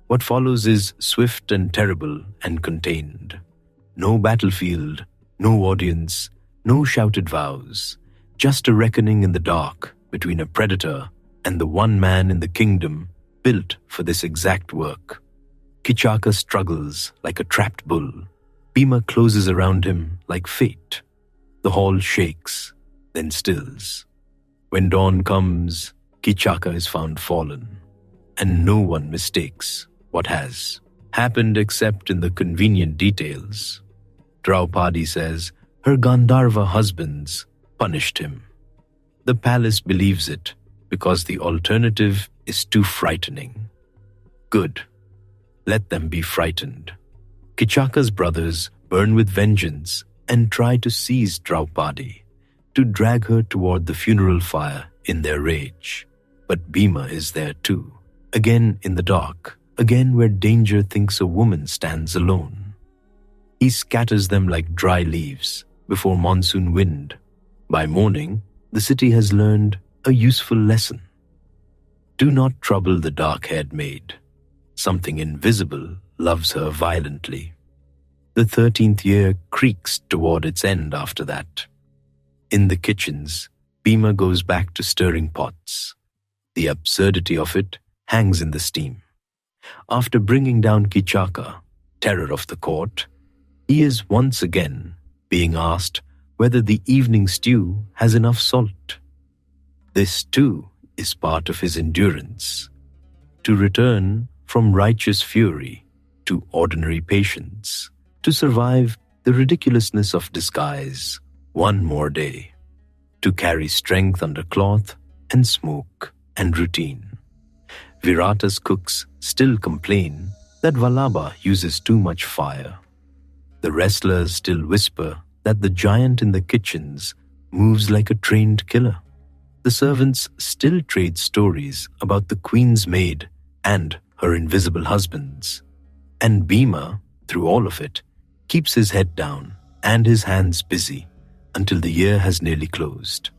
What follows is swift and terrible and contained. No battlefield, no audience, no shouted vows, just a reckoning in the dark between a predator and the one man in the kingdom built for this exact work. Kichaka struggles like a trapped bull. Bhima closes around him like fate. The hall shakes, then stills. When dawn comes, Kichaka is found fallen, and no one mistakes what has happened except in the convenient details. Draupadi says her Gandharva husbands punished him. The palace believes it because the alternative is too frightening. Good. Let them be frightened. Kichaka's brothers burn with vengeance and try to seize Draupadi, to drag her toward the funeral fire in their rage. But Bhima is there too, again in the dark, again where danger thinks a woman stands alone. He scatters them like dry leaves before monsoon wind. By morning, the city has learned a useful lesson. Do not trouble the dark-haired maid. Something invisible loves her violently. The 13th year creaks toward its end after that. In the kitchens, Bhima goes back to stirring pots. The absurdity of it hangs in the steam. After bringing down Kichaka, terror of the court, he is once again being asked whether the evening stew has enough salt. This too is part of his endurance. To return from righteous fury to ordinary patience, to survive the ridiculousness of disguise one more day, to carry strength under cloth and smoke and routine. Virata's cooks still complain that Vallabha uses too much fire. The wrestlers still whisper that the giant in the kitchens moves like a trained killer. The servants still trade stories about the queen's maid and her invisible husbands. And Bhima, through all of it, keeps his head down and his hands busy until the year has nearly closed.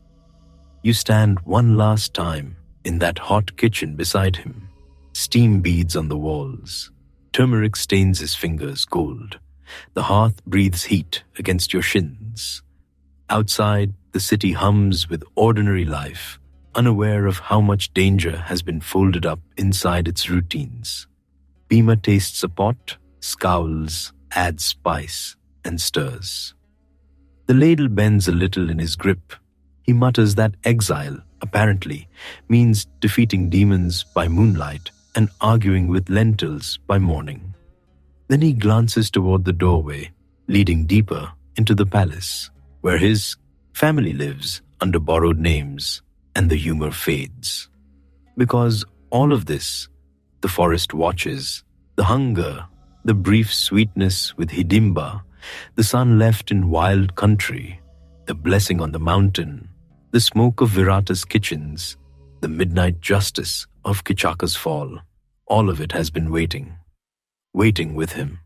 You stand one last time in that hot kitchen beside him. Steam beads on the walls. Turmeric stains his fingers gold. The hearth breathes heat against your shins. Outside, the city hums with ordinary life, unaware of how much danger has been folded up inside its routines. Bhima tastes a pot, scowls, adds spice, and stirs. The ladle bends a little in his grip. He mutters that exile, apparently, means defeating demons by moonlight and arguing with lentils by morning. Then he glances toward the doorway, leading deeper into the palace, where his family lives under borrowed names, and the humor fades. Because all of this, the forest watches, the hunger, the brief sweetness with Hidimba, the sun left in wild country, the blessing on the mountain, the smoke of Virata's kitchens, the midnight justice of Kichaka's fall, all of it has been waiting. Waiting with him,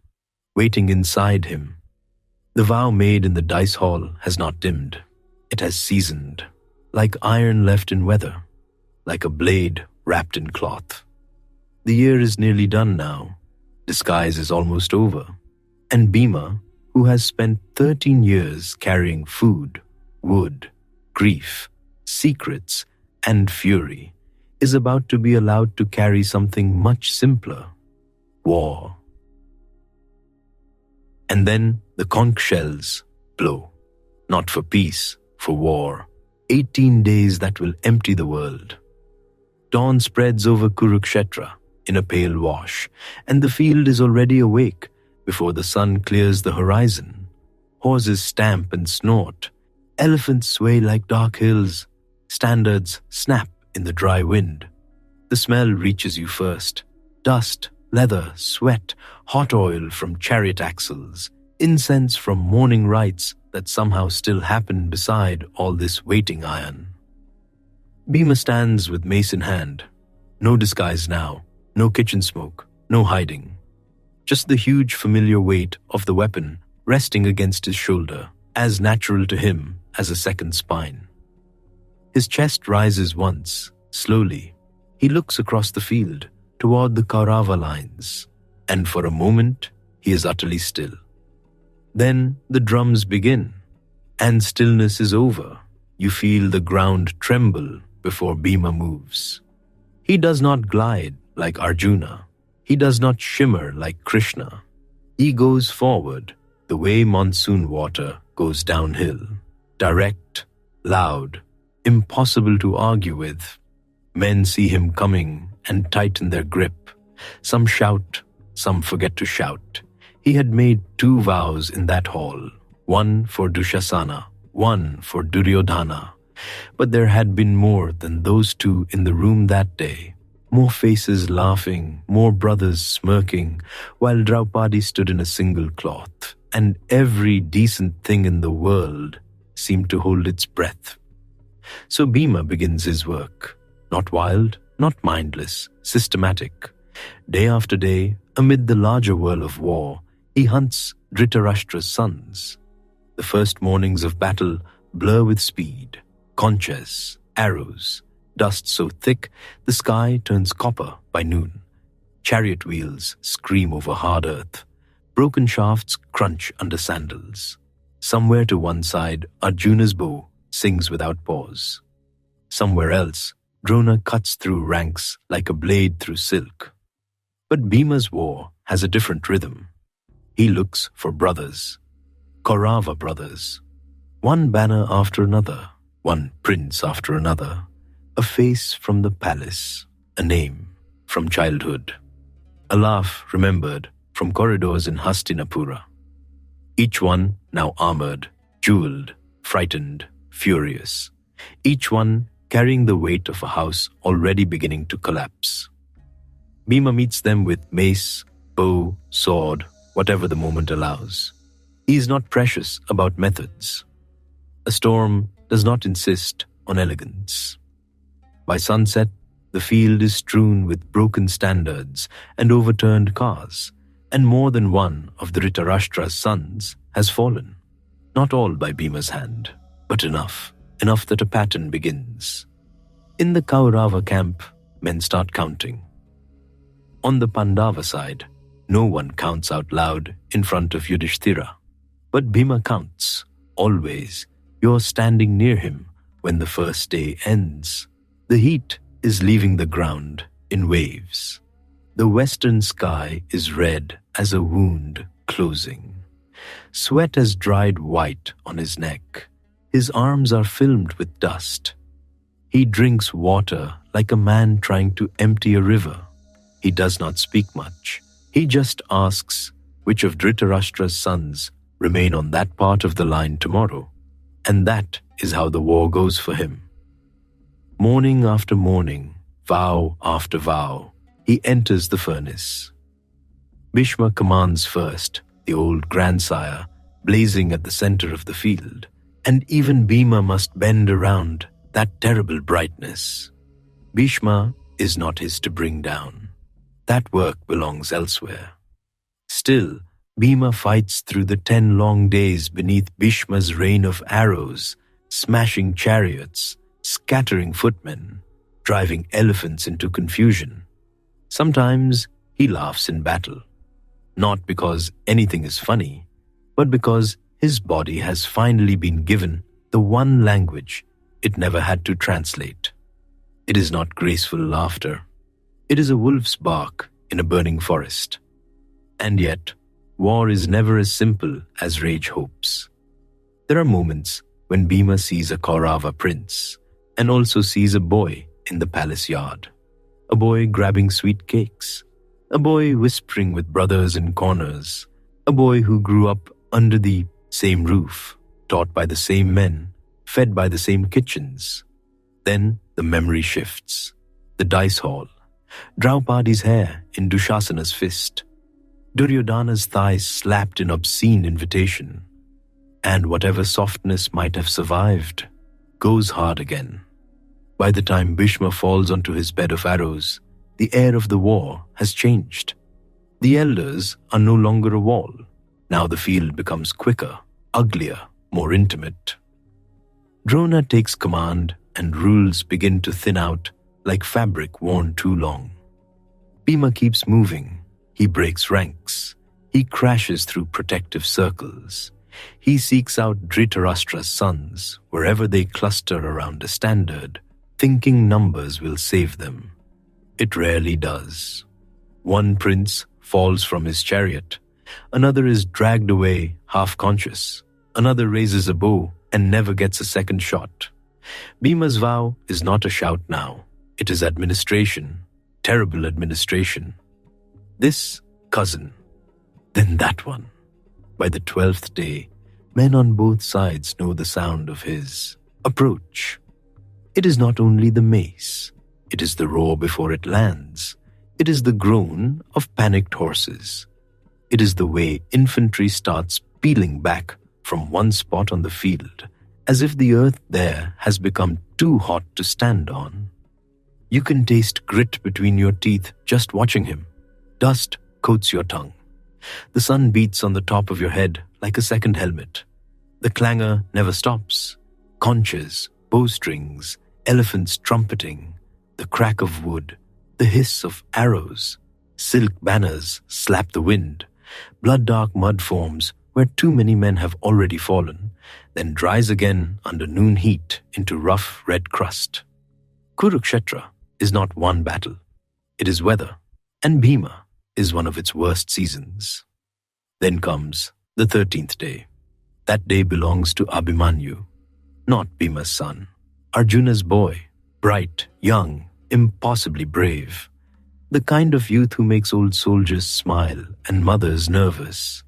waiting inside him. The vow made in the dice hall has not dimmed. It has seasoned, like iron left in weather, like a blade wrapped in cloth. The year is nearly done now. Disguise is almost over. And Bhima, who has spent 13 years carrying food, wood, grief, secrets, and fury, is about to be allowed to carry something much simpler: war. And then the conch shells blow, not for peace, for war. 18 days that will empty the world. Dawn spreads over Kurukshetra in a pale wash, and the field is already awake before the sun clears the horizon. Horses stamp and snort. Elephants sway like dark hills. Standards snap in the dry wind. The smell reaches you first. Dust, leather, sweat, hot oil from chariot axles, incense from morning rites that somehow still happen beside all this waiting iron. Bhima stands with mace in hand. No disguise now, no kitchen smoke, no hiding. Just the huge familiar weight of the weapon resting against his shoulder, as natural to him as a second spine. His chest rises once, slowly. He looks across the field, toward the Kaurava lines, and for a moment he is utterly still. Then the drums begin, and stillness is over. You feel the ground tremble before Bhima moves. He does not glide like Arjuna. He does not shimmer like Krishna. He goes forward the way monsoon water goes downhill, direct, loud, impossible to argue with. Men see him coming and tighten their grip. Some shout, some forget to shout. He had made 2 vows in that hall, one for Dushasana, one for Duryodhana. But there had been more than those 2 in the room that day. More faces laughing, more brothers smirking, while Draupadi stood in a single cloth and every decent thing in the world seemed to hold its breath. So Bhima begins his work, not wild, not mindless, systematic. Day after day, amid the larger whirl of war, he hunts Dhritarashtra's sons. The first mornings of battle blur with speed, conches, arrows, dust so thick the sky turns copper by noon. Chariot wheels scream over hard earth. Broken shafts crunch under sandals. Somewhere to one side, Arjuna's bow sings without pause. Somewhere else, Drona cuts through ranks like a blade through silk. But Bhima's war has a different rhythm. He looks for brothers, Kaurava brothers. One banner after another, one prince after another. A face from the palace, a name from childhood. A laugh remembered from corridors in Hastinapura. Each one now armored, jeweled, frightened, furious. Each one carrying the weight of a house already beginning to collapse. Bhima meets them with mace, bow, sword, whatever the moment allows. He is not precious about methods. A storm does not insist on elegance. By sunset, the field is strewn with broken standards and overturned cars, and more than one of the Dhritarashtra's sons has fallen. Not all by Bhima's hand, but enough that a pattern begins. In the Kaurava camp, men start counting. On the Pandava side, no one counts out loud in front of Yudhishthira. But Bhima counts, always. You're standing near him when the first day ends. The heat is leaving the ground in waves. The western sky is red as a wound closing. Sweat has dried white on his neck. His arms are filmed with dust. He drinks water like a man trying to empty a river. He does not speak much. He just asks which of Dhritarashtra's sons remain on that part of the line tomorrow. And that is how the war goes for him. Morning after morning, vow after vow, he enters the furnace. Bhishma commands first, the old grandsire, blazing at the center of the field, and even Bhima must bend around that terrible brightness. Bhishma is not his to bring down. That work belongs elsewhere. Still, Bhima fights through the 10 long days beneath Bhishma's rain of arrows, smashing chariots, scattering footmen, driving elephants into confusion. Sometimes he laughs in battle, not because anything is funny, but because his body has finally been given the one language it never had to translate. It is not graceful laughter. It is a wolf's bark in a burning forest. And yet, war is never as simple as rage hopes. There are moments when Bhima sees a Kaurava prince and also sees a boy in the palace yard, a boy grabbing sweet cakes, a boy whispering with brothers in corners, a boy who grew up under the same roof, taught by the same men, fed by the same kitchens. Then the memory shifts. The dice hall, Draupadi's hair in Dushasana's fist, Duryodhana's thighs slapped in obscene invitation, and whatever softness might have survived goes hard again. By the time Bhishma falls onto his bed of arrows, the air of the war has changed. The elders are no longer a wall. Now the field becomes quicker, uglier, more intimate. Drona takes command and rules begin to thin out like fabric worn too long. Bhima keeps moving. He breaks ranks. He crashes through protective circles. He seeks out Dhritarashtra's sons wherever they cluster around a standard, thinking numbers will save them. It rarely does. One prince falls from his chariot. Another is dragged away half-conscious. Another raises a bow and never gets a second shot. Bhima's vow is not a shout now. It is administration, terrible administration. This cousin, then that one. By the 12th day, men on both sides know the sound of his approach. It is not only the mace. It is the roar before it lands. It is the groan of panicked horses. It is the way infantry starts peeling back from one spot on the field, as if the earth there has become too hot to stand on. You can taste grit between your teeth just watching him. Dust coats your tongue. The sun beats on the top of your head like a second helmet. The clangor never stops. Conches, bowstrings, elephants trumpeting, the crack of wood, the hiss of arrows, silk banners slap the wind. Blood-dark mud forms where too many men have already fallen, then dries again under noon heat into rough red crust. Kurukshetra is not one battle. It is weather, and Bhima is one of its worst seasons. Then comes the 13th day. That day belongs to Abhimanyu, not Bhima's son, Arjuna's boy, bright, young, impossibly brave, the kind of youth who makes old soldiers smile and mothers nervous.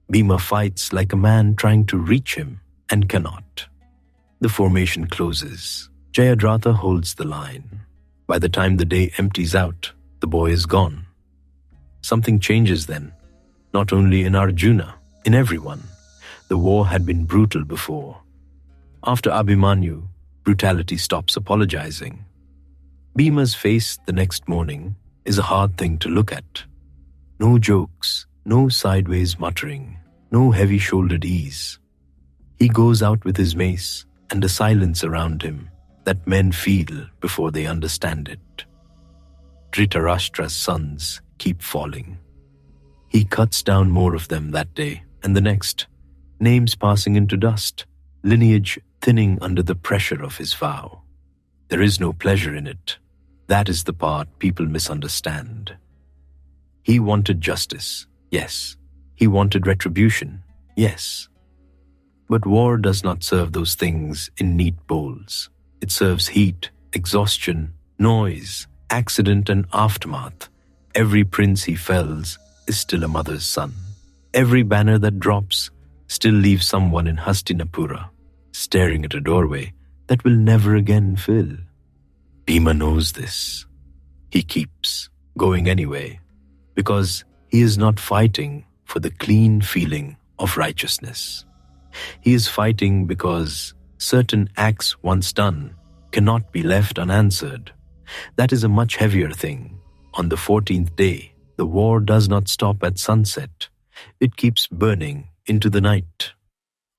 Bhima fights like a man trying to reach him and cannot. The formation closes. Jayadratha holds the line. By the time the day empties out, the boy is gone. Something changes then, not only in Arjuna, in everyone. The war had been brutal before. After Abhimanyu, brutality stops apologizing. Bhima's face the next morning is a hard thing to look at. No jokes, no sideways muttering, no heavy-shouldered ease. He goes out with his mace and a silence around him that men feel before they understand it. Dhritarashtra's sons keep falling. He cuts down more of them that day and the next, names passing into dust, lineage thinning under the pressure of his vow. There is no pleasure in it. That is the part people misunderstand. He wanted justice, yes. He wanted retribution, yes. But war does not serve those things in neat bowls. It serves heat, exhaustion, noise, accident and aftermath. Every prince he fells is still a mother's son. Every banner that drops still leaves someone in Hastinapura staring at a doorway that will never again fill. Bhima knows this. He keeps going anyway because he is not fighting for the clean feeling of righteousness. He is fighting because certain acts once done cannot be left unanswered. That is a much heavier thing. On the 14th day, the war does not stop at sunset. It keeps burning into the night.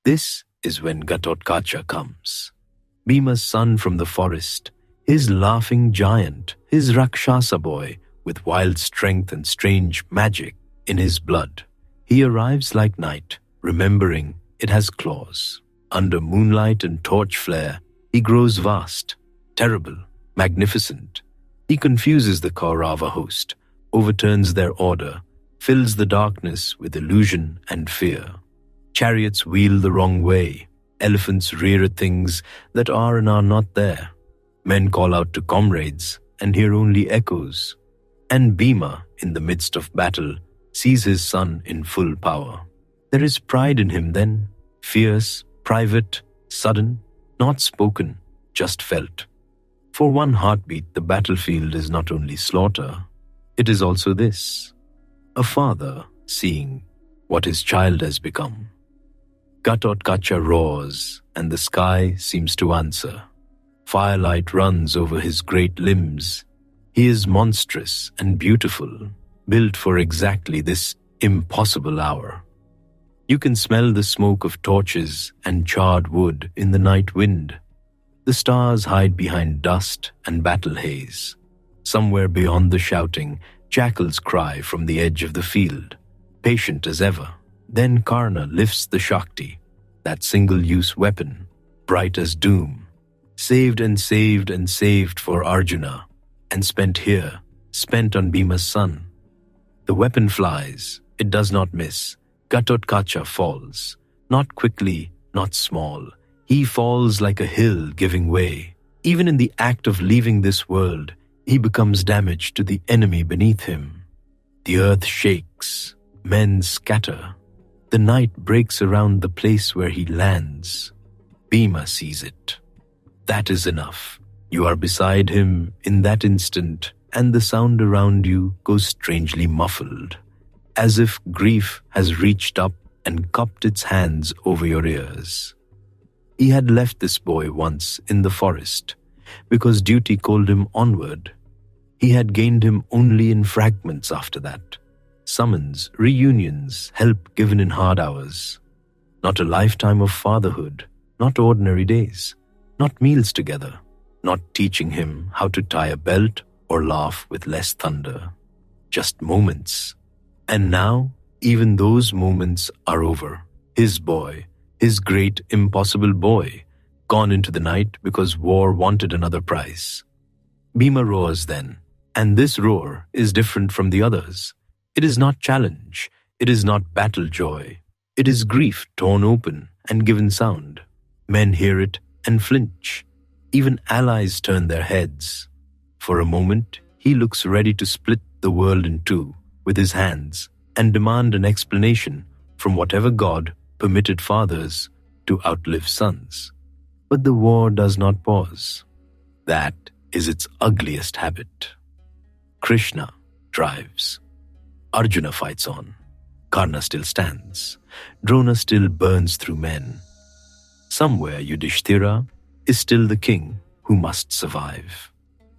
This is when Ghatotkacha comes. Bhima's son from the forest, his laughing giant, his Rakshasa boy with wild strength and strange magic in his blood. He arrives like night, remembering it has claws. Under moonlight and torch flare, he grows vast, terrible, magnificent. He confuses the Kaurava host, overturns their order, fills the darkness with illusion and fear. Chariots wheel the wrong way, elephants rear at things that are and are not there. Men call out to comrades and hear only echoes. And Bhima, in the midst of battle, sees his son in full power. There is pride in him then, fierce, private, sudden, not spoken, just felt. For one heartbeat, the battlefield is not only slaughter, it is also this: a father seeing what his child has become. Ghatotkacha roars, and the sky seems to answer. Firelight runs over his great limbs. He is monstrous and beautiful, built for exactly this impossible hour. You can smell the smoke of torches and charred wood in the night wind. The stars hide behind dust and battle haze. Somewhere beyond the shouting, jackals cry from the edge of the field, patient as ever. Then Karna lifts the Shakti, that single-use weapon, bright as doom, saved and saved and saved for Arjuna, and spent here, spent on Bhima's son. The weapon flies, it does not miss. Ghatotkacha falls, not quickly, not small. He falls like a hill giving way. Even in the act of leaving this world, he becomes damage to the enemy beneath him. The earth shakes, men scatter. The night breaks around the place where he lands. Bhima sees it. That is enough. You are beside him in that instant, and the sound around you goes strangely muffled, as if grief has reached up and cupped its hands over your ears. He had left this boy once in the forest, because duty called him onward. He had gained him only in fragments after that. Summons, reunions, help given in hard hours. Not a lifetime of fatherhood, not ordinary days, not meals together, not teaching him how to tie a belt or laugh with less thunder. Just moments. And now, even those moments are over. His boy, his great impossible boy, gone into the night because war wanted another prize. Bhima roars then, and this roar is different from the others. It is not challenge, it is not battle joy. It is grief torn open and given sound. Men hear it and flinch. Even allies turn their heads. For a moment, he looks ready to split the world in two with his hands and demand an explanation from whatever god permitted fathers to outlive sons. But the war does not pause. That is its ugliest habit. Krishna drives. Arjuna fights on. Karna still stands. Drona still burns through men. Somewhere Yudhishthira is still the king who must survive.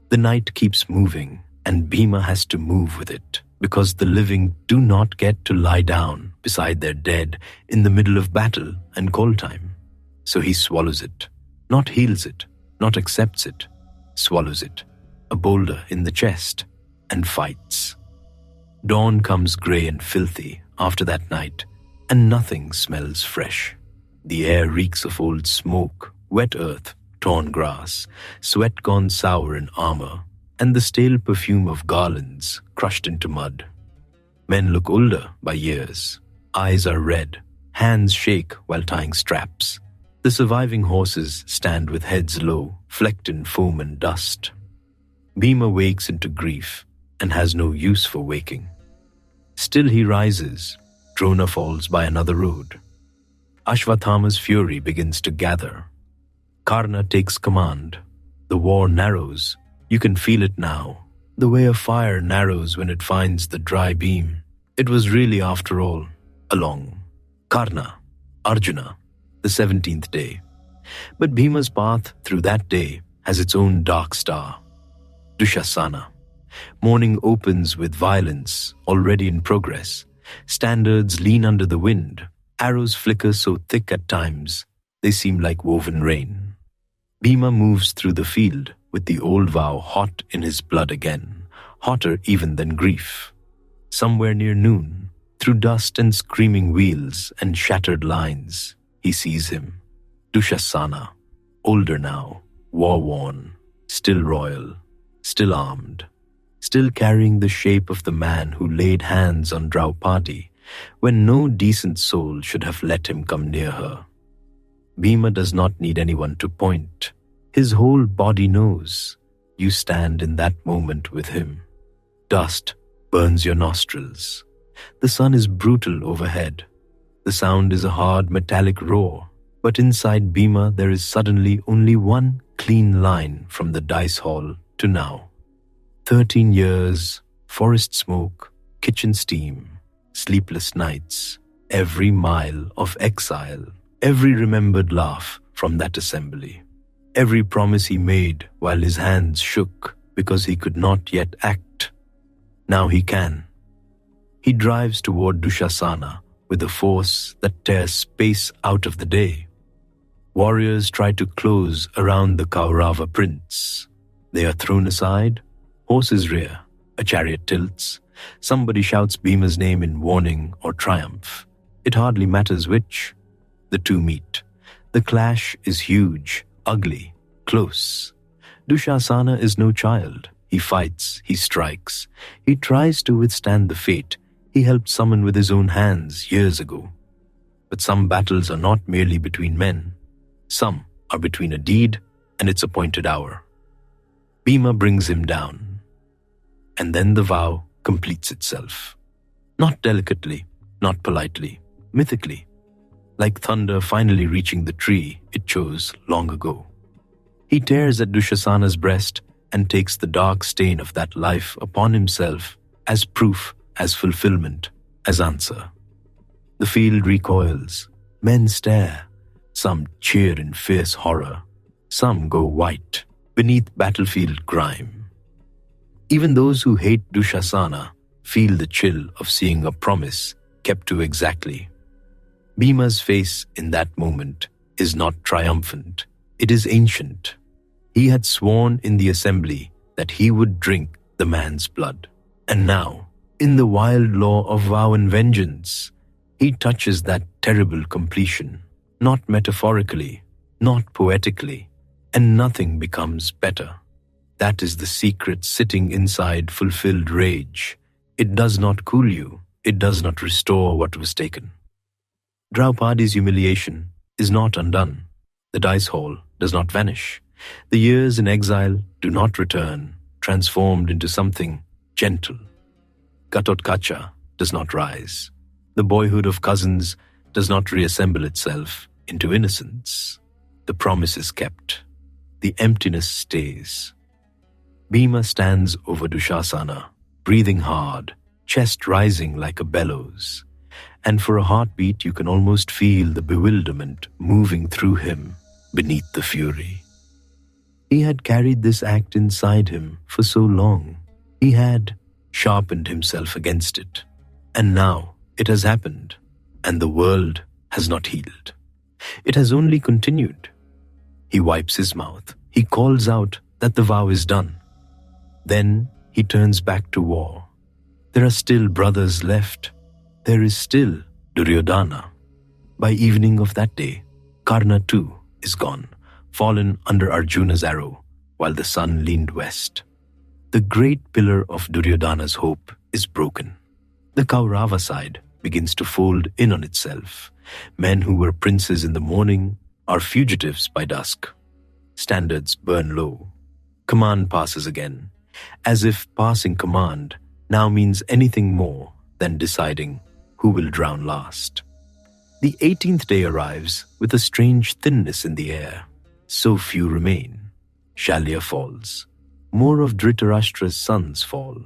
The night keeps moving, and Bhima has to move with it, because the living do not get to lie down beside their dead in the middle of battle and call time. So he swallows it, not heals it, not accepts it, swallows it, a boulder in the chest, and fights. Dawn comes grey and filthy after that night, and nothing smells fresh. The air reeks of old smoke, wet earth, torn grass, sweat gone sour in armor, and the stale perfume of garlands crushed into mud. Men look older by years. Eyes are red, hands shake while tying straps. The surviving horses stand with heads low, flecked in foam and dust. Bhima wakes into grief and has no use for waking. Still he rises. Drona falls by another road. Ashwathama's fury begins to gather. Karna takes command. The war narrows. You can feel it now. The way a fire narrows when it finds the dry beam. It was really, after all, along. Karna, Arjuna, the 17th day. But Bhima's path through that day has its own dark star. Dushasana. Morning opens with violence already in progress. Standards lean under the wind. Arrows flicker so thick at times, they seem like woven rain. Bhima moves through the field with the old vow hot in his blood again, hotter even than grief. Somewhere near noon, through dust and screaming wheels and shattered lines, he sees him. Dushasana, older now, war-worn, still royal, still armed, still carrying the shape of the man who laid hands on Draupadi when no decent soul should have let him come near her. Bhima does not need anyone to point. His whole body knows. You stand in that moment with him. Dust burns your nostrils. The sun is brutal overhead. The sound is a hard metallic roar, but inside Bhima there is suddenly only one clean line from the dice hall to now. 13 years, forest smoke, kitchen steam, sleepless nights, every mile of exile, every remembered laugh from that assembly, every promise he made while his hands shook because he could not yet act. Now he can. He drives toward Dushasana with a force that tears space out of the day. Warriors try to close around the Kaurava prince. They are thrown aside. Horses rear, a chariot tilts. Somebody shouts Bhima's name in warning or triumph. It hardly matters which. The two meet. The clash is huge, ugly, close. Dushasana is no child. He fights, he strikes. He tries to withstand the fate he helped summon with his own hands years ago. But some battles are not merely between men. Some are between a deed and its appointed hour. Bhima brings him down. And then the vow completes itself. Not delicately, not politely, mythically, like thunder finally reaching the tree it chose long ago. He tears at Dushasana's breast and takes the dark stain of that life upon himself as proof, as fulfillment, as answer. The field recoils. Men stare. Some cheer in fierce horror. Some go white beneath battlefield grime. Even those who hate Dushasana feel the chill of seeing a promise kept to exactly. Bhima's face in that moment is not triumphant. It is ancient. He had sworn in the assembly that he would drink the man's blood. And now, in the wild law of vow and vengeance, he touches that terrible completion, not metaphorically, not poetically, and nothing becomes better. That is the secret sitting inside fulfilled rage. It does not cool you. It does not restore what was taken. Draupadi's humiliation is not undone. The dice hall does not vanish. The years in exile do not return, transformed into something gentle. Gatotkacha does not rise. The boyhood of cousins does not reassemble itself into innocence. The promise is kept. The emptiness stays. Bhima stands over Dushasana, breathing hard, chest rising like a bellows. And for a heartbeat you can almost feel the bewilderment moving through him beneath the fury. He had carried this act inside him for so long. He had sharpened himself against it. And now it has happened, and the world has not healed. It has only continued. He wipes his mouth. He calls out that the vow is done. Then he turns back to war. There are still brothers left. There is still Duryodhana. By evening of that day, Karna too is gone, fallen under Arjuna's arrow, while the sun leaned west. The great pillar of Duryodhana's hope is broken. The Kaurava side begins to fold in on itself. Men who were princes in the morning are fugitives by dusk. Standards burn low. Command passes again, as if passing command now means anything more than deciding who will drown last. The 18th day arrives with a strange thinness in the air. So few remain. Shalya falls. More of Dhritarashtra's sons fall.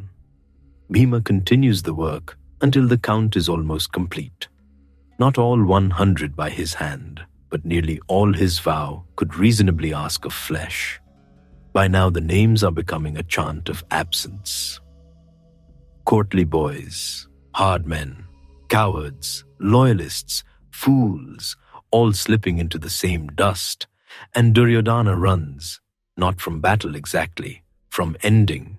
Bhima continues the work until the count is almost complete. Not all 100 by his hand, but nearly all his vow could reasonably ask of flesh. By now the names are becoming a chant of absence. Courtly boys, hard men, cowards, loyalists, fools, all slipping into the same dust, and Duryodhana runs, not from battle exactly, from ending.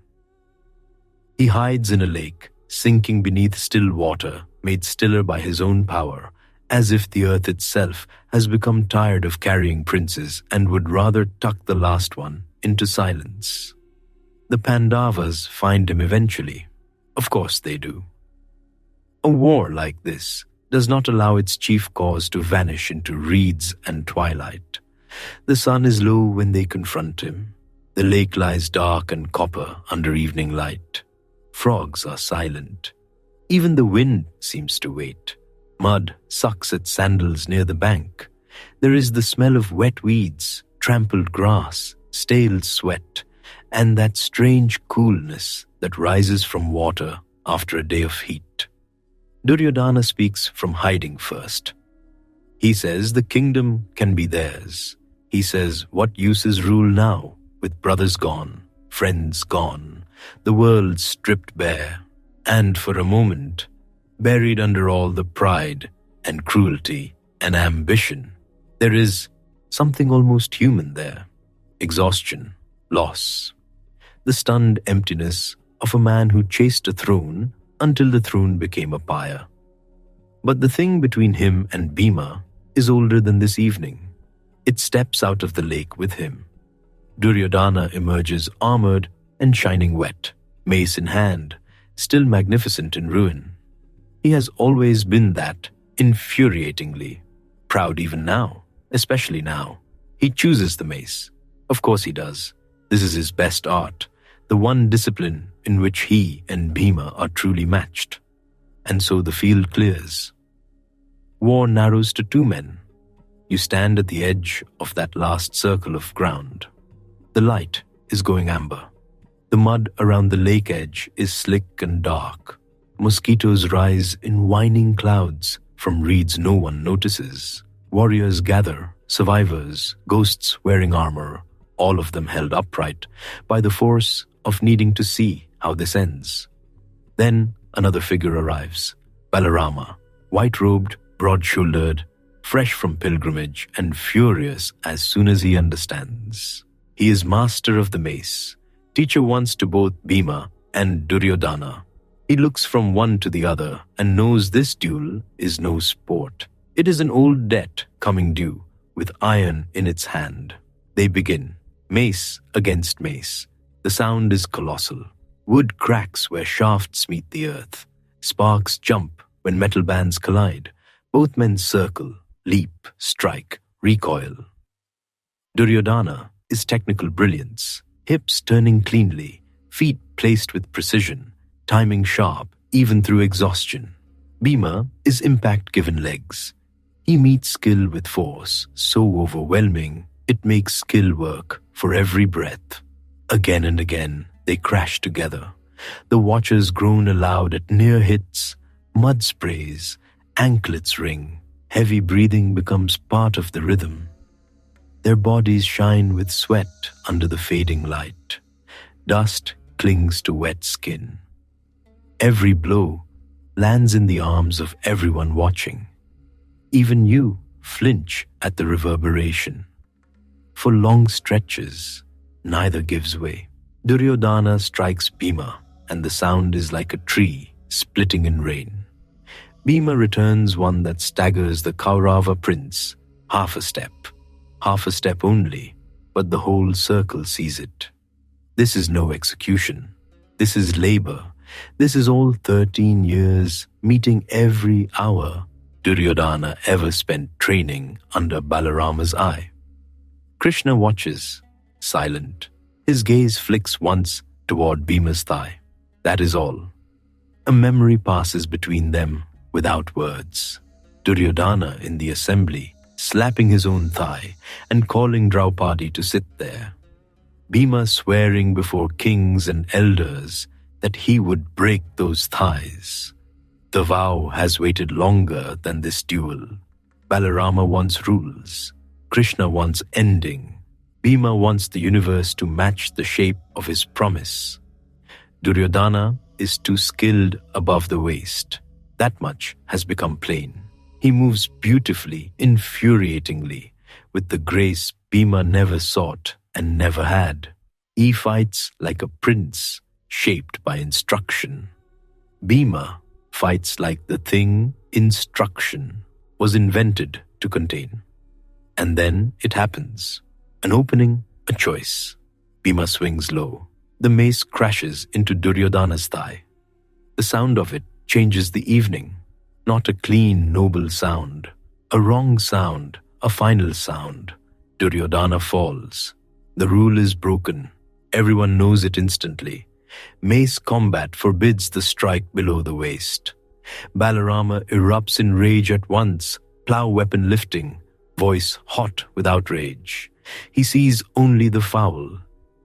He hides in a lake, sinking beneath still water, made stiller by his own power, as if the earth itself has become tired of carrying princes and would rather tuck the last one into silence. The Pandavas find him eventually. Of course they do. A war like this does not allow its chief cause to vanish into reeds and twilight. The sun is low when they confront him. The lake lies dark and copper under evening light. Frogs are silent. Even the wind seems to wait. Mud sucks at sandals near the bank. There is the smell of wet weeds, trampled grass, stale sweat, and that strange coolness that rises from water after a day of heat. Duryodhana speaks from hiding first. He says the kingdom can be theirs. He says, what use is rule now, with brothers gone, friends gone, the world stripped bare, and for a moment, buried under all the pride and cruelty and ambition, there is something almost human there. Exhaustion, loss, the stunned emptiness of a man who chased a throne until the throne became a pyre. But the thing between him and Bhima is older than this evening. It steps out of the lake with him. Duryodhana emerges armored and shining wet, mace in hand, still magnificent in ruin. He has always been that, infuriatingly, proud even now, especially now. He chooses the mace. Of course he does. This is his best art, the one discipline in which he and Bhima are truly matched. And so the field clears. War narrows to two men. You stand at the edge of that last circle of ground. The light is going amber. The mud around the lake edge is slick and dark. Mosquitoes rise in whining clouds, from reeds no one notices. Warriors gather, survivors, ghosts wearing armor, all of them held upright by the force of needing to see how this ends. Then another figure arrives, Balarama, white-robed, broad-shouldered, fresh from pilgrimage and furious as soon as he understands. He is master of the mace, teacher once to both Bhima and Duryodhana. He looks from one to the other and knows this duel is no sport. It is an old debt coming due, with iron in its hand. They begin, mace against mace. The sound is colossal. Wood cracks where shafts meet the earth. Sparks jump when metal bands collide. Both men circle, leap, strike, recoil. Duryodhana is technical brilliance, hips turning cleanly, feet placed with precision, timing sharp even through exhaustion. Bhima is impact given legs. He meets skill with force so overwhelming it makes skill work for every breath. Again and again they crash together. The watchers groan aloud at near hits. Mud sprays, anklets ring. Heavy breathing becomes part of the rhythm. Their bodies shine with sweat under the fading light. Dust clings to wet skin. Every blow lands in the arms of everyone watching. Even you flinch at the reverberation. For long stretches, neither gives way. Duryodhana strikes Bhima, and the sound is like a tree splitting in rain. Bhima returns one that staggers the Kaurava prince, half a step only, but the whole circle sees it. This is no execution. This is labor. This is all 13 years, meeting every hour Duryodhana ever spent training under Balarama's eye. Krishna watches, silent. His gaze flicks once toward Bhima's thigh. That is all. A memory passes between them without words. Duryodhana in the assembly, slapping his own thigh and calling Draupadi to sit there. Bhima swearing before kings and elders that he would break those thighs. The vow has waited longer than this duel. Balarama wants rules. Krishna wants ending. Bhima wants the universe to match the shape of his promise. Duryodhana is too skilled above the waist. That much has become plain. He moves beautifully, infuriatingly, with the grace Bhima never sought and never had. He fights like a prince, shaped by instruction. Bhima fights like the thing instruction was invented to contain. And then it happens. An opening, a choice. Bhima swings low. The mace crashes into Duryodhana's thigh. The sound of it changes the evening. Not a clean, noble sound. A wrong sound, a final sound. Duryodhana falls. The rule is broken. Everyone knows it instantly. Mace combat forbids the strike below the waist. Balarama erupts in rage at once, plow weapon lifting, voice hot with outrage. He sees only the foul.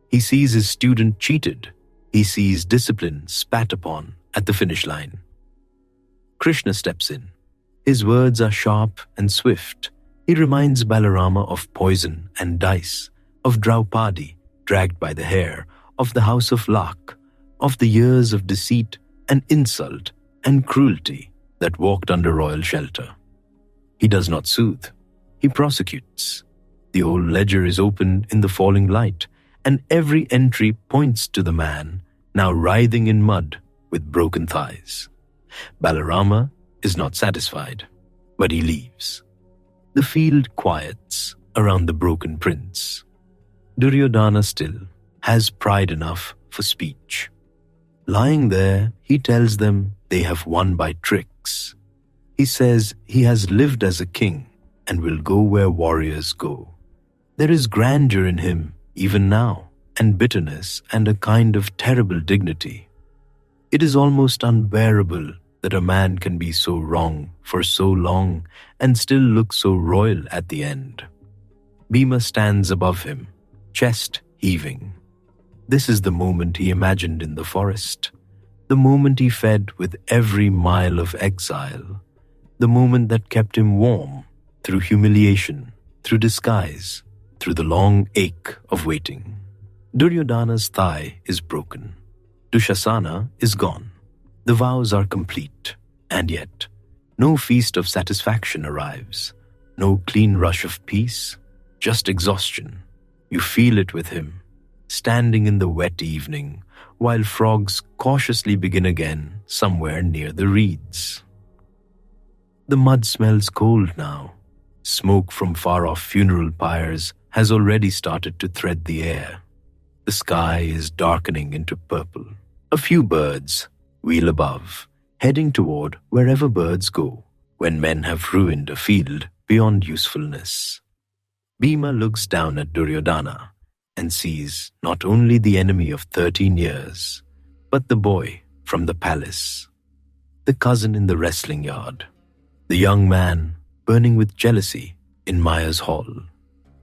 He sees his student cheated. He sees discipline spat upon at the finish line. Krishna steps in. His words are sharp and swift. He reminds Balarama of poison and dice, of Draupadi dragged by the hair, of the house of Lak, of the years of deceit and insult and cruelty that walked under royal shelter. He does not soothe. He prosecutes. The old ledger is opened in the falling light, and every entry points to the man now writhing in mud with broken thighs. Balarama is not satisfied, but he leaves. The field quiets around the broken prince. Duryodhana still has pride enough for speech. Lying there, he tells them they have won by tricks. He says he has lived as a king and will go where warriors go. There is grandeur in him even now, and bitterness and a kind of terrible dignity. It is almost unbearable that a man can be so wrong for so long and still look so royal at the end. Bhima stands above him, chest heaving. This is the moment he imagined in the forest, the moment he fed with every mile of exile. the moment that kept him warm, through humiliation, through disguise, through the long ache of waiting. Duryodhana's thigh is broken. Dushasana is gone. The vows are complete, and yet no feast of satisfaction arrives, no clean rush of peace, just exhaustion. You feel it with him, standing in the wet evening, while frogs cautiously begin again somewhere near the reeds. The mud smells cold now. Smoke from far-off funeral pyres has already started to thread the air. The sky is darkening into purple. A few birds wheel above, heading toward wherever birds go, when men have ruined a field beyond usefulness. Bhima looks down at Duryodhana and sees not only the enemy of 13 years, but the boy from the palace, the cousin in the wrestling yard, the young man burning with jealousy in Maya's hall,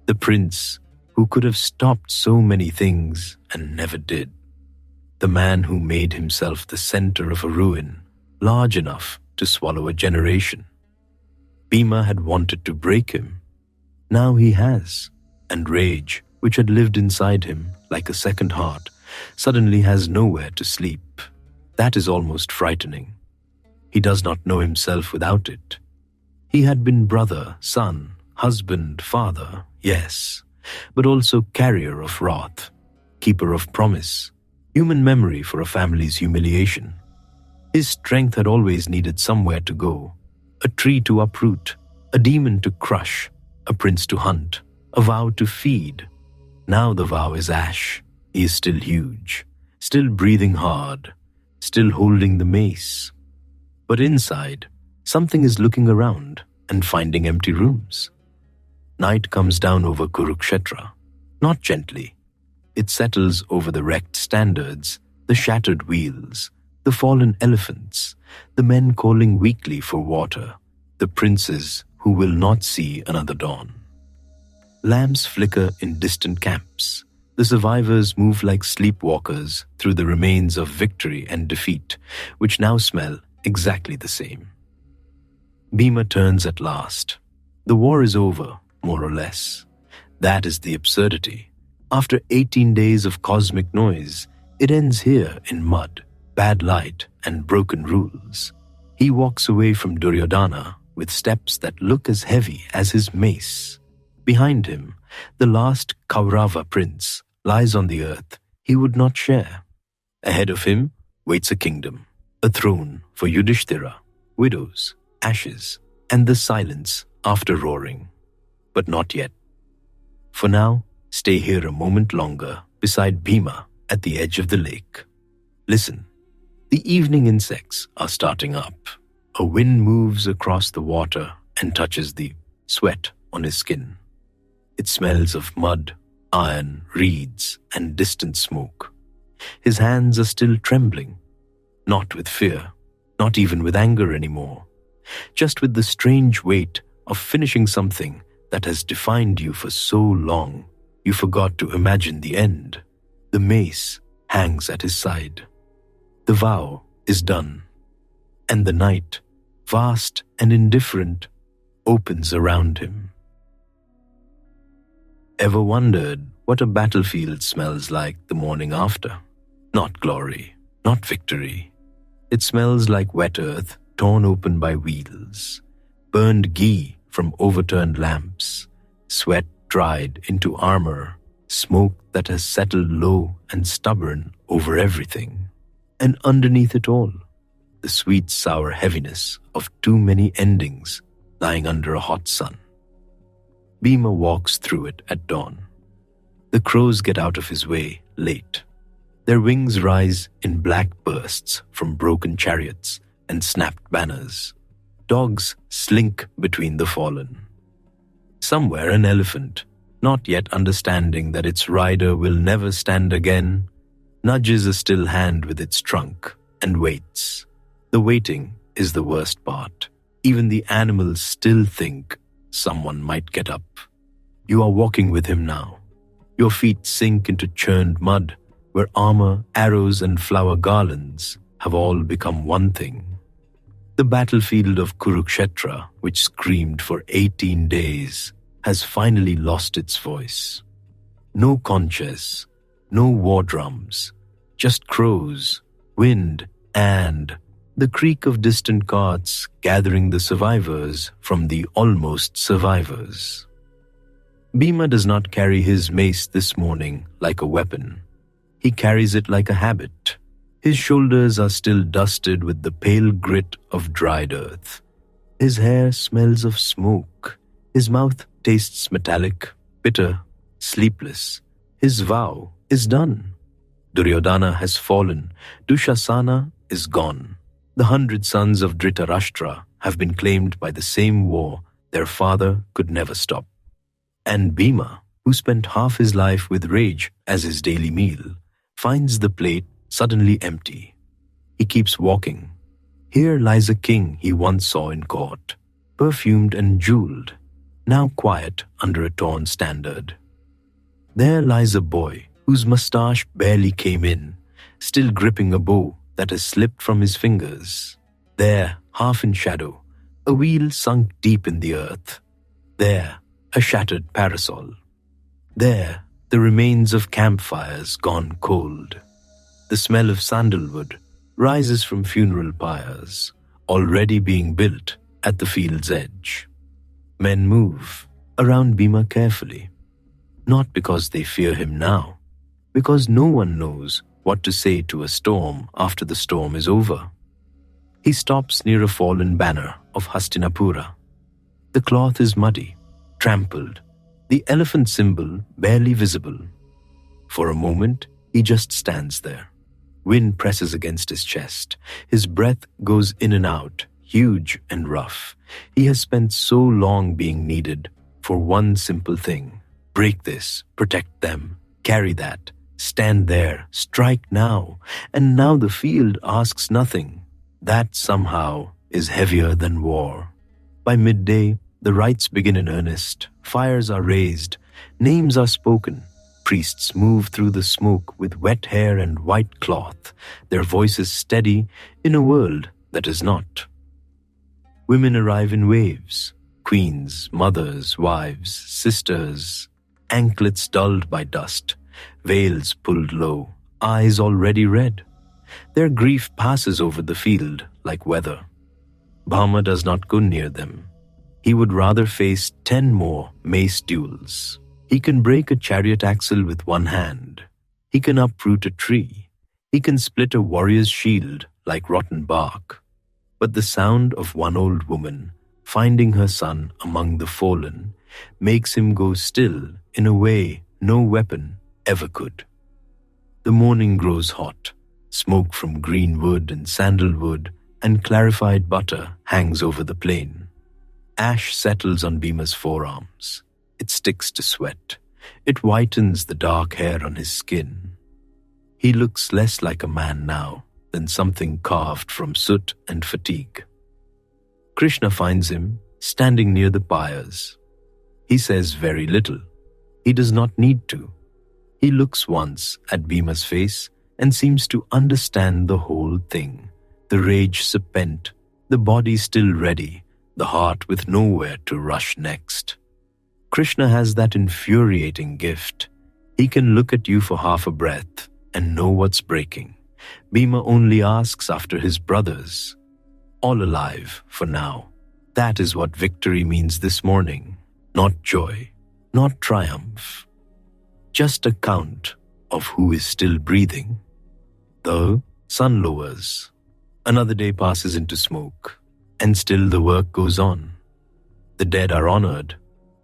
the prince who could have stopped so many things and never did, the man who made himself the center of a ruin large enough to swallow a generation. Bhima had wanted to break him. Now he has, and rage, which had lived inside him like a second heart, suddenly has nowhere to sleep. That is almost frightening. He does not know himself without it. He had been brother, son, husband, father, yes, but also carrier of wrath, keeper of promise, human memory for a family's humiliation. His strength had always needed somewhere to go, a tree to uproot, a demon to crush, a prince to hunt, a vow to feed. Now the vow is ash. He is still huge, still breathing hard, still holding the mace. But inside, something is looking around and finding empty rooms. Night comes down over Kurukshetra, not gently. It settles over the wrecked standards, the shattered wheels, the fallen elephants, the men calling weakly for water, the princes who will not see another dawn. Lamps flicker in distant camps. The survivors move like sleepwalkers through the remains of victory and defeat, which now smell exactly the same. Bhima turns at last. The war is over, more or less. That is the absurdity. After 18 days of cosmic noise, it ends here in mud, bad light, and broken rules. He walks away from Duryodhana with steps that look as heavy as his mace. Behind him, the last Kaurava prince lies on the earth he would not share. Ahead of him waits a kingdom, a throne for Yudhishthira, widows, ashes, and the silence after roaring. But not yet. For now, stay here a moment longer beside Bhima at the edge of the lake. Listen, the evening insects are starting up. A wind moves across the water and touches the sweat on his skin. It smells of mud, iron, reeds, and distant smoke. His hands are still trembling, not with fear, not even with anger anymore, just with the strange weight of finishing something that has defined you for so long you forgot to imagine the end. The mace hangs at his side. The vow is done, and the night, vast and indifferent, opens around him. Ever wondered what a battlefield smells like the morning after? Not glory, not victory. It smells like wet earth torn open by wheels, burned ghee from overturned lamps, sweat dried into armor, smoke that has settled low and stubborn over everything. And underneath it all, the sweet sour heaviness of too many endings lying under a hot sun. Bhima walks through it at dawn. The crows get out of his way late. Their wings rise in black bursts from broken chariots and snapped banners. Dogs slink between the fallen. Somewhere an elephant, not yet understanding that its rider will never stand again, nudges a still hand with its trunk and waits. The waiting is the worst part. Even the animals still think someone might get up. You are walking with him now. Your feet sink into churned mud, where armor, arrows, and flower garlands have all become one thing. The battlefield of Kurukshetra, which screamed for 18 days, has finally lost its voice. No conches, no war drums, just crows, wind, and the creak of distant carts gathering the survivors from the almost survivors. Bhima does not carry his mace this morning like a weapon. He carries it like a habit. His shoulders are still dusted with the pale grit of dried earth. His hair smells of smoke. His mouth tastes metallic, bitter, sleepless. His vow is done. Duryodhana has fallen. Dushasana is gone. The 100 sons of Dhritarashtra have been claimed by the same war their father could never stop. And Bhima, who spent half his life with rage as his daily meal, finds the plate suddenly empty. He keeps walking. Here lies a king he once saw in court, perfumed and jeweled, now quiet under a torn standard. There lies a boy whose moustache barely came in, still gripping a bow that has slipped from his fingers. There, half in shadow, a wheel sunk deep in the earth. There, a shattered parasol. There, the remains of campfires gone cold. The smell of sandalwood rises from funeral pyres, already being built at the field's edge. Men move around Bhima carefully, not because they fear him now, because no one knows what to say to a storm after the storm is over. He stops near a fallen banner of Hastinapura. The cloth is muddy, trampled, the elephant symbol barely visible. For a moment, he just stands there. Wind presses against his chest. His breath goes in and out, huge and rough. He has spent so long being needed for one simple thing. Break this, protect them, carry that, stand there, strike now. And now the field asks nothing. That somehow is heavier than war. By midday, the rites begin in earnest. Fires are raised. Names are spoken. Priests move through the smoke with wet hair and white cloth, their voices steady in a world that is not. Women arrive in waves. Queens, mothers, wives, sisters, anklets dulled by dust, veils pulled low, eyes already red. Their grief passes over the field like weather. Bhima does not go near them. He would rather face 10 more mace duels. He can break a chariot axle with one hand. He can uproot a tree. He can split a warrior's shield like rotten bark. But the sound of one old woman finding her son among the fallen makes him go still in a way no weapon ever could. The morning grows hot. Smoke from green wood and sandalwood and clarified butter hangs over the plain. Ash settles on Bhima's forearms. It sticks to sweat. It whitens the dark hair on his skin. He looks less like a man now than something carved from soot and fatigue. Krishna finds him standing near the pyres. He says very little. He does not need to. He looks once at Bhima's face and seems to understand the whole thing. The rage spent, the body still ready, the heart with nowhere to rush next. Krishna has that infuriating gift. He can look at you for half a breath and know what's breaking. Bhima only asks after his brothers. All alive for now. That is what victory means this morning. Not joy, not triumph. Just a count of who is still breathing. The sun lowers. Another day passes into smoke. And still the work goes on. The dead are honored.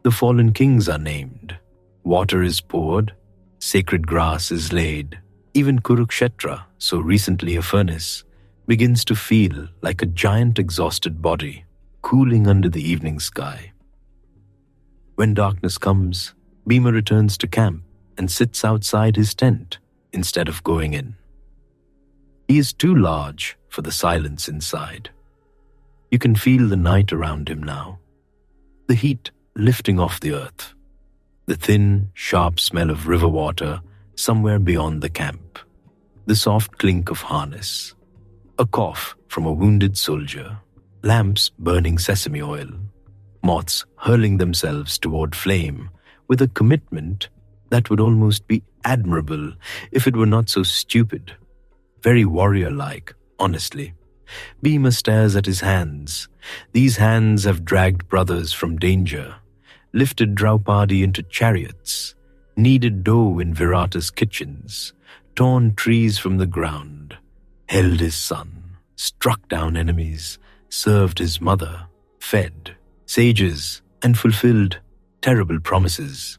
The fallen kings are named. Water is poured. Sacred grass is laid. Even Kurukshetra, so recently a furnace, begins to feel like a giant exhausted body, cooling under the evening sky. When darkness comes, Bhima returns to camp and sits outside his tent instead of going in. He is too large for the silence inside. You can feel the night around him now, the heat lifting off the earth, the thin, sharp smell of river water somewhere beyond the camp, the soft clink of harness, a cough from a wounded soldier. lamps burning sesame oil, moths hurling themselves toward flame with a commitment that would almost be admirable if it were not so stupid. Very warrior-like, honestly. Bhima stares at his hands. These hands have dragged brothers from danger, lifted Draupadi into chariots, kneaded dough in Virata's kitchens, torn trees from the ground, held his son, struck down enemies, served his mother, fed sages, and fulfilled terrible promises.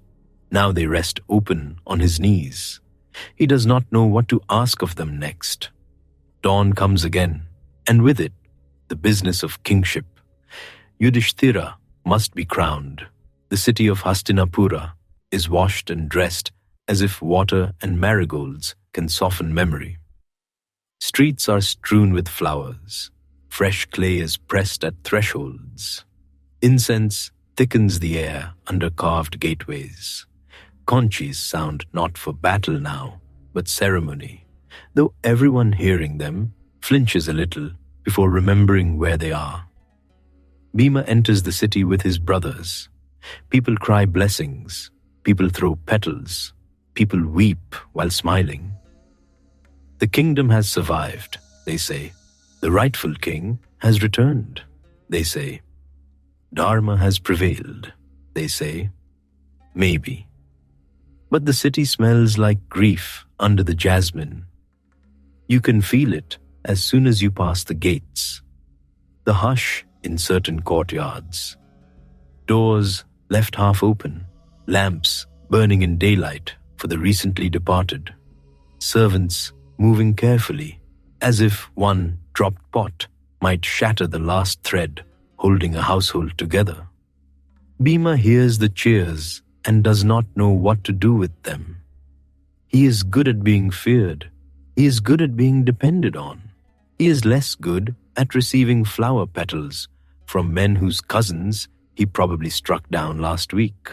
Now they rest open on his knees. He does not know what to ask of them next. Dawn comes again, and with it, the business of kingship. Yudhishthira must be crowned. The city of Hastinapura is washed and dressed as if water and marigolds can soften memory. Streets are strewn with flowers. Fresh clay is pressed at thresholds. Incense thickens the air under carved gateways. Conchis sound not for battle now, but ceremony, though everyone hearing them flinches a little before remembering where they are. Bhima enters the city with his brothers. People cry blessings, people throw petals, people weep while smiling. The kingdom has survived, they say. The rightful king has returned, they say. Dharma has prevailed, they say. Maybe. But the city smells like grief under the jasmine. You can feel it as soon as you pass the gates. The hush in certain courtyards. Doors left half open, lamps burning in daylight for the recently departed. Servants moving carefully, as if one dropped pot might shatter the last thread holding a household together. Bhima hears the cheers and does not know what to do with them. He is good at being feared. He is good at being depended on. He is less good at receiving flower petals from men whose cousins he probably struck down last week.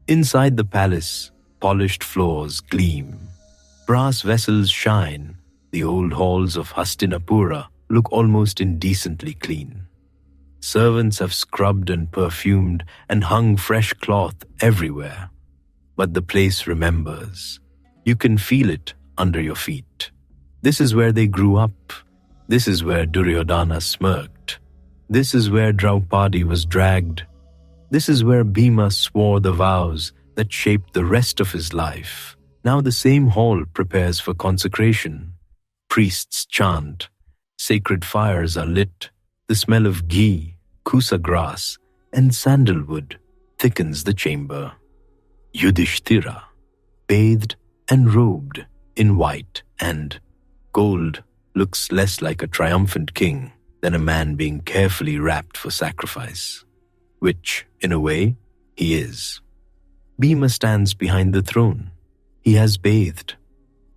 Inside the palace, polished floors gleam. Brass vessels shine. The old halls of Hastinapura look almost indecently clean. Servants have scrubbed and perfumed and hung fresh cloth everywhere. But the place remembers. You can feel it under your feet. This is where they grew up. This is where Duryodhana smirked. This is where Draupadi was dragged. This is where Bhima swore the vows that shaped the rest of his life. Now the same hall prepares for consecration. Priests chant. Sacred fires are lit. The smell of ghee, kusa grass, and sandalwood thickens the chamber. Yudhishthira, bathed and robed in white and gold, looks less like a triumphant king than a man being carefully wrapped for sacrifice, which, in a way, he is. Bhima stands behind the throne. He has bathed.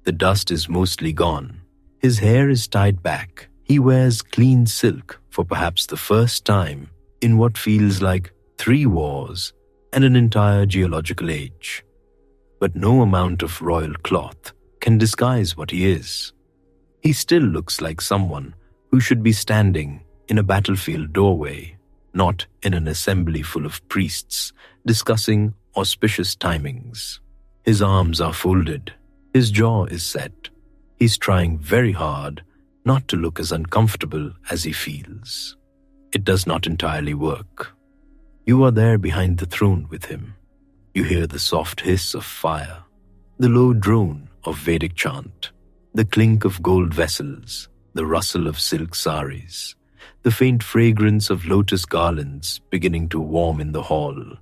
The dust is mostly gone. His hair is tied back. He wears clean silk for perhaps the first time in what feels like 3 wars and an entire geological age. But no amount of royal cloth can disguise what he is. He still looks like someone who should be standing in a battlefield doorway, not in an assembly full of priests discussing auspicious timings. His arms are folded. His jaw is set. He's trying very hard not to look as uncomfortable as he feels. It does not entirely work. You are there behind the throne with him. You hear the soft hiss of fire, the low drone of Vedic chant, the clink of gold vessels, the rustle of silk saris, the faint fragrance of lotus garlands beginning to warm in the hall,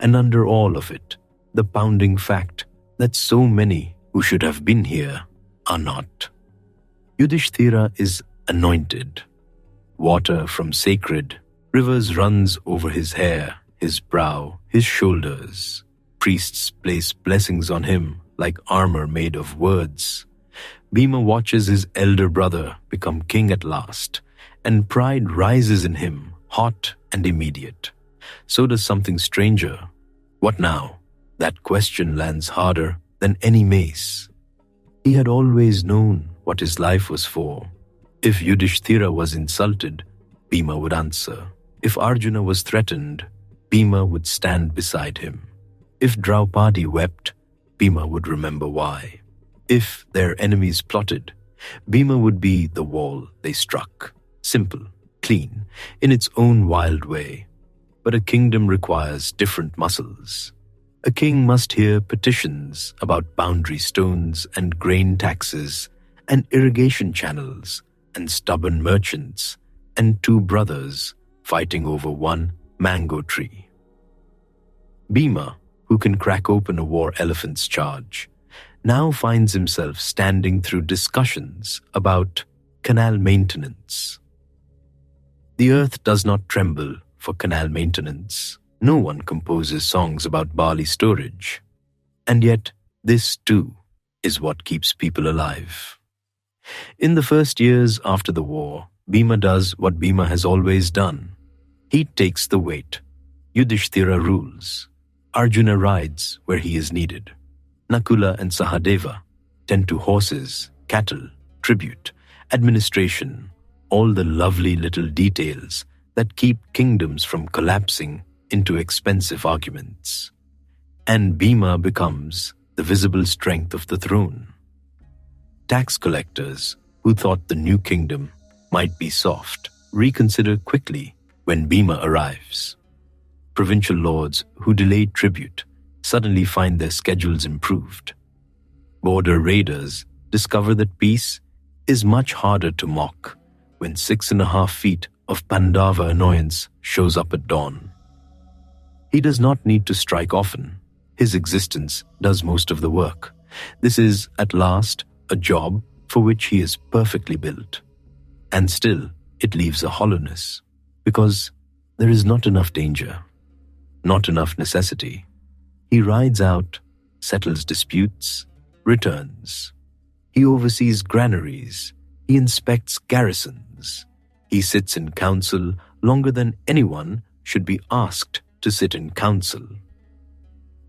and under all of it, the pounding fact that so many who should have been here are not. Yudhishthira is anointed. Water from sacred rivers runs over his hair, his brow, his shoulders. Priests place blessings on him like armor made of words. Bhima watches his elder brother become king at last, and pride rises in him, hot and immediate. So does something stranger. What now? That question lands harder than any mace. He had always known what his life was for. If Yudhishthira was insulted, Bhima would answer. If Arjuna was threatened, Bhima would stand beside him. If Draupadi wept, Bhima would remember why. If their enemies plotted, Bhima would be the wall they struck. Simple, clean, in its own wild way. But a kingdom requires different muscles. A king must hear petitions about boundary stones and grain taxes and irrigation channels and stubborn merchants and two brothers fighting over one mango tree. Bhima, who can crack open a war elephant's charge, now finds himself standing through discussions about canal maintenance. The earth does not tremble for canal maintenance. No one composes songs about barley storage. And yet, this too is what keeps people alive. In the first years after the war, Bhima does what Bhima has always done. He takes the weight. Yudhishthira rules. Arjuna rides where he is needed. Nakula and Sahadeva tend to horses, cattle, tribute, administration, all the lovely little details that keep kingdoms from collapsing into expensive arguments. And Bhima becomes the visible strength of the throne. Tax collectors who thought the new kingdom might be soft reconsider quickly when Bhima arrives. Provincial lords who delayed tribute suddenly find their schedules improved. Border raiders discover that peace is much harder to mock when 6.5 feet of Pandava annoyance shows up at dawn. He does not need to strike often. His existence does most of the work. This is, at last, a job for which he is perfectly built. And still, it leaves a hollowness, because there is not enough danger, not enough necessity. He rides out, settles disputes, returns. He oversees granaries. He inspects garrisons. He sits in council longer than anyone should be asked to sit in council.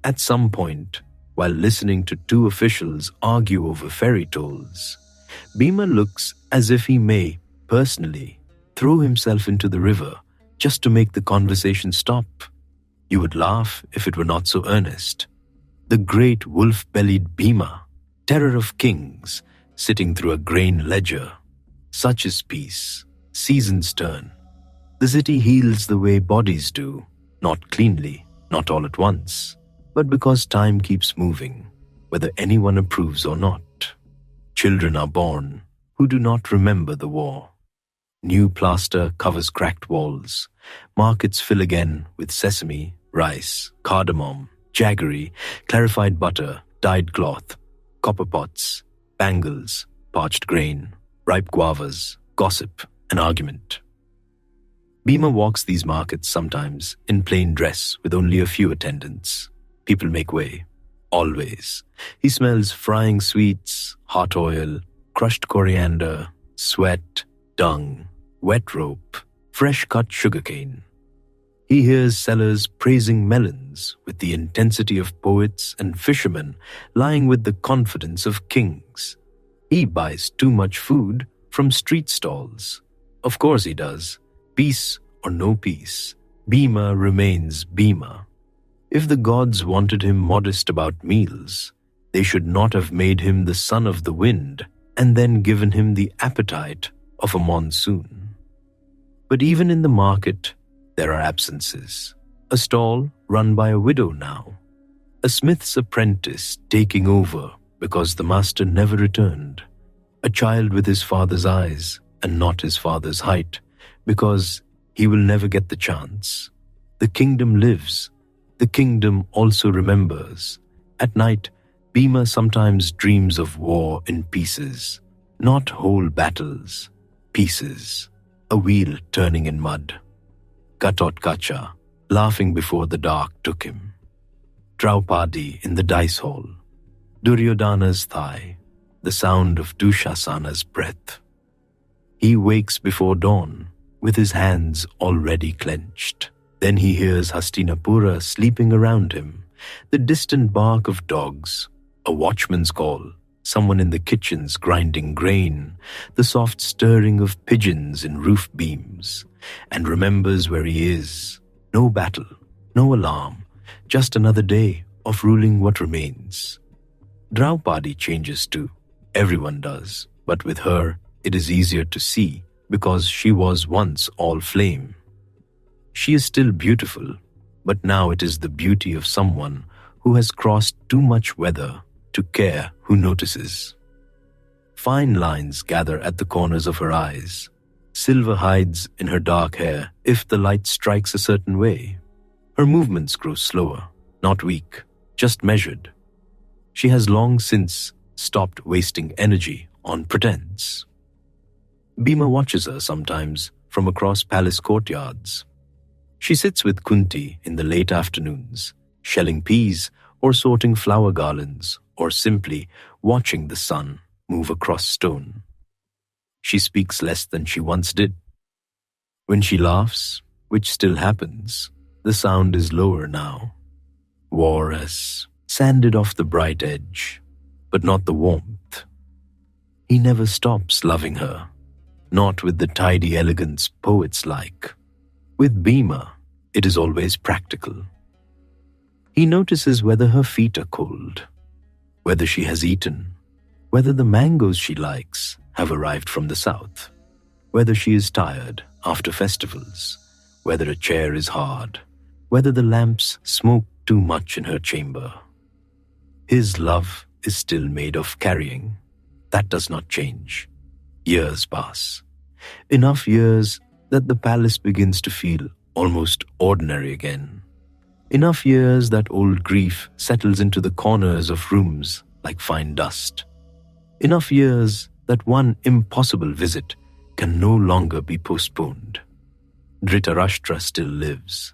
At some point, while listening to two officials argue over ferry tolls, Bhima looks as if he may, personally, throw himself into the river just to make the conversation stop. You would laugh if it were not so earnest. The great wolf-bellied Bhima, terror of kings, sitting through a grain ledger. Such is peace. Seasons turn. The city heals the way bodies do, not cleanly, not all at once, but because time keeps moving, whether anyone approves or not. Children are born who do not remember the war. New plaster covers cracked walls. Markets fill again with sesame, rice, cardamom, jaggery, clarified butter, dyed cloth, copper pots, bangles, parched grain, ripe guavas, gossip, and argument. Bhima walks these markets sometimes in plain dress with only a few attendants. People make way. Always. He smells frying sweets, hot oil, crushed coriander, sweat, dung, wet rope, fresh-cut sugarcane. He hears sellers praising melons with the intensity of poets and fishermen lying with the confidence of kings. He buys too much food from street stalls. Of course he does. Peace or no peace, Bhima remains Bhima. If the gods wanted him modest about meals, they should not have made him the son of the wind and then given him the appetite of a monsoon. But even in the market, there are absences. A stall run by a widow now. A smith's apprentice taking over because the master never returned. A child with his father's eyes and not his father's height, because he will never get the chance. The kingdom lives. The kingdom also remembers. At night, Bhima sometimes dreams of war in pieces, not whole battles, pieces, a wheel turning in mud. Ghatotkacha, laughing before the dark took him. Draupadi in the dice hall. Duryodhana's thigh, the sound of Dushasana's breath. He wakes before dawn, with his hands already clenched. Then he hears Hastinapura sleeping around him, the distant bark of dogs, a watchman's call, someone in the kitchens grinding grain, the soft stirring of pigeons in roof beams, and remembers where he is. No battle, no alarm, just another day of ruling what remains. Draupadi changes too. Everyone does, but with her, it is easier to see because she was once all flame. She is still beautiful, but now it is the beauty of someone who has crossed too much weather to care who notices. Fine lines gather at the corners of her eyes. Silver hides in her dark hair if the light strikes a certain way. Her movements grow slower, not weak, just measured. She has long since stopped wasting energy on pretense. Bhima watches her sometimes from across palace courtyards. She sits with Kunti in the late afternoons, shelling peas or sorting flower garlands, or simply watching the sun move across stone. She speaks less than she once did. When she laughs, which still happens, the sound is lower now. War has sanded off the bright edge, but not the warmth. He never stops loving her, not with the tidy elegance poets like. With Bhima, it is always practical. He notices whether her feet are cold, whether she has eaten, whether the mangoes she likes have arrived from the south, whether she is tired after festivals, whether a chair is hard, whether the lamps smoke too much in her chamber. His love is still made of carrying. That does not change. Years pass. Enough years that the palace begins to feel almost ordinary again. Enough years that old grief settles into the corners of rooms like fine dust. Enough years that one impossible visit can no longer be postponed. Dhritarashtra still lives.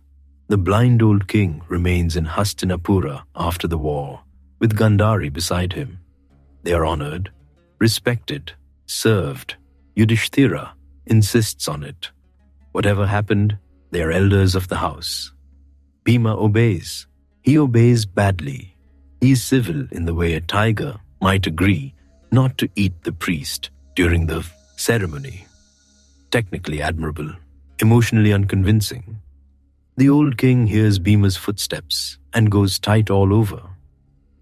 The blind old king remains in Hastinapura after the war, with Gandhari beside him. They are honored, respected, served. Yudhishthira insists on it. Whatever happened, they are elders of the house. Bhima obeys. He obeys badly. He is civil in the way a tiger might agree not to eat the priest during the ceremony. Technically admirable, emotionally unconvincing. The old king hears Bhima's footsteps and goes tight all over.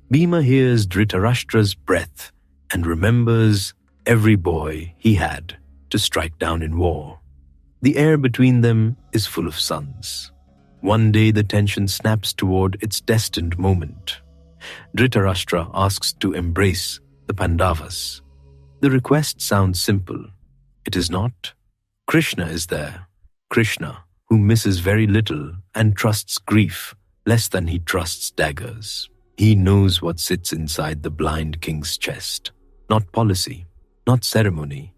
Bhima hears Dhritarashtra's breath and remembers every boy he had to strike down in war. The air between them is full of suns. One day the tension snaps toward its destined moment. Dhritarashtra asks to embrace the Pandavas. The request sounds simple. It is not. Krishna is there. Krishna, who misses very little and trusts grief less than he trusts daggers. He knows what sits inside the blind king's chest. Not policy, not ceremony.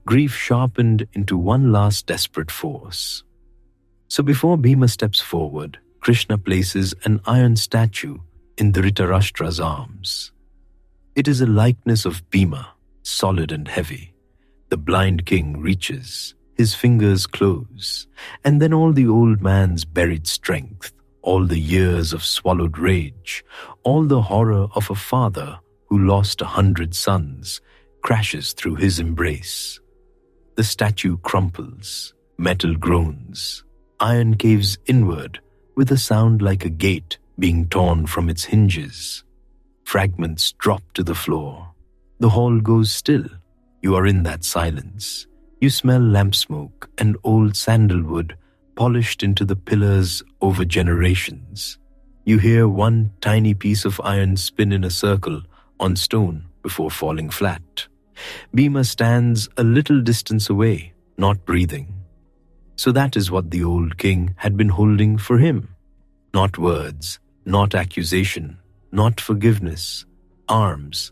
Grief sharpened into one last desperate force. So before Bhima steps forward, Krishna places an iron statue in Dhritarashtra's arms. It is a likeness of Bhima, solid and heavy. The blind king reaches, his fingers close, and then all the old man's buried strength, all the years of swallowed rage, all the horror of a father who lost 100 sons, crashes through his embrace. The statue crumples, metal groans, iron caves inward with a sound like a gate being torn from its hinges. Fragments drop to the floor. The hall goes still. You are in that silence. You smell lamp smoke and old sandalwood polished into the pillars over generations. You hear one tiny piece of iron spin in a circle on stone before falling flat. Bhima stands a little distance away, not breathing. So that is what the old king had been holding for him. Not words, not accusation, not forgiveness. Arms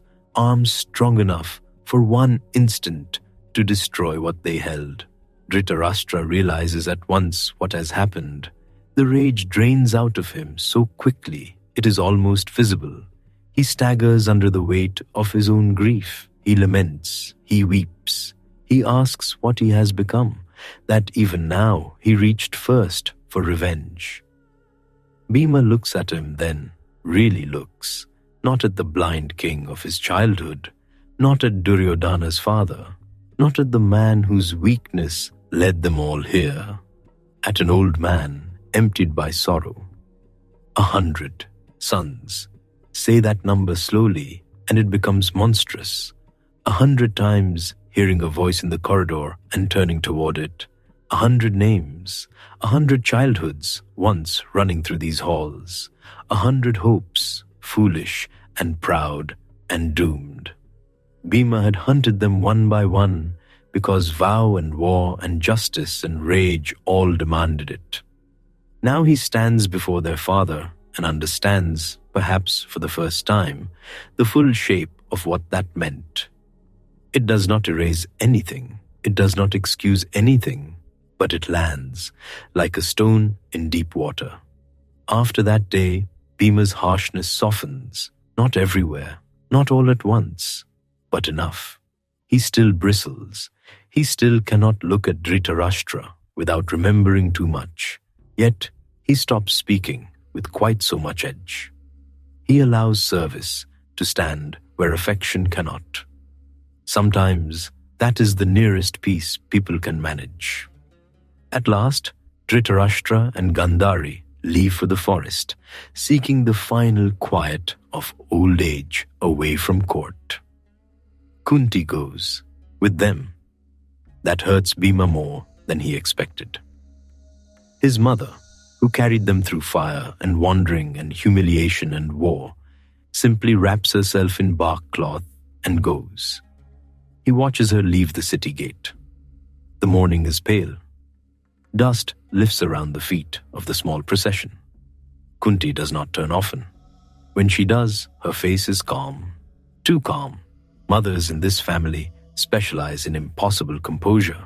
strong enough for one instant to destroy what they held. Dhritarashtra realizes at once what has happened. The rage drains out of him so quickly it is almost visible. He staggers under the weight of his own grief. He laments, he weeps. He asks what he has become, that even now he reached first for revenge. Bhima looks at him then, really looks, not at the blind king of his childhood, not at Duryodhana's father, not at the man whose weakness led them all here, at an old man emptied by sorrow. 100 sons. Say that number slowly, and it becomes monstrous. 100 times hearing a voice in the corridor and turning toward it. 100 names, 100 childhoods once running through these halls. 100 hopes, foolish and proud and doomed. Bhima had hunted them one by one because vow and war and justice and rage all demanded it. Now he stands before their father and understands, perhaps for the first time, the full shape of what that meant. It does not erase anything, it does not excuse anything, but it lands like a stone in deep water. After that day, Bhima's harshness softens, not everywhere, not all at once, but enough. He still bristles. He still cannot look at Dhritarashtra without remembering too much. Yet he stops speaking with quite so much edge. He allows service to stand where affection cannot. Sometimes that is the nearest peace people can manage. At last, Dhritarashtra and Gandhari leave for the forest, seeking the final quiet of old age away from court. Kunti goes with them. That hurts Bhima more than he expected. His mother, who carried them through fire and wandering and humiliation and war, simply wraps herself in bark cloth and goes. He watches her leave the city gate. The morning is pale. Dust lifts around the feet of the small procession. Kunti does not turn often. When she does, her face is calm. Too calm. Mothers in this family specialize in impossible composure.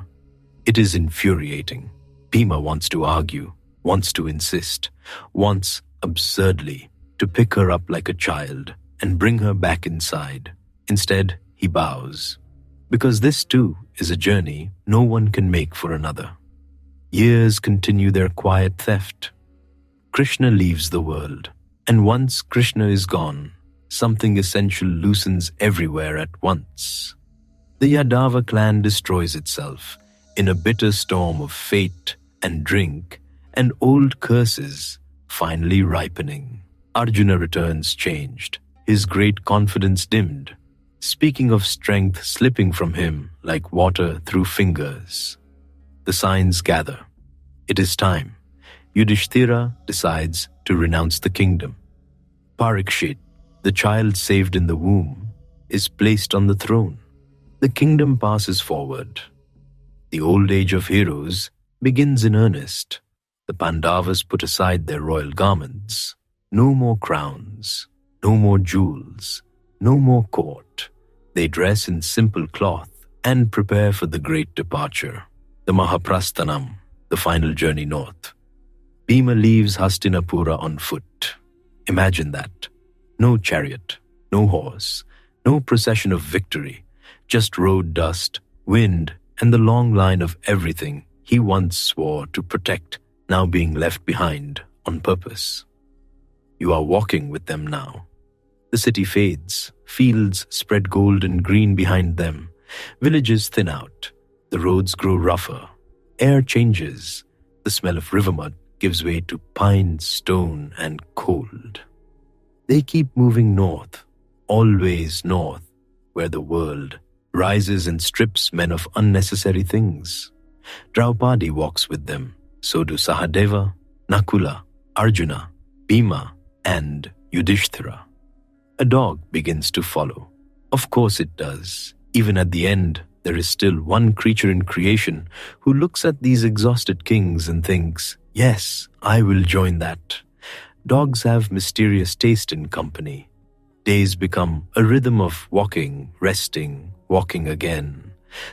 It is infuriating. Bhima wants to argue, wants to insist, wants, absurdly, to pick her up like a child and bring her back inside. Instead, he bows. Because this too is a journey no one can make for another. Years continue their quiet theft. Krishna leaves the world, and once Krishna is gone, something essential loosens everywhere at once. The Yadava clan destroys itself in a bitter storm of fate and drink and old curses finally ripening. Arjuna returns changed, his great confidence dimmed, speaking of strength slipping from him like water through fingers. The signs gather. It is time. Yudhishthira decides to renounce the kingdom. Parikshit, the child saved in the womb, is placed on the throne. The kingdom passes forward. The old age of heroes begins in earnest. The Pandavas put aside their royal garments. No more crowns, no more jewels, no more court. They dress in simple cloth and prepare for the great departure, the Mahaprasthanam, the final journey north. Bhima leaves Hastinapura on foot. Imagine that. No chariot, no horse, no procession of victory, just road dust, wind, and the long line of everything he once swore to protect, now being left behind on purpose. You are walking with them now. The city fades, fields spread gold and green behind them, villages thin out, the roads grow rougher, air changes, the smell of river mud gives way to pine, stone, and cold. They keep moving north, always north, where the world rises and strips men of unnecessary things. Draupadi walks with them, so do Sahadeva, Nakula, Arjuna, Bhima, and Yudhishthira. A dog begins to follow. Of course it does. Even at the end, there is still one creature in creation who looks at these exhausted kings and thinks, yes, I will join that. Dogs have mysterious taste in company. Days become a rhythm of walking, resting, walking again.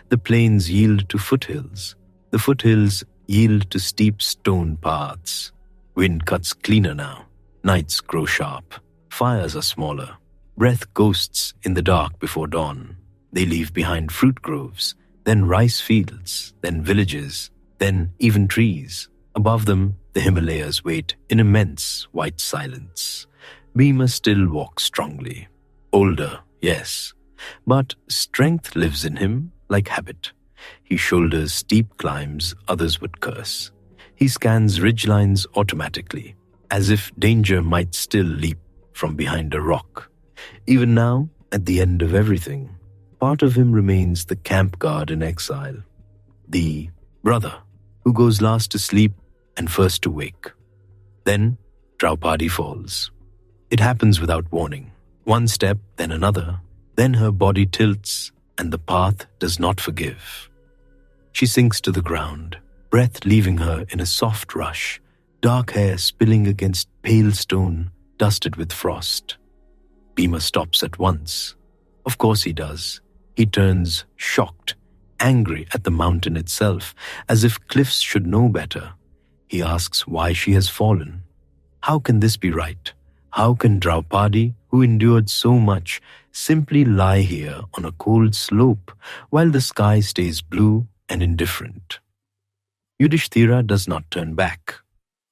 The plains yield to foothills. The foothills yield to steep stone paths. Wind cuts cleaner now. Nights grow sharp. Fires are smaller. Breath ghosts in the dark before dawn. They leave behind fruit groves, then rice fields, then villages, then even trees. Above them, the Himalayas wait in immense white silence. Bhima still walks strongly. Older, yes, But strength lives in him like habit. He shoulders steep climbs others would curse. He scans ridgelines automatically, as if danger might still leap from behind a rock. Even now, at the end of everything, part of him remains the camp guard in exile, the brother who goes last to sleep and first to wake. Then Draupadi falls. It happens without warning. One step, then another. Then her body tilts, and the path does not forgive. She sinks to the ground, breath leaving her in a soft rush, dark hair spilling against pale stone dusted with frost. Bhima stops at once. Of course he does. He turns shocked, angry at the mountain itself, as if cliffs should know better. He asks why she has fallen. How can this be right? How can Draupadi, who endured so much, simply lie here on a cold slope while the sky stays blue and indifferent? Yudhishthira does not turn back.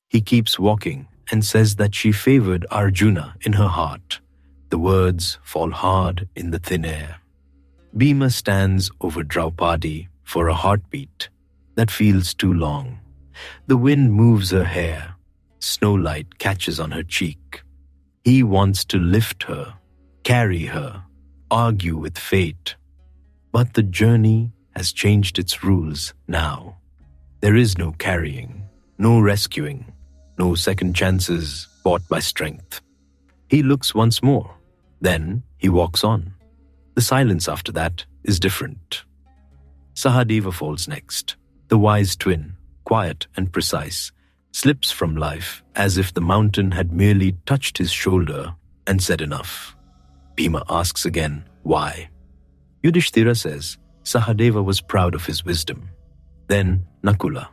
He keeps walking and says that she favored Arjuna in her heart. The words fall hard in the thin air. Bhima stands over Draupadi for a heartbeat that feels too long. The wind moves her hair. Snowlight catches on her cheek. He wants to lift her, carry her, argue with fate. But the journey has changed its rules now. There is no carrying, no rescuing, no second chances bought by strength. He looks once more. Then he walks on. The silence after that is different. Sahadeva falls next. The wise twin, quiet and precise, slips from life as if the mountain had merely touched his shoulder and said enough. Bhima asks again, why? Yudhishthira says Sahadeva was proud of his wisdom. Then Nakula.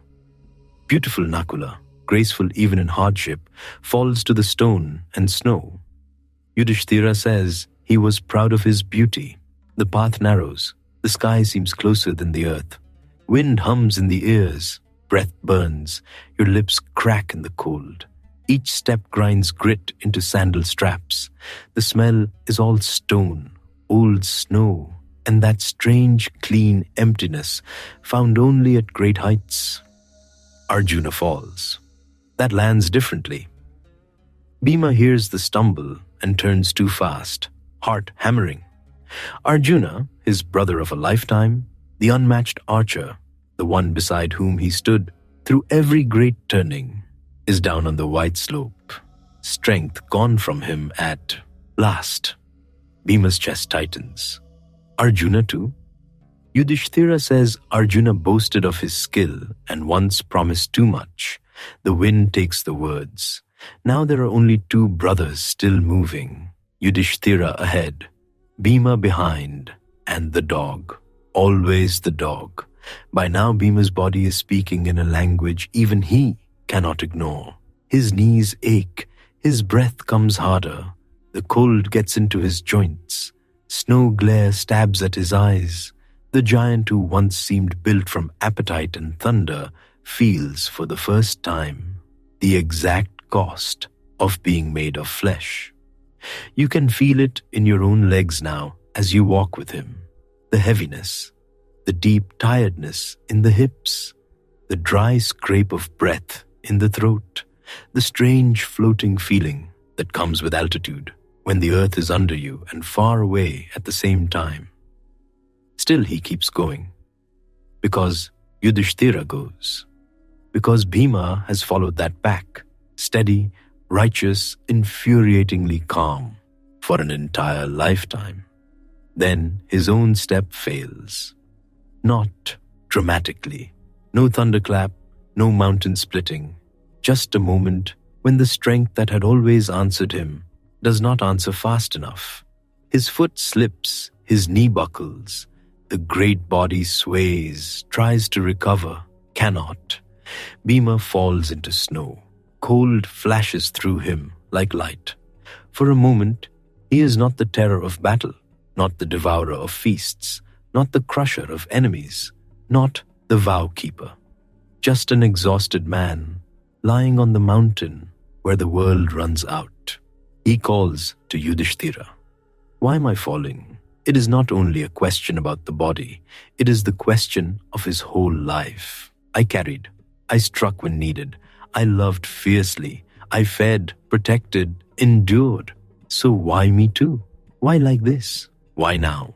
Beautiful Nakula, graceful even in hardship, falls to the stone and snow. Yudhishthira says he was proud of his beauty. The path narrows. The sky seems closer than the earth. Wind hums in the ears. Breath burns. Your lips crack in the cold. Each step grinds grit into sandal straps. The smell is all stone, old snow, and that strange, clean emptiness found only at great heights. Arjuna falls. That lands differently. Bhima hears the stumble and turns too fast, heart hammering. Arjuna, his brother of a lifetime, the unmatched archer, the one beside whom he stood through every great turning, is down on the white slope, strength gone from him at last. Bhima's chest tightens. Arjuna too? Yudhishthira says Arjuna boasted of his skill and once promised too much. The wind takes the words. Now there are only two brothers still moving. Yudhishthira ahead, Bhima behind, and the dog. Always the dog. By now Bhima's body is speaking in a language even he cannot ignore. His knees ache, his breath comes harder. The cold gets into his joints. Snow glare stabs at his eyes. The giant who once seemed built from appetite and thunder feels for the first time the exact cost of being made of flesh. You can feel it in your own legs now as you walk with him. The heaviness, the deep tiredness in the hips, the dry scrape of breath in the throat, the strange floating feeling that comes with altitude when the earth is under you and far away at the same time. Still he keeps going, because Yudhishthira goes, because Bhima has followed that pack, steady, righteous, infuriatingly calm, for an entire lifetime. Then his own step fails. Not dramatically. No thunderclap, no mountain splitting. Just a moment when the strength that had always answered him does not answer fast enough. His foot slips, his knee buckles. The great body sways, tries to recover, cannot. Bhima falls into snow. Cold flashes through him like light. For a moment, he is not the terror of battle, not the devourer of feasts, not the crusher of enemies, not the vow keeper. Just an exhausted man, lying on the mountain where the world runs out. He calls to Yudhishthira. Why am I falling? It is not only a question about the body, it is the question of his whole life. I carried, I struck when needed, I loved fiercely, I fed, protected, endured. So why me too? Why like this? Why now?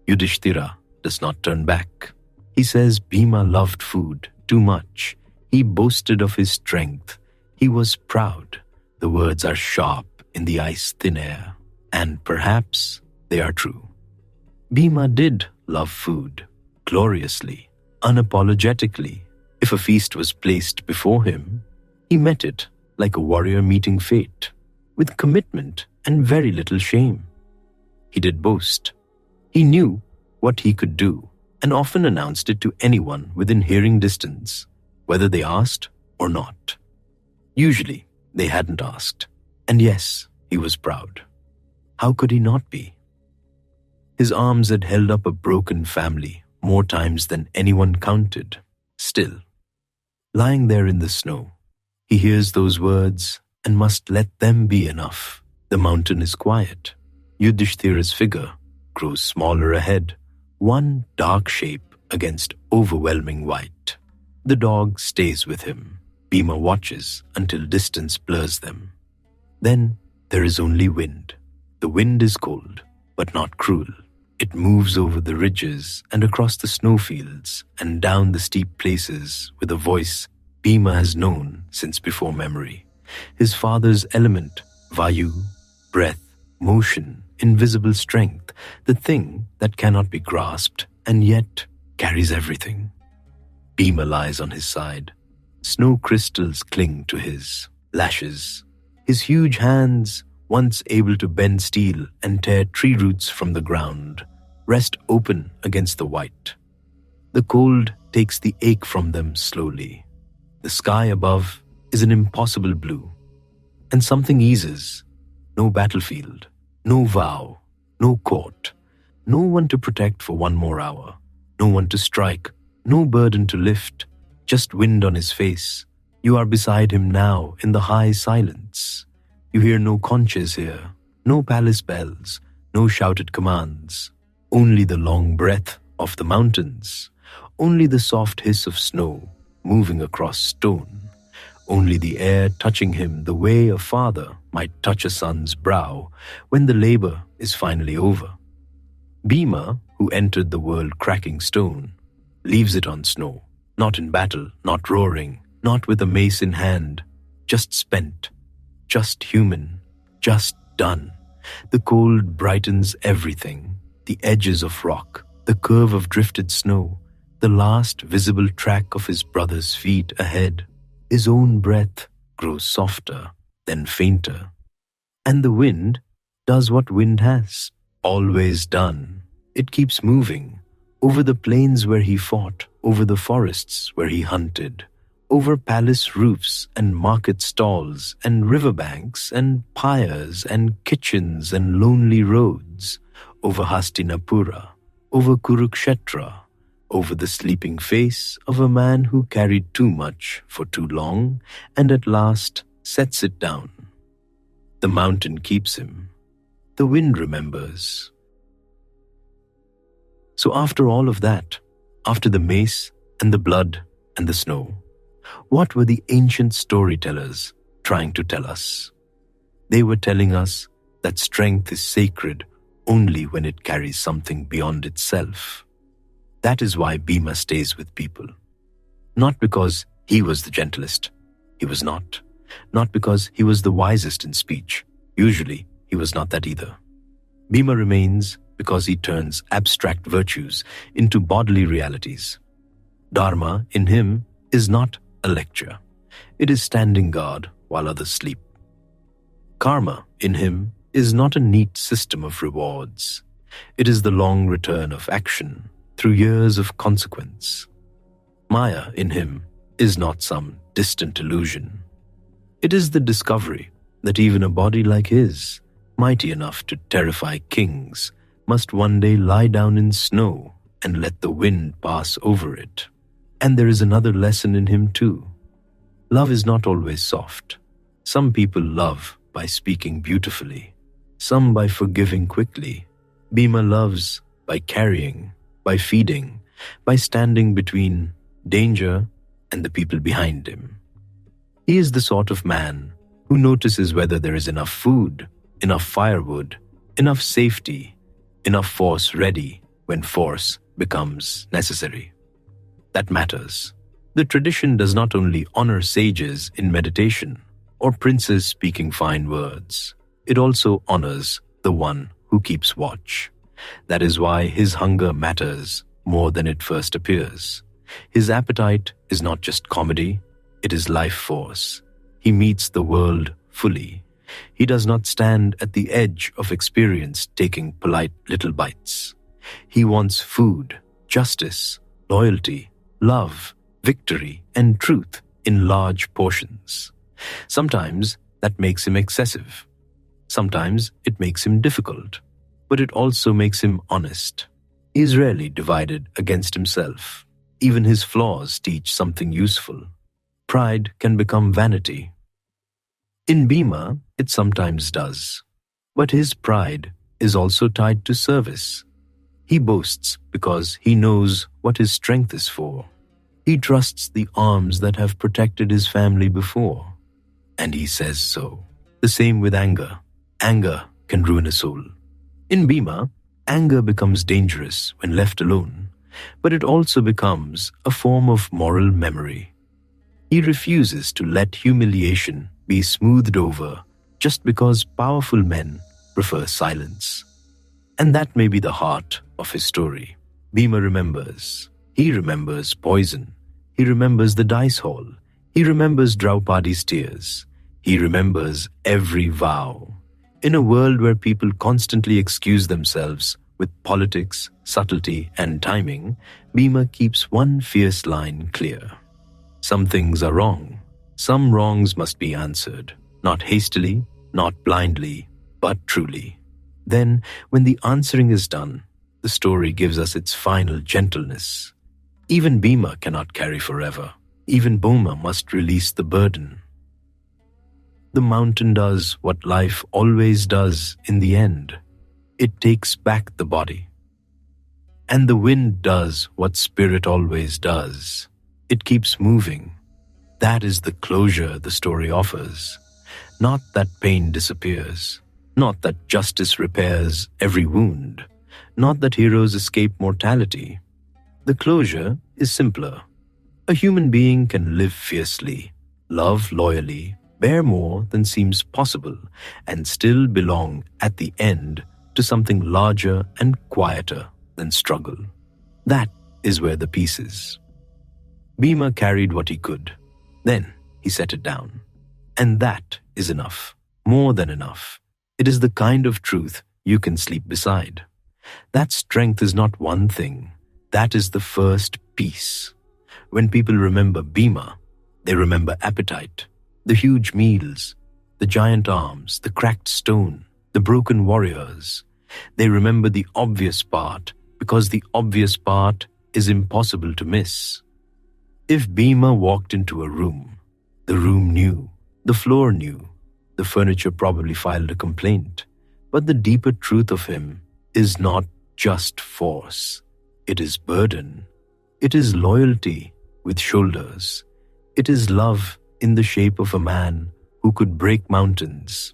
Yudhishthira does not turn back. He says Bhima loved food too much. He boasted of his strength. He was proud. The words are sharp in the ice-thin air, and perhaps they are true. Bhima did love food, gloriously, unapologetically. If a feast was placed before him, he met it like a warrior meeting fate, with commitment and very little shame. He did boast. He knew what he could do, and often announced it to anyone within hearing distance, whether they asked or not. Usually, they hadn't asked, and yes, he was proud. How could he not be? His arms had held up a broken family more times than anyone counted. Still, lying there in the snow, he hears those words and must let them be enough. The mountain is quiet. Yudhishthira's figure grows smaller ahead, one dark shape against overwhelming white. The dog stays with him. Bhima watches until distance blurs them. Then there is only wind. The wind is cold, but not cruel. It moves over the ridges and across the snowfields and down the steep places with a voice Bhima has known since before memory. His father's element, Vayu, breath, motion, invisible strength, the thing that cannot be grasped and yet carries everything. Bhima lies on his side. Snow crystals cling to his lashes. His huge hands, once able to bend steel and tear tree roots from the ground, rest open against the white. The cold takes the ache from them slowly. The sky above is an impossible blue, and something eases. No battlefield, no vow, no court, no one to protect for one more hour, no one to strike, no burden to lift, just wind on his face. You are beside him now in the high silence. You hear no conches here, no palace bells, no shouted commands, only the long breath of the mountains, only the soft hiss of snow moving across stone, only the air touching him the way a father might touch a son's brow when the labor is finally over. Bhima, who entered the world cracking stone, leaves it on snow, not in battle, not roaring, not with a mace in hand, just spent, just human, just done. The cold brightens everything, the edges of rock, the curve of drifted snow, the last visible track of his brother's feet ahead. His own breath grows softer, then fainter. And the wind does what wind has always done. It keeps moving, over the plains where he fought, over the forests where he hunted, over palace roofs and market stalls and riverbanks and pyres and kitchens and lonely roads, over Hastinapura, over Kurukshetra, over the sleeping face of a man who carried too much for too long and at last sets it down. The mountain keeps him. The wind remembers. So after all of that, after the mace and the blood and the snow, what were the ancient storytellers trying to tell us? They were telling us that strength is sacred only when it carries something beyond itself. That is why Bhima stays with people. Not because he was the gentlest. He was not. Not because he was the wisest in speech. Usually, he was not that either. Bhima remains because he turns abstract virtues into bodily realities. Dharma, in him, is not a lecture. It is standing guard while others sleep. Karma, in him, is not a neat system of rewards. It is the long return of action through years of consequence. Maya, in him, is not some distant illusion. It is the discovery that even a body like his, mighty enough to terrify kings, must one day lie down in snow and let the wind pass over it. And there is another lesson in him too. Love is not always soft. Some people love by speaking beautifully, some by forgiving quickly, Bhima loves by carrying, by feeding, by standing between danger and the people behind him. He is the sort of man who notices whether there is enough food, enough firewood, enough safety, enough force ready when force becomes necessary. That matters. The tradition does not only honor sages in meditation or princes speaking fine words, it also honors the one who keeps watch. That is why his hunger matters more than it first appears. His appetite is not just comedy, it is life force. He meets the world fully. He does not stand at the edge of experience taking polite little bites. He wants food, justice, loyalty, love, victory, and truth in large portions. Sometimes that makes him excessive. Sometimes it makes him difficult, but it also makes him honest. He is rarely divided against himself. Even his flaws teach something useful. Pride can become vanity. In Bhima, it sometimes does. But his pride is also tied to service. He boasts because he knows what his strength is for. He trusts the arms that have protected his family before. And he says so. The same with anger. Anger can ruin a soul. In Bhima, anger becomes dangerous when left alone, but it also becomes a form of moral memory. He refuses to let humiliation be smoothed over just because powerful men prefer silence. And that may be the heart of his story. Bhima remembers. He remembers poison. He remembers the dice hall. He remembers Draupadi's tears. He remembers every vow. In a world where people constantly excuse themselves with politics, subtlety, and timing, Bhima keeps one fierce line clear. Some things are wrong. Some wrongs must be answered, not hastily, not blindly, but truly. Then, when the answering is done, the story gives us its final gentleness. Even Bhima cannot carry forever. Even Bhima must release the burden. The mountain does what life always does in the end. It takes back the body. And the wind does what spirit always does. It keeps moving. That is the closure the story offers. Not that pain disappears. Not that justice repairs every wound. Not that heroes escape mortality. The closure is simpler. A human being can live fiercely, love loyally, bear more than seems possible, and still belong at the end to something larger and quieter than struggle. That is where the peace is. Bhima carried what he could. Then he set it down. And that is enough, more than enough. It is the kind of truth you can sleep beside. That strength is not one thing. That is the first piece. When people remember Bhima, they remember appetite, the huge meals, the giant arms, the cracked stone, the broken warriors. They remember the obvious part because the obvious part is impossible to miss. If Bhima walked into a room, the room knew, the floor knew, the furniture probably filed a complaint. But the deeper truth of him is not just force. It is burden. It is loyalty with shoulders. It is love in the shape of a man who could break mountains.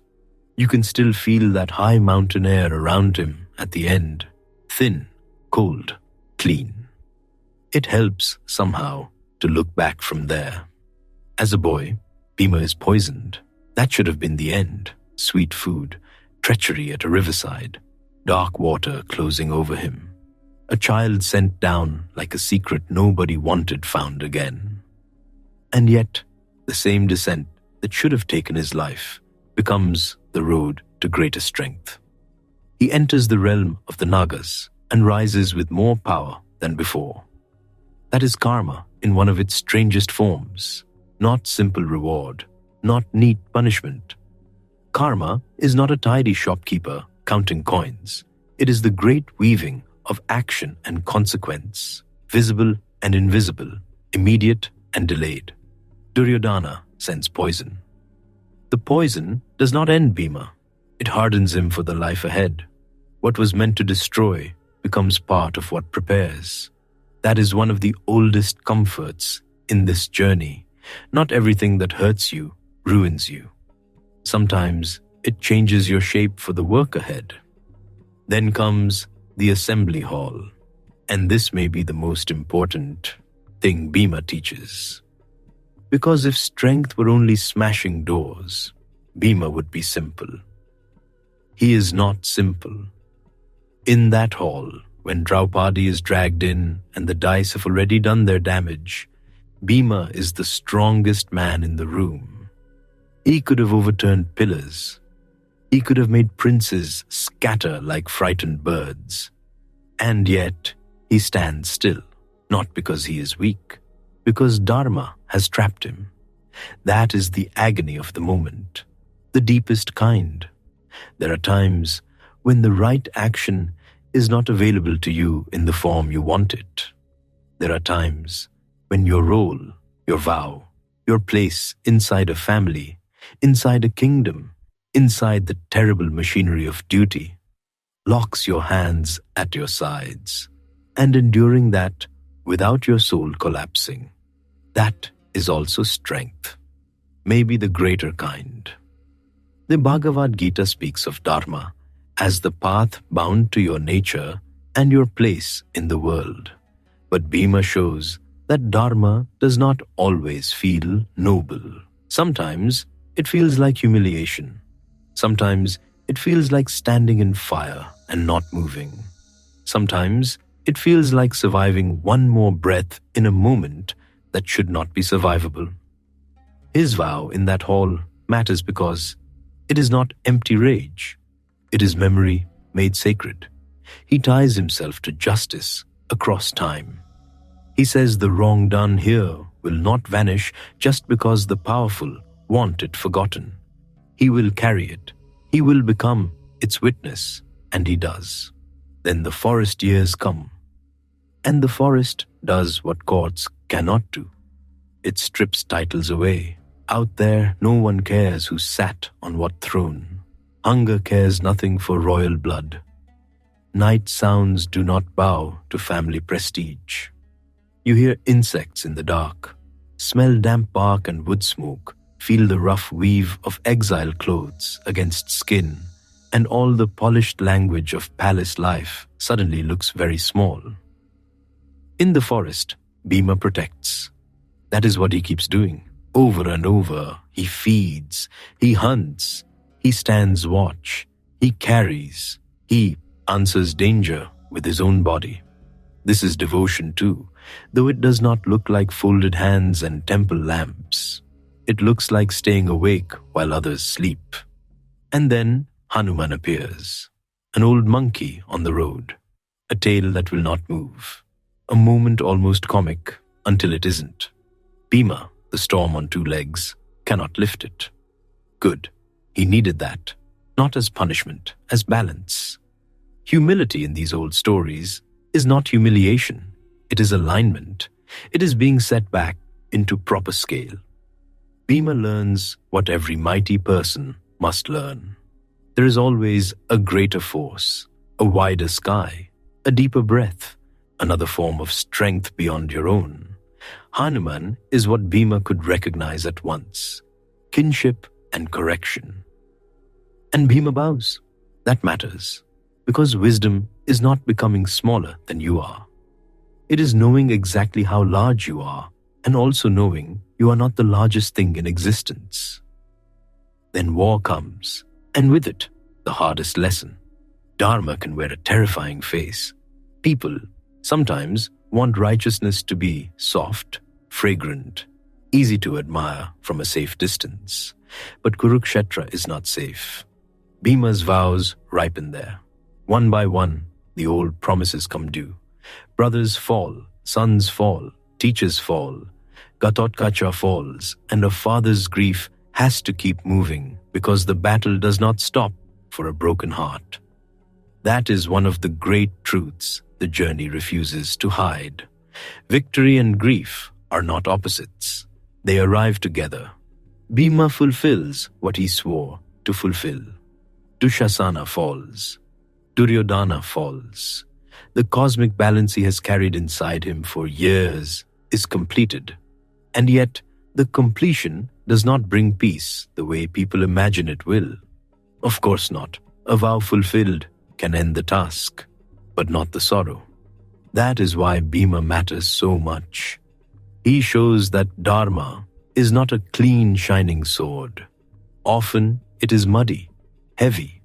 You can still feel that high mountain air around him at the end, thin, cold, clean. It helps somehow to look back from there. As a boy, Bhima is poisoned. That should have been the end. Sweet food, treachery at a riverside, dark water closing over him. A child sent down like a secret nobody wanted found again. And yet, the same descent that should have taken his life becomes the road to greater strength. He enters the realm of the Nagas and rises with more power than before. That is karma in one of its strangest forms, not simple reward, not neat punishment. Karma is not a tidy shopkeeper counting coins. It is the great weaving of action and consequence, visible and invisible, immediate and delayed. Duryodhana sends poison. The poison does not end Bhima. It hardens him for the life ahead. What was meant to destroy becomes part of what prepares. That is one of the oldest comforts in this journey. Not everything that hurts you ruins you. Sometimes it changes your shape for the work ahead. Then comes the assembly hall, and this may be the most important thing Bhima teaches. Because if strength were only smashing doors, Bhima would be simple. He is not simple. In that hall, when Draupadi is dragged in and the dice have already done their damage, Bhima is the strongest man in the room. He could have overturned pillars. He could have made princes scatter like frightened birds. And yet, he stands still, not because he is weak, because Dharma has trapped him. That is the agony of the moment, the deepest kind. There are times when the right action is not available to you in the form you want it. There are times when your role, your vow, your place inside a family, inside a kingdom, inside the terrible machinery of duty, locks your hands at your sides, and enduring that without your soul collapsing. That is also strength, maybe the greater kind. The Bhagavad Gita speaks of Dharma as the path bound to your nature and your place in the world. But Bhima shows that Dharma does not always feel noble. Sometimes it feels like humiliation. Sometimes it feels like standing in fire and not moving. Sometimes it feels like surviving one more breath in a moment that should not be survivable. His vow in that hall matters because it is not empty rage. It is memory made sacred. He ties himself to justice across time. He says the wrong done here will not vanish just because the powerful want it forgotten. He will carry it. He will become its witness, and he does. Then the forest years come, and the forest does what courts cannot do. It strips titles away. Out there, no one cares who sat on what throne. Hunger cares nothing for royal blood. Night sounds do not bow to family prestige. You hear insects in the dark, smell damp bark and wood smoke, feel the rough weave of exile clothes against skin, and all the polished language of palace life suddenly looks very small. In the forest, Bhima protects. That is what he keeps doing. Over and over, he feeds, he hunts, he stands watch, he carries, he answers danger with his own body. This is devotion too, though it does not look like folded hands and temple lamps. It looks like staying awake while others sleep. And then Hanuman appears, an old monkey on the road, a tail that will not move, a moment almost comic until it isn't. Bhima, the storm on two legs, cannot lift it. Good. He needed that, not as punishment, as balance. Humility in these old stories is not humiliation. It is alignment. It is being set back into proper scale. Bhima learns what every mighty person must learn. There is always a greater force, a wider sky, a deeper breath, another form of strength beyond your own. Hanuman is what Bhima could recognize at once: kinship and correction. And Bhima bows. That matters, because wisdom is not becoming smaller than you are. It is knowing exactly how large you are, and also knowing you are not the largest thing in existence. Then war comes, and with it, the hardest lesson. Dharma can wear a terrifying face. People sometimes want righteousness to be soft, fragrant, easy to admire from a safe distance. But Kurukshetra is not safe. Bhima's vows ripen there. One by one, the old promises come due. Brothers fall, sons fall, teachers fall, Gatotkacha falls, and a father's grief has to keep moving because the battle does not stop for a broken heart. That is one of the great truths the journey refuses to hide. Victory and grief are not opposites. They arrive together. Bhima fulfills what he swore to fulfill. Dushasana falls. Duryodhana falls. The cosmic balance he has carried inside him for years is completed. And yet, the completion does not bring peace the way people imagine it will. Of course not. A vow fulfilled can end the task, but not the sorrow. That is why Bhima matters so much. He shows that Dharma is not a clean, shining sword. Often it is muddy, heavy,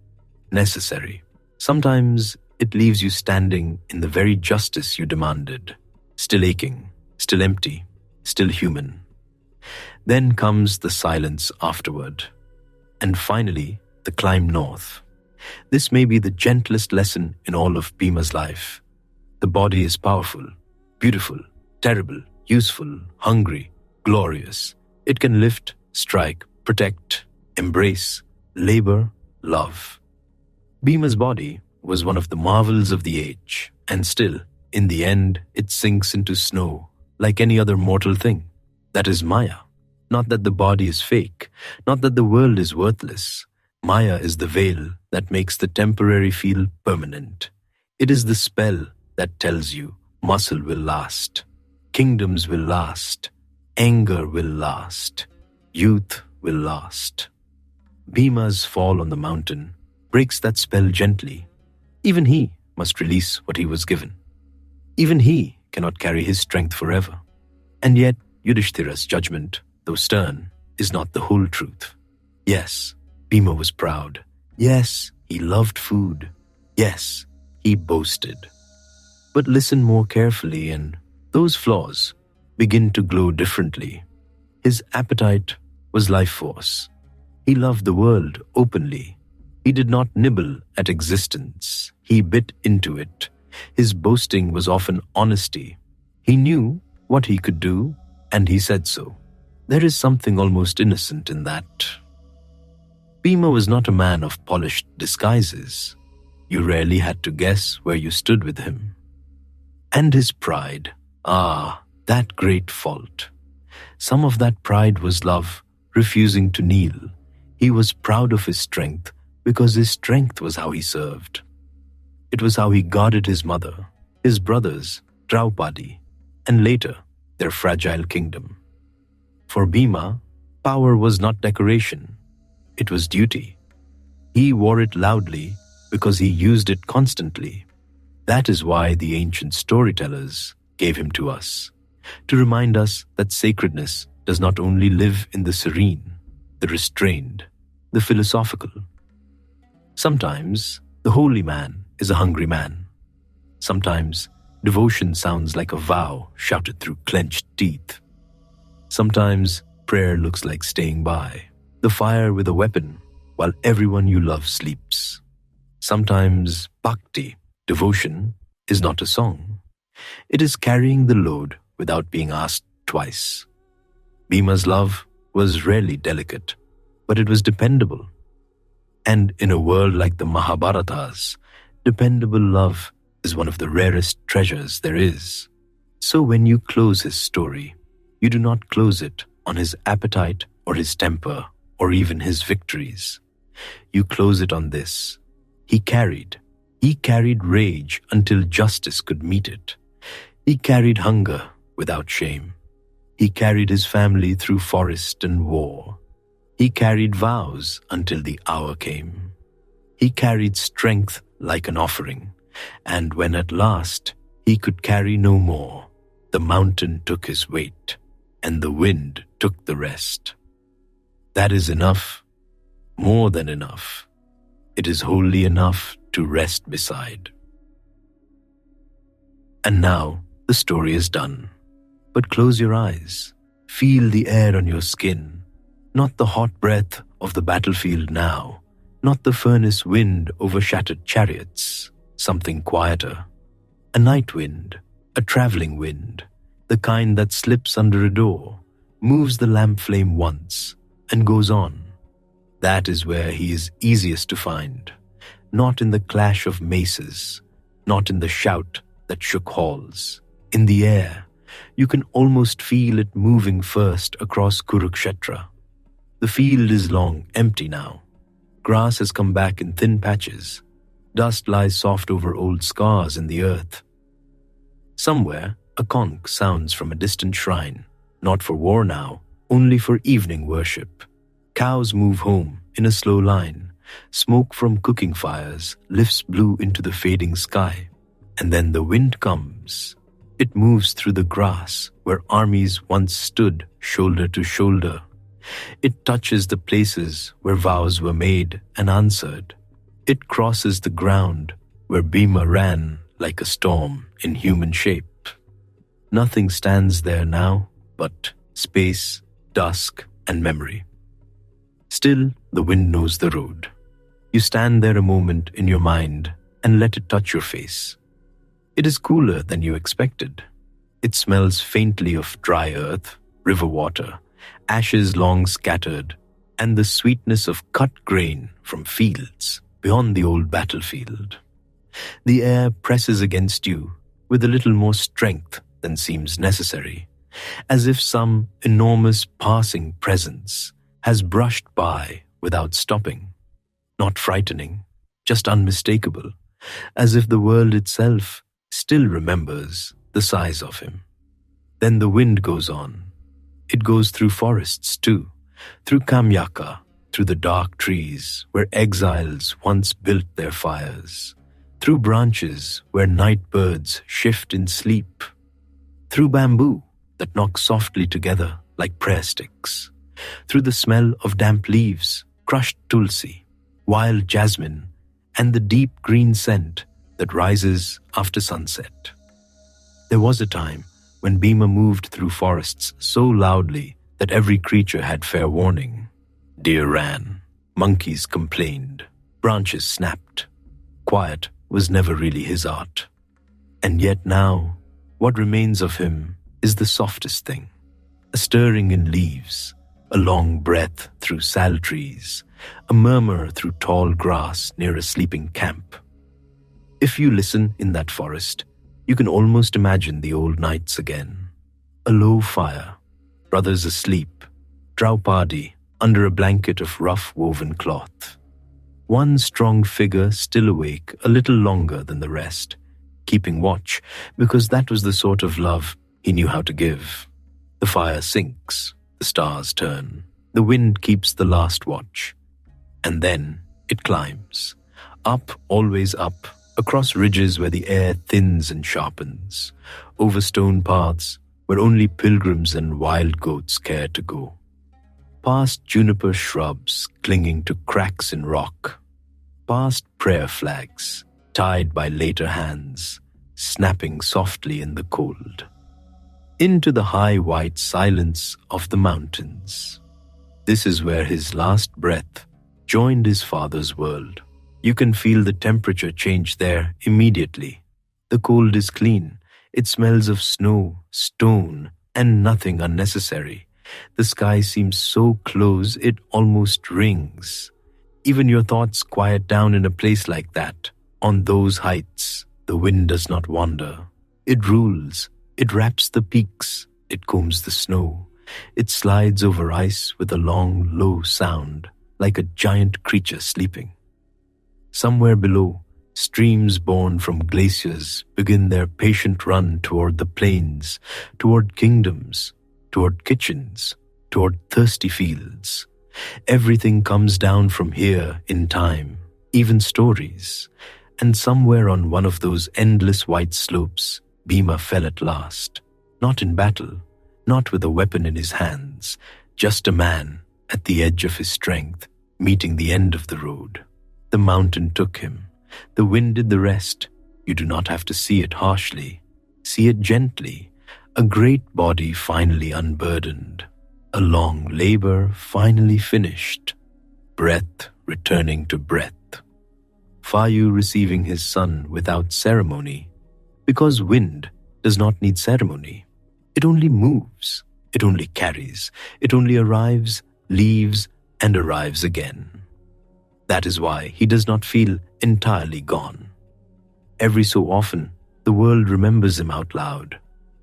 necessary. Sometimes it leaves you standing in the very justice you demanded, still aching, still empty, still human. Then comes the silence afterward, and finally the climb north. This may be the gentlest lesson in all of Bhima's life. The body is powerful, beautiful, terrible, useful, hungry, glorious. It can lift, strike, protect, embrace, labor, love. Bhima's body was one of the marvels of the age, and still, in the end, it sinks into snow like any other mortal thing. That is Maya. Not that the body is fake, not that the world is worthless. Maya is the veil that makes the temporary feel permanent. It is the spell that tells you muscle will last, kingdoms will last, anger will last, youth will last. Bhima's fall on the mountain breaks that spell gently. Even he must release what he was given. Even he cannot carry his strength forever. And yet, Yudhishthira's judgment, though stern, is not the whole truth. Yes, Bhima was proud. Yes, he loved food. Yes, he boasted. But listen more carefully and those flaws begin to glow differently. His appetite was life force. He loved the world openly. He did not nibble at existence. He bit into it. His boasting was often honesty. He knew what he could do, and he said so. There is something almost innocent in that. Bhima was not a man of polished disguises. You rarely had to guess where you stood with him. And his pride, that great fault. Some of that pride was love, refusing to kneel. He was proud of his strength because his strength was how he served. It was how he guarded his mother, his brothers, Draupadi, and later their fragile kingdom. For Bhima, power was not decoration. It was duty. He wore it loudly because he used it constantly. That is why the ancient storytellers gave him to us, to remind us that sacredness does not only live in the serene, the restrained, the philosophical. Sometimes the holy man is a hungry man. Sometimes devotion sounds like a vow shouted through clenched teeth. Sometimes prayer looks like staying by the fire with a weapon while everyone you love sleeps. Sometimes bhakti, devotion, is not a song. It is carrying the load without being asked twice. Bhima's love was rarely delicate, but it was dependable. And in a world like the Mahabharatas, dependable love is one of the rarest treasures there is. So when you close his story, you do not close it on his appetite or his temper or even his victories. You close it on this. He carried rage until justice could meet it. He carried hunger without shame. He carried his family through forest and war. He carried vows until the hour came. He carried strength like an offering, and when at last he could carry no more, the mountain took his weight, and the wind took the rest. That is enough, more than enough. It is wholly enough to rest beside. And now the story is done. But close your eyes. Feel the air on your skin. Not the hot breath of the battlefield now. Not the furnace wind over shattered chariots. Something quieter. A night wind. A traveling wind. The kind that slips under a door, moves the lamp flame once, and goes on. That is where he is easiest to find. Not in the clash of maces. Not in the shout that shook halls. In the air. You can almost feel it moving first across Kurukshetra. The field is long empty now. Grass has come back in thin patches. Dust lies soft over old scars in the earth. Somewhere, a conch sounds from a distant shrine, not for war now, only for evening worship. Cows move home in a slow line. Smoke from cooking fires lifts blue into the fading sky. And then the wind comes. It moves through the grass where armies once stood shoulder to shoulder. It touches the places where vows were made and answered. It crosses the ground where Bhima ran like a storm in human shape. Nothing stands there now but space, dusk, and memory. Still, the wind knows the road. You stand there a moment in your mind and let it touch your face. It is cooler than you expected. It smells faintly of dry earth, river water, ashes long scattered, and the sweetness of cut grain from fields beyond the old battlefield. The air presses against you with a little more strength than seems necessary, as if some enormous passing presence has brushed by without stopping. Not frightening, just unmistakable, as if the world itself still remembers the size of him. Then the wind goes on. It goes through forests too, through Kamyaka, through the dark trees where exiles once built their fires, through branches where night birds shift in sleep, through bamboo that knock softly together like prayer sticks, through the smell of damp leaves, crushed tulsi, wild jasmine, and the deep green scent that rises after sunset. There was a time when Bhima moved through forests so loudly that every creature had fair warning. Deer ran, monkeys complained, branches snapped. Quiet was never really his art. And yet now, what remains of him is the softest thing. A stirring in leaves, a long breath through sal trees, a murmur through tall grass near a sleeping camp. If you listen in that forest, you can almost imagine the old nights again. A low fire, brothers asleep, Draupadi under a blanket of rough woven cloth. One strong figure still awake a little longer than the rest, keeping watch because that was the sort of love he knew how to give. The fire sinks, the stars turn, the wind keeps the last watch. And then it climbs, up, always up, across ridges where the air thins and sharpens, over stone paths where only pilgrims and wild goats care to go, past juniper shrubs clinging to cracks in rock, past prayer flags tied by later hands, snapping softly in the cold, into the high white silence of the mountains. This is where his last breath joined his father's world. You can feel the temperature change there immediately. The cold is clean. It smells of snow, stone, and nothing unnecessary. The sky seems so close it almost rings. Even your thoughts quiet down in a place like that. On those heights, the wind does not wander. It rules. It wraps the peaks. It combs the snow. It slides over ice with a long, low sound, like a giant creature sleeping. Somewhere below, streams born from glaciers begin their patient run toward the plains, toward kingdoms, toward kitchens, toward thirsty fields. Everything comes down from here in time, even stories. And somewhere on one of those endless white slopes, Bhima fell at last. Not in battle, not with a weapon in his hands, just a man at the edge of his strength, meeting the end of the road. The mountain took him. The wind did the rest. You do not have to see it harshly. See it gently. A great body finally unburdened. A long labor finally finished. Breath returning to breath. Vayu receiving his son without ceremony, because wind does not need ceremony. It only moves. It only carries. It only arrives, leaves, and arrives again. That is why he does not feel entirely gone. Every so often, the world remembers him out loud.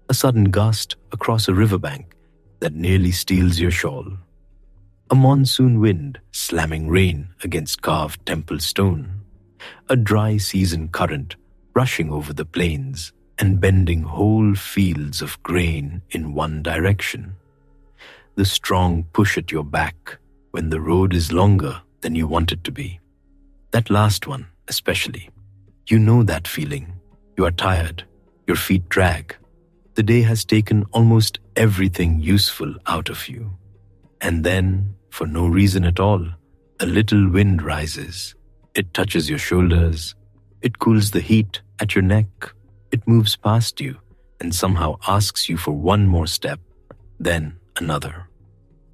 A sudden gust across a riverbank that nearly steals your shawl. A monsoon wind slamming rain against carved temple stone. A dry season current rushing over the plains and bending whole fields of grain in one direction. The strong push at your back when the road is longer than you want it to be. That last one, especially. You know that feeling. You are tired. Your feet drag. The day has taken almost everything useful out of you. And then, for no reason at all, a little wind rises. It touches your shoulders. It cools the heat at your neck. It moves past you and somehow asks you for one more step, then another.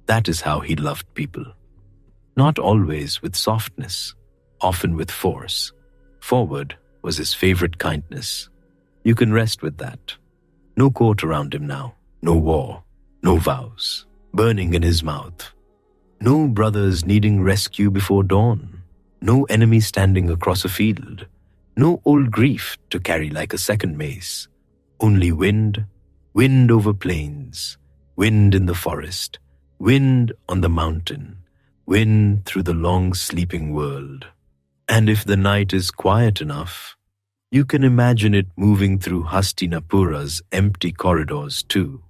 That is how he loved people. Not always with softness, often with force. Forward was his favorite kindness. You can rest with that. No court around him now, no war, no vows, burning in his mouth. No brothers needing rescue before dawn. No enemy standing across a field. No old grief to carry like a second mace. Only wind, wind over plains, wind in the forest, wind on the mountain, wind through the long sleeping world. And if the night is quiet enough, you can imagine it moving through Hastinapura's empty corridors too,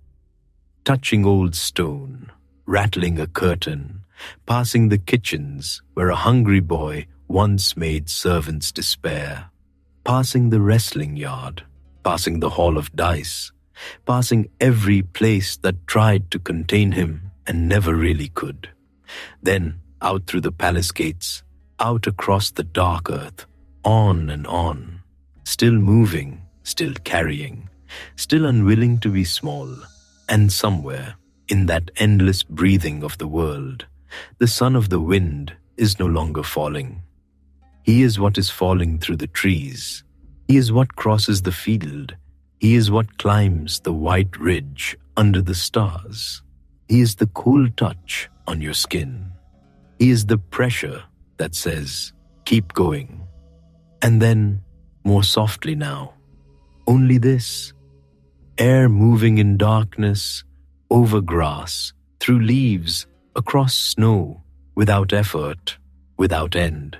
touching old stone, rattling a curtain, passing the kitchens where a hungry boy once made servants despair, passing the wrestling yard, passing the hall of dice, passing every place that tried to contain him and never really could. Then out through the palace gates, out across the dark earth, on and on, still moving, still carrying, still unwilling to be small, and somewhere in that endless breathing of the world, the son of the wind is no longer falling. He is what is falling through the trees. He is what crosses the field. He is what climbs the white ridge under the stars. He is the cool touch on your skin. He is the pressure that says, keep going. And then, more softly now, only this, air moving in darkness, over grass, through leaves, across snow, without effort, without end.